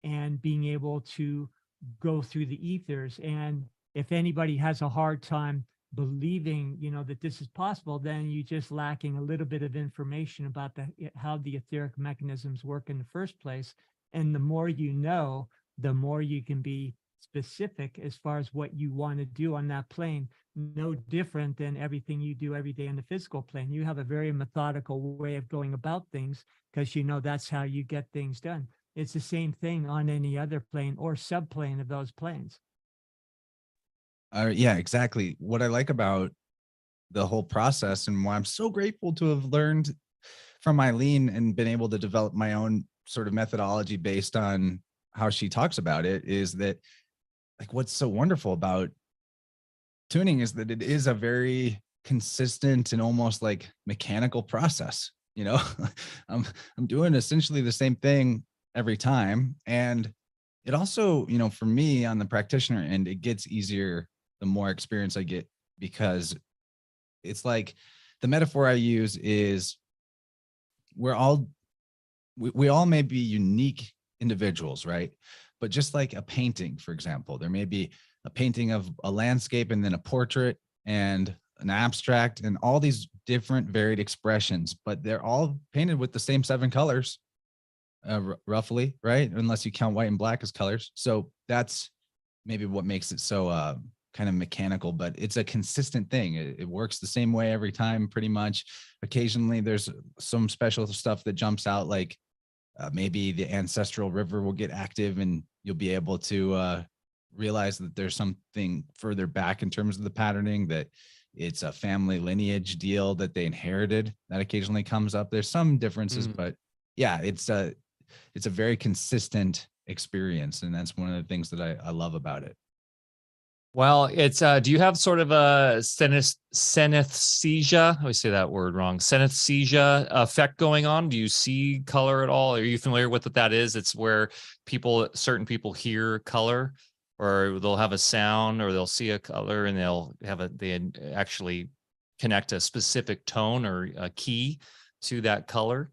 and being able to go through the ethers. And if anybody has a hard time believing, that this is possible, then you're just lacking a little bit of information about how the etheric mechanisms work in the first place. And the more you know, the more you can be specific as far as what you want to do on that plane. No different than everything you do every day on the physical plane. You have a very methodical way of going about things because that's how you get things done. It's the same thing on any other plane or subplane of those planes. Yeah, exactly. What I like about the whole process and why I'm so grateful to have learned from Eileen and been able to develop my own sort of methodology based on how she talks about it is that, like, what's so wonderful about tuning is that it is a very consistent and almost like mechanical process. I'm doing essentially the same thing every time. And it also, for me on the practitioner end, it gets easier the more experience I get, because it's like the metaphor I use is we all may be unique individuals, right? But just like a painting, for example, there may be a painting of a landscape and then a portrait and an abstract and all these different varied expressions, but they're all painted with the same 7 colors, roughly, right? Unless you count white and black as colors. So that's maybe what makes it so kind of mechanical, but it's a consistent thing. It works the same way every time, pretty much. Occasionally there's some special stuff that jumps out, like maybe the ancestral river will get active and you'll be able to realize that there's something further back in terms of the patterning, that it's a family lineage deal that they inherited that occasionally comes up. There's some differences, but yeah, it's a very consistent experience. And that's one of the things that I love about it. Well, it's do you have sort of a synesthesia? I always say that word wrong. Synesthesia effect going on? Do you see color at all? Are you familiar with what that is? It's where certain people hear color, or they'll have a sound, or they'll see a color, and they actually connect a specific tone or a key to that color.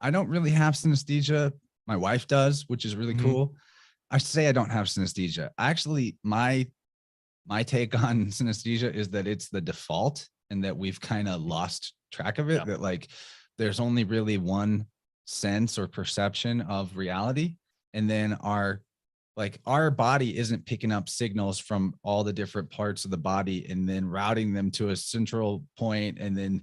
I don't really have synesthesia. My wife does, which is really cool. I say I don't have synesthesia. Actually, my take on synesthesia is that it's the default and that we've kind of lost track of it. That like there's only really one sense or perception of reality. And then our body isn't picking up signals from all the different parts of the body and then routing them to a central point and then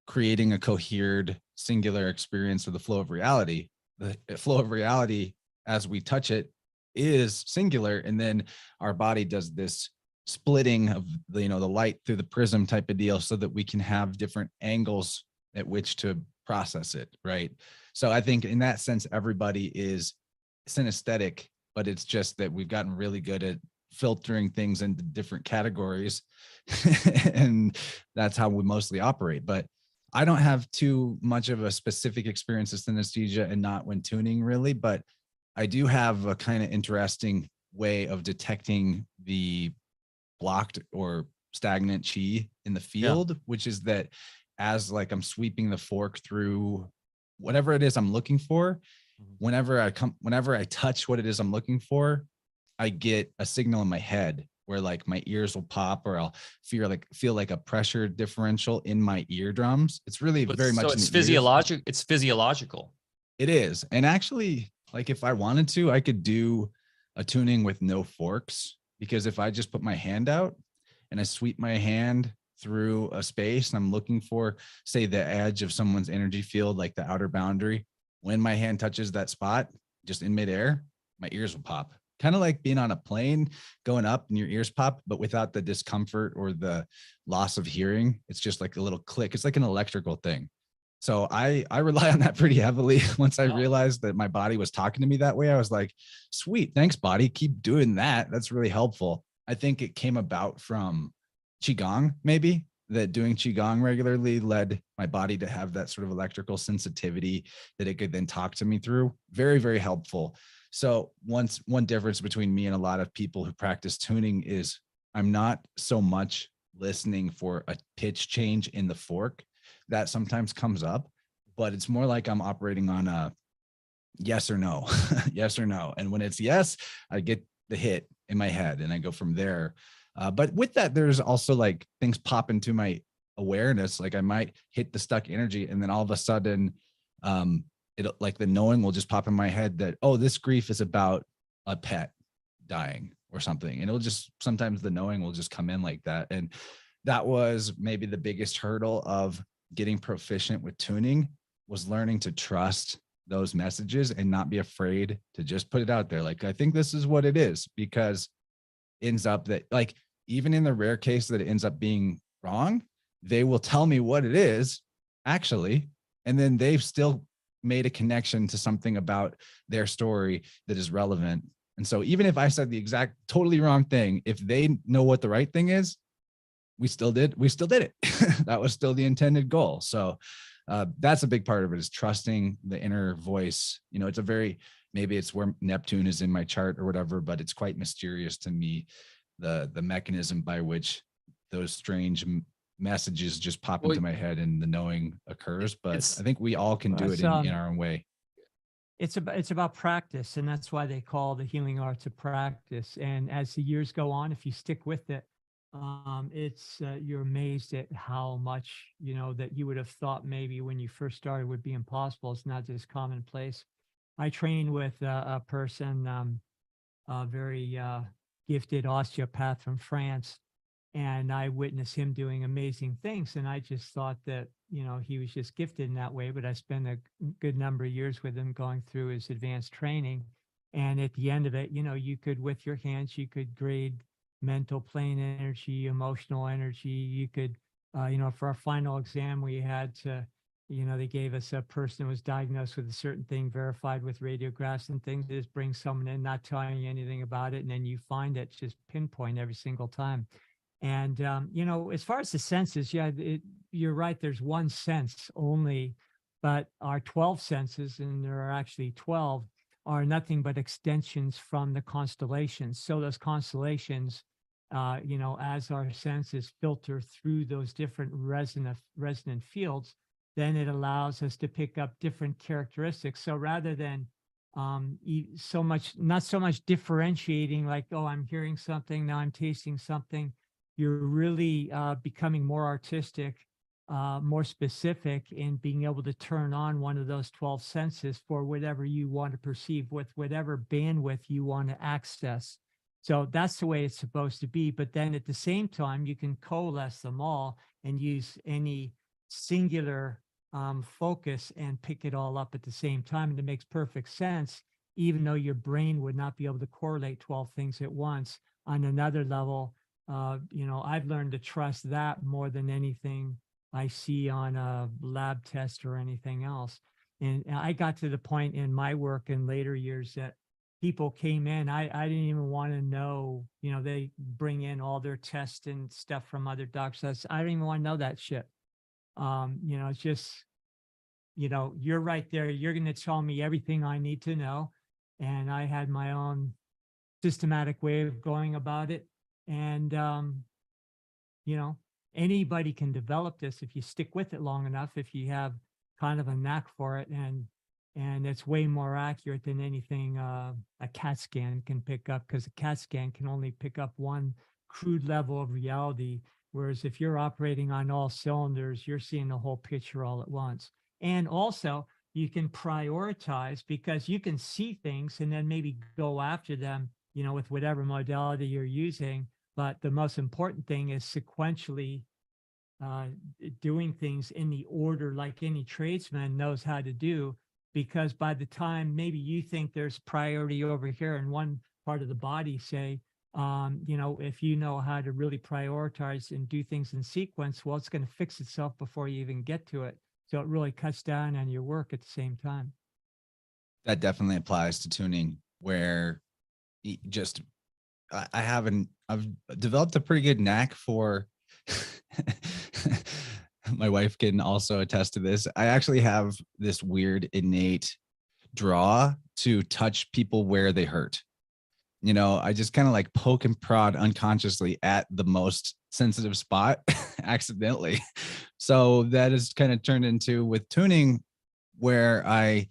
creating a cohered singular experience of the flow of reality. The flow of reality as we touch it is singular, and then our body does this splitting of the light through the prism type of deal so that we can have different angles at which to process it, right? So I think in that sense everybody is synesthetic, but it's just that we've gotten really good at filtering things into different categories and that's how we mostly operate. But I don't have too much of a specific experience with synesthesia and not when tuning really, but I do have a kind of interesting way of detecting the blocked or stagnant chi in the field, which is that as like I'm sweeping the fork through whatever it is I'm looking for, whenever I touch what it is I'm looking for, I get a signal in my head where like my ears will pop, or I'll feel like a pressure differential in my eardrums. It's really very much it's physiological. It's physiological. It is. And actually, like if I wanted to, I could do a tuning with no forks, because if I just put my hand out and I sweep my hand through a space and I'm looking for, say, the edge of someone's energy field, like the outer boundary, when my hand touches that spot, just in midair, my ears will pop. Kind of like being on a plane going up and your ears pop, but without the discomfort or the loss of hearing. It's just like a little click. It's like an electrical thing. So I rely on that pretty heavily. Once I realized that my body was talking to me that way, I was like, sweet, thanks, body. Keep doing that. That's really helpful. I think it came about from Qigong, maybe, that doing Qigong regularly led my body to have that sort of electrical sensitivity that it could then talk to me through. Very, very helpful. So one difference between me and a lot of people who practice tuning is I'm not so much listening for a pitch change in the fork. That sometimes comes up, but it's more like I'm operating on a yes or no, yes or no. And when it's yes, I get the hit in my head and I go from there. But with that, there's also like things pop into my awareness. Like I might hit the stuck energy and then all of a sudden, it like the knowing will just pop in my head that, oh, this grief is about a pet dying or something. And it'll just, sometimes the knowing will just come in like that. And that was maybe the biggest hurdle of getting proficient with tuning, was learning to trust those messages and not be afraid to just put it out there. Like, I think this is what it is, because it ends up that, like, even in the rare case that it ends up being wrong, they will tell me what it is actually. And then they've still made a connection to something about their story that is relevant. And so even if I said the exact totally wrong thing, if they know what the right thing is, we still did it. That was still the intended goal. So that's a big part of it, is trusting the inner voice. You know, it's a very, maybe it's where Neptune is in my chart or whatever, but it's quite mysterious to me, the mechanism by which those strange messages just pop into my head and the knowing occurs. But I think we all can do it in our own way. It's about practice, and that's why they call the healing arts a practice. And as the years go on, if you stick with it, you're amazed at how much, that you would have thought maybe when you first started would be impossible. It's not just commonplace. I trained with a person, a very gifted osteopath from France, and I witnessed him doing amazing things. And I just thought that, he was just gifted in that way. But I spent a good number of years with him going through his advanced training. And at the end of it, you could, with your hands, you could grade mental plane energy, emotional energy. You could, for our final exam, we had to, they gave us a person who was diagnosed with a certain thing, verified with radiographs and things. They just bring someone in, not telling you anything about it. And then you find it just pinpoint every single time. And, as far as the senses, you're right. There's one sense only, but our 12 senses, and there are actually 12, are nothing but extensions from the constellations. So those constellations, as our senses filter through those different resonant fields, then it allows us to pick up different characteristics. So rather than not so much differentiating, like, oh, I'm hearing something, now I'm tasting something, you're really becoming more artistic more specific in being able to turn on one of those 12 senses for whatever you want to perceive with whatever bandwidth you want to access. So that's the way it's supposed to be. But then at the same time, you can coalesce them all and use any singular focus and pick it all up at the same time. And it makes perfect sense, even though your brain would not be able to correlate 12 things at once. On another level, I've learned to trust that more than anything I see on a lab test or anything else. And I got to the point in my work in later years that people came in, I didn't even want to know, they bring in all their tests and stuff from other doctors. I don't even want to know that shit. It's just, you're right there. You're going to tell me everything I need to know. And I had my own systematic way of going about it. And, anybody can develop this if you stick with it long enough, if you have kind of a knack for it, and it's way more accurate than anything a CAT scan can pick up, because a CAT scan can only pick up one crude level of reality, whereas if you're operating on all cylinders, you're seeing the whole picture all at once. And also you can prioritize, because you can see things and then maybe go after them, with whatever modality you're using. But the most important thing is sequentially doing things in the order like any tradesman knows how to do, because by the time maybe you think there's priority over here in one part of the body, say, if you know how to really prioritize and do things in sequence, well, it's going to fix itself before you even get to it. So it really cuts down on your work at the same time. That definitely applies to tuning, where I've developed a pretty good knack for my wife can also attest to this. I actually have this weird innate draw to touch people where they hurt. I just kind of like poke and prod unconsciously at the most sensitive spot accidentally. So that has kind of turned into, with tuning, where I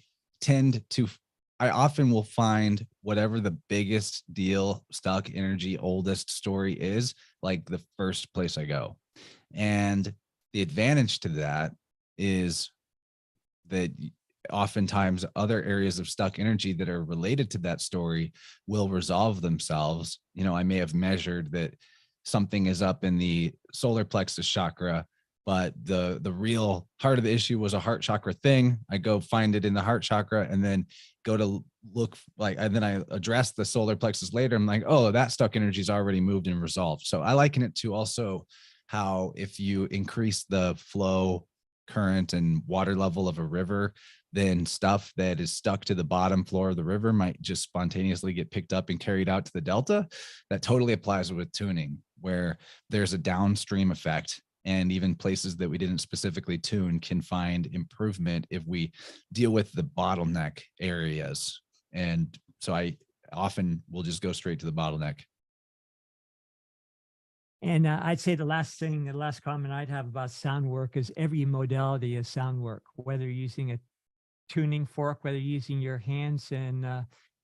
often will find whatever the biggest deal, stuck energy, oldest story is, like the first place I go. And the advantage to that is that oftentimes other areas of stuck energy that are related to that story will resolve themselves. I may have measured that something is up in the solar plexus chakra, but the real heart of the issue was a heart chakra thing. I go find it in the heart chakra and then go to look and then I address the solar plexus later. I'm like, oh, that stuck energy is already moved and resolved. So I liken it to also how if you increase the flow, current, and water level of a river, then stuff that is stuck to the bottom floor of the river might just spontaneously get picked up and carried out to the delta. That totally applies with tuning, where there's a downstream effect, and even places that we didn't specifically tune can find improvement if we deal with the bottleneck areas. And so I often will just go straight to the bottleneck. And I'd say the last comment I'd have about sound work is every modality is sound work, whether you're using a tuning fork, whether you're using your hands and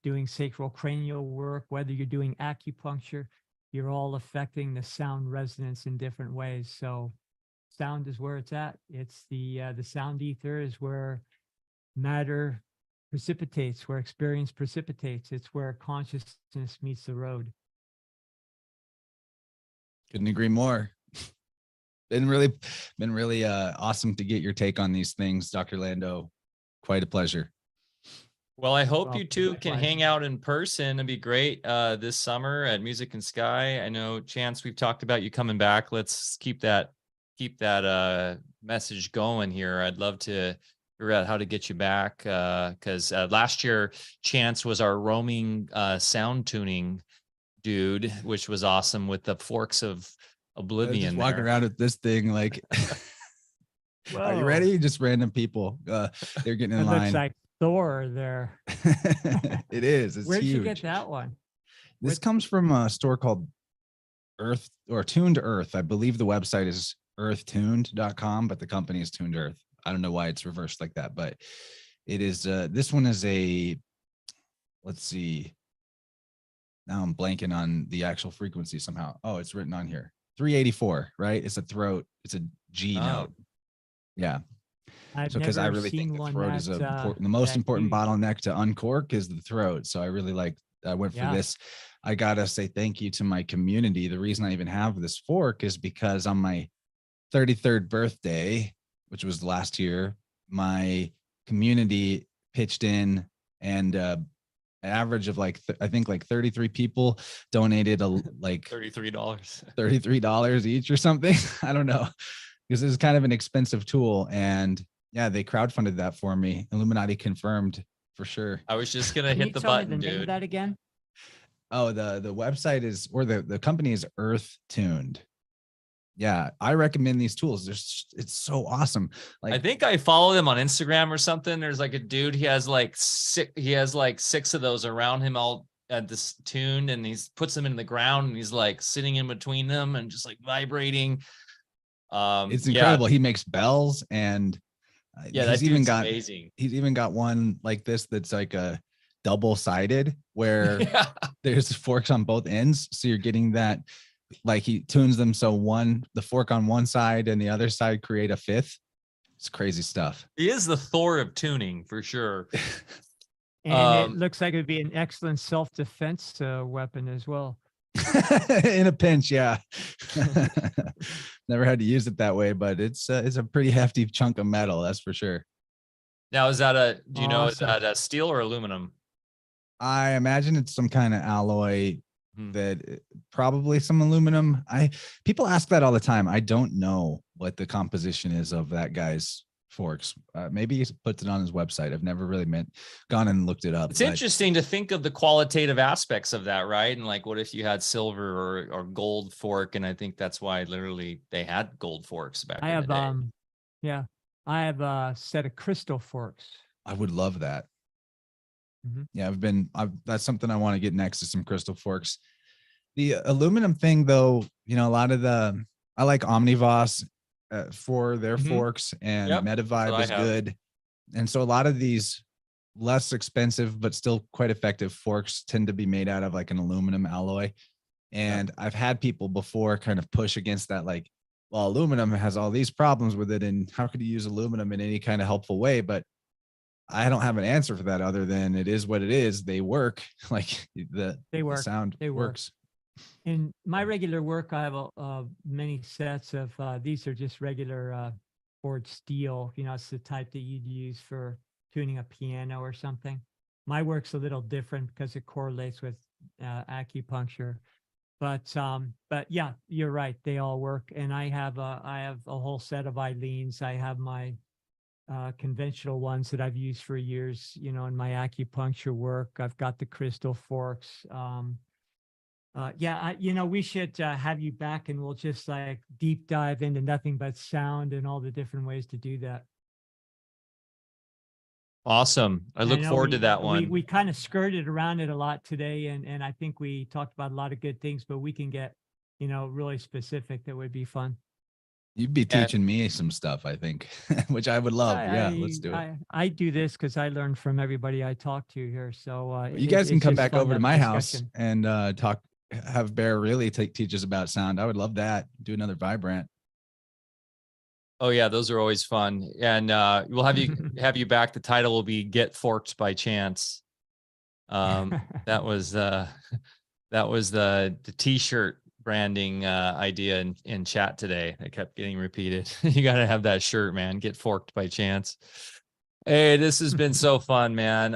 doing sacral cranial work, whether you're doing acupuncture, you're all affecting the sound resonance in different ways. So sound is where it's at. It's the sound ether is where matter precipitates, where experience precipitates. It's where consciousness meets the road. Couldn't agree more. Been really awesome to get your take on these things, Dr. Lando. Quite a pleasure. Well, I hope Well, you two can likewise. hang out in person. It'd be great this summer at Music and Sky. I know, Chance, we've talked about you coming back. Let's keep that message going here. I'd love to figure out how to get you back, because last year Chance was our roaming sound tuning dude, which was awesome with the forks of oblivion. Just walking around with this thing like, are you ready? Just random people. They're getting in It line. looks like Thor there. It is. It's Where'd huge. you get that one? This comes from a store called Earth or Tuned Earth. I believe the website is earthtuned.com, but the company is Tuned Earth. I don't know why it's reversed like that, but it is. This one is let's see. Now I'm blanking on the actual frequency somehow. Oh, it's written on here. 384, right? It's a throat. It's a G note. Yeah. I've So, because I never really think seen the one throat is the most that important huge. bottleneck to uncork is the throat. So I really I went for Yeah. this. I gotta say thank you to my community. The reason I even have this fork is because on my 33rd birthday, which was last year, my community pitched in, and an average of I think like 33 people donated like $33. $33 each or something. I don't know, because this is kind of an expensive tool. And yeah, they crowdfunded that for me. Illuminati confirmed for sure. I was just gonna Can you hit the tell me the button, name of dude. that again? Oh, the website is, or the company is Earth Tuned. Yeah, I recommend these tools. It's so awesome. I Like, think I follow them on Instagram or something. There's like a dude, he has like six of those around him all at this tuned, and he's puts them in the ground and he's like sitting in between them and just like vibrating. it's Yeah, incredible. He makes bells, and yeah, that dude's amazing. he's even got one like this that's like a double-sided, where Yeah. there's forks on both ends. So you're getting that, like, he tunes them so the fork on one side and the other side create a fifth. It's crazy stuff. He is the Thor of tuning for sure. And it looks like it'd be an excellent self-defense weapon as well. In a pinch, yeah. Never had to use it that way, but it's a pretty hefty chunk of metal, that's for sure. Now, is that do you know, is Awesome. that steel or aluminum? I imagine it's some kind of alloy, Hmm. that probably some aluminum. People ask that all the time. I don't know what the composition is of that guy's forks. Maybe he puts it on his website. I've never really gone and looked it up. It's interesting to think of the qualitative aspects of that, right? And like, what if you had silver or gold fork? And I think that's why literally they had gold forks back I in have the day. yeah, I have a set of crystal forks. I would love that. Mhm. Yeah, that's something I want to get next, to some crystal forks. The aluminum thing, though, a lot of I like Omnivos for their Mhm. forks, and Yep, that's what Medivibe I is have. good. And so a lot of these less expensive but still quite effective forks tend to be made out of like an aluminum alloy. And I've had people before kind of push against that, like, well, aluminum has all these problems with it, and how could you use aluminum in any kind of helpful way? But I don't have an answer for that, other than it is what it is. They work. Like, the sound They work. works. In my regular work, I have many sets of these are just regular board steel. You know, it's the type that you'd use for tuning a piano or something. My work's a little different because it correlates with acupuncture. But yeah, you're right. They all work, and I have a whole set of Eileens. I have my conventional ones that I've used for years. You know, in my acupuncture work, I've got the crystal forks. We should have you back, and we'll just like deep dive into nothing but sound and all the different ways to do that. Awesome. I look know forward to that one. We kind of skirted around it a lot today, and I think we talked about a lot of good things, but we can get, really specific. That would be fun. You'd be And teaching me some stuff, I think, which I would love. Yeah, let's do it. I do this because I learn from everybody I talk to here. So You guys can it's come just back fun over to have my house discussion. and have Bear really teach us about sound. I would love that. Do another Vibrant. oh yeah, those are always fun. And we'll have you back. The title will be "Get Forked by Chance." That was the t-shirt branding idea in chat today. It kept getting repeated. You got to have that shirt, man. Get forked by chance. Hey, this has been so fun, man.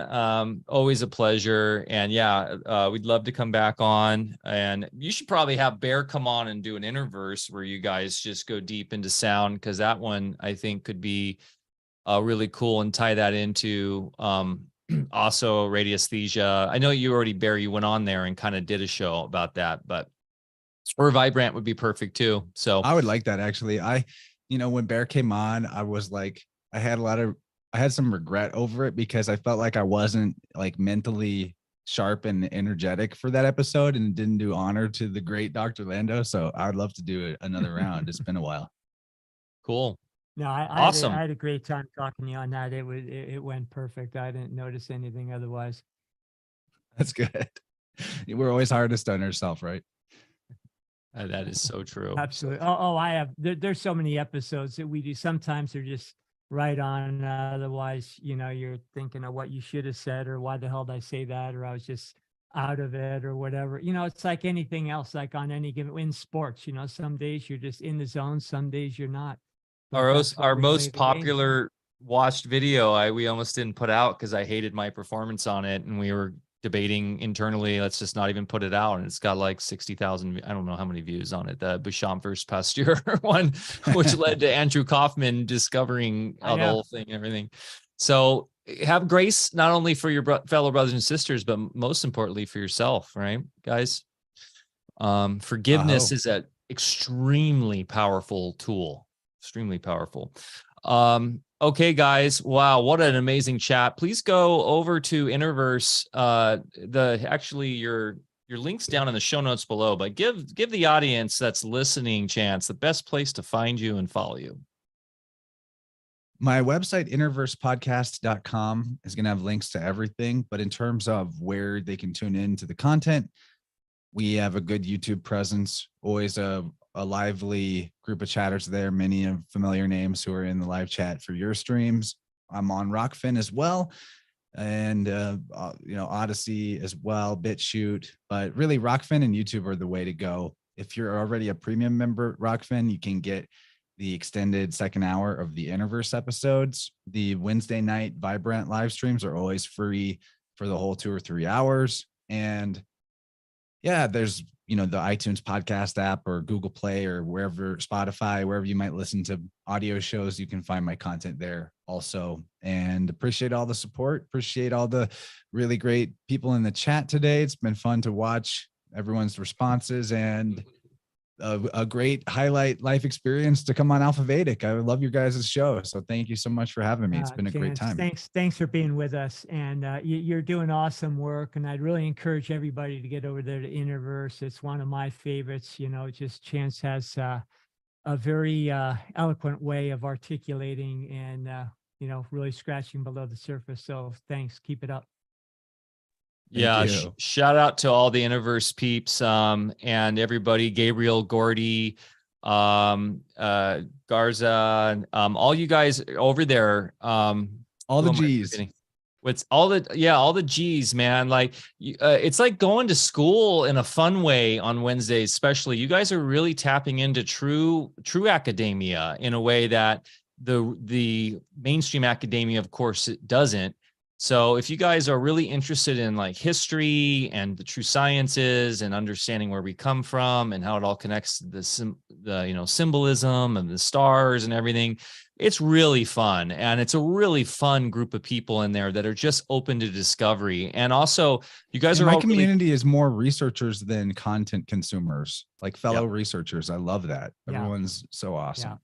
Always a pleasure. And yeah, we'd love to come back on. And you should probably have Bear come on and do an InnerVerse where you guys just go deep into sound, because that one I think could be really cool, and tie that into also radiesthesia. I know you already, Bear, you went on there and kind of did a show about that, but or Vibrant would be perfect too. So I would like that, actually. When Bear came on, I was like, I had some regret over it, because I felt like I wasn't like mentally sharp and energetic for that episode, and didn't do honor to the great Dr. Lando. So I'd love to do another round. It's been a while. cool. No, Awesome. I had a great time talking to you on that. It went perfect. I didn't notice anything otherwise. That's good. We're always hardest on ourselves, right? That is so true. Absolutely. Oh, I have. There's so many episodes that we do. Sometimes they're just right on. Otherwise, you're thinking of what you should have said, or why the hell did I say that, or I was just out of it, or whatever. It's like anything else. Like on any given in sports, some days you're just in the zone, some days you're not. But that's what Our we play most the game for. popular watched video, we almost didn't put out because I hated my performance on it, and we were debating internally, let's just not even put it out. And it's got like 60,000, I don't know how many views on it, the Bouchamp versus Pasteur one, which led to Andrew Kaufman discovering the whole thing and everything. So have grace, not only for your fellow brothers and sisters, but most importantly for yourself, right, guys? Forgiveness is an extremely powerful tool, extremely powerful. Okay, guys. Wow, what an amazing chat. Please go over to InnerVerse. Your link's down in the show notes below, but give the audience that's listening, Chance, the best place to find you and follow you. My website, InnerVersePodcast.com, is going to have links to everything. But in terms of where they can tune into the content, we have a good YouTube presence, always a lively group of chatters there, many of familiar names who are in the live chat for your streams. I'm on Rockfin as well, and Odyssey as well, BitChute, but really Rockfin and YouTube are the way to go. If you're already a premium member at Rockfin, you can get the extended second hour of the InnerVerse episodes. The Wednesday night Vibrant live streams are always free for the whole 2 or 3 hours. And yeah, there's the iTunes podcast app or Google Play or wherever, Spotify, wherever you might listen to audio shows, you can find my content there also. And appreciate all the support. Appreciate all the really great people in the chat today. It's been fun to watch everyone's responses, and a great highlight life experience to come on Alpha VEDIC. I love your guys' show. So thank you so much for having me. It's been a great time. Thanks for being with us. And you're doing awesome work. And I'd really encourage everybody to get over there to InnerVerse. It's one of my favorites. Just Chance has a very eloquent way of articulating and, really scratching below the surface. So thanks. Keep it up. Yeah, shout out to all the InnerVerse peeps and everybody, Gabriel, Gordy, Garza, all you guys over there. All the G's. All the G's, man. Like it's like going to school in a fun way on Wednesdays, especially. You guys are really tapping into true academia in a way that the mainstream academia, of course, it doesn't. So if you guys are really interested in like history and the true sciences and understanding where we come from and how it all connects to the symbolism and the stars and everything, it's really fun. And it's a really fun group of people in there that are just open to discovery. And also you guys are my community is more researchers than content consumers, like fellow researchers. I love that. Everyone's so awesome.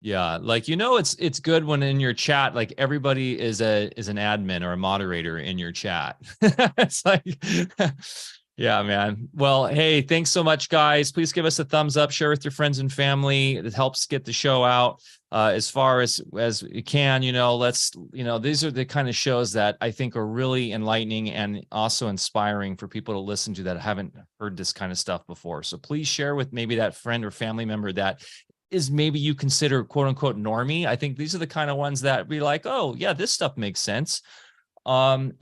Yeah, like it's good when in your chat, like everybody is an admin or a moderator in your chat. It's like, yeah, man. Well, hey, thanks so much, guys. Please give us a thumbs up, share with your friends and family. It helps get the show out as far as you can. These are the kind of shows that I think are really enlightening and also inspiring for people to listen to that haven't heard this kind of stuff before. So please share with maybe that friend or family member that is maybe you consider quote unquote normie. I think these are the kind of ones that be like, oh yeah, this stuff makes sense. You can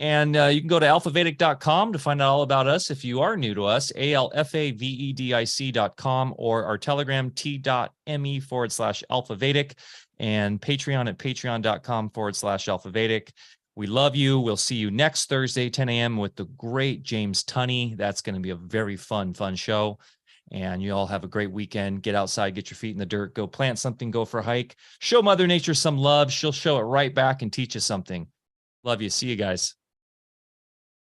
go to alphavedic.com to find out all about us. If you are new to us, ALFAVEDIC.com, or our Telegram t.me/alphavedic, and Patreon at patreon.com/alphavedic. We love you. We'll see you next Thursday, 10 a.m. with the great James Tunney. That's going to be a very fun show. And you all have a great weekend. Get outside, get your feet in the dirt, go plant something, go for a hike. Show Mother Nature some love. She'll show it right back and teach you something. Love you. See you guys.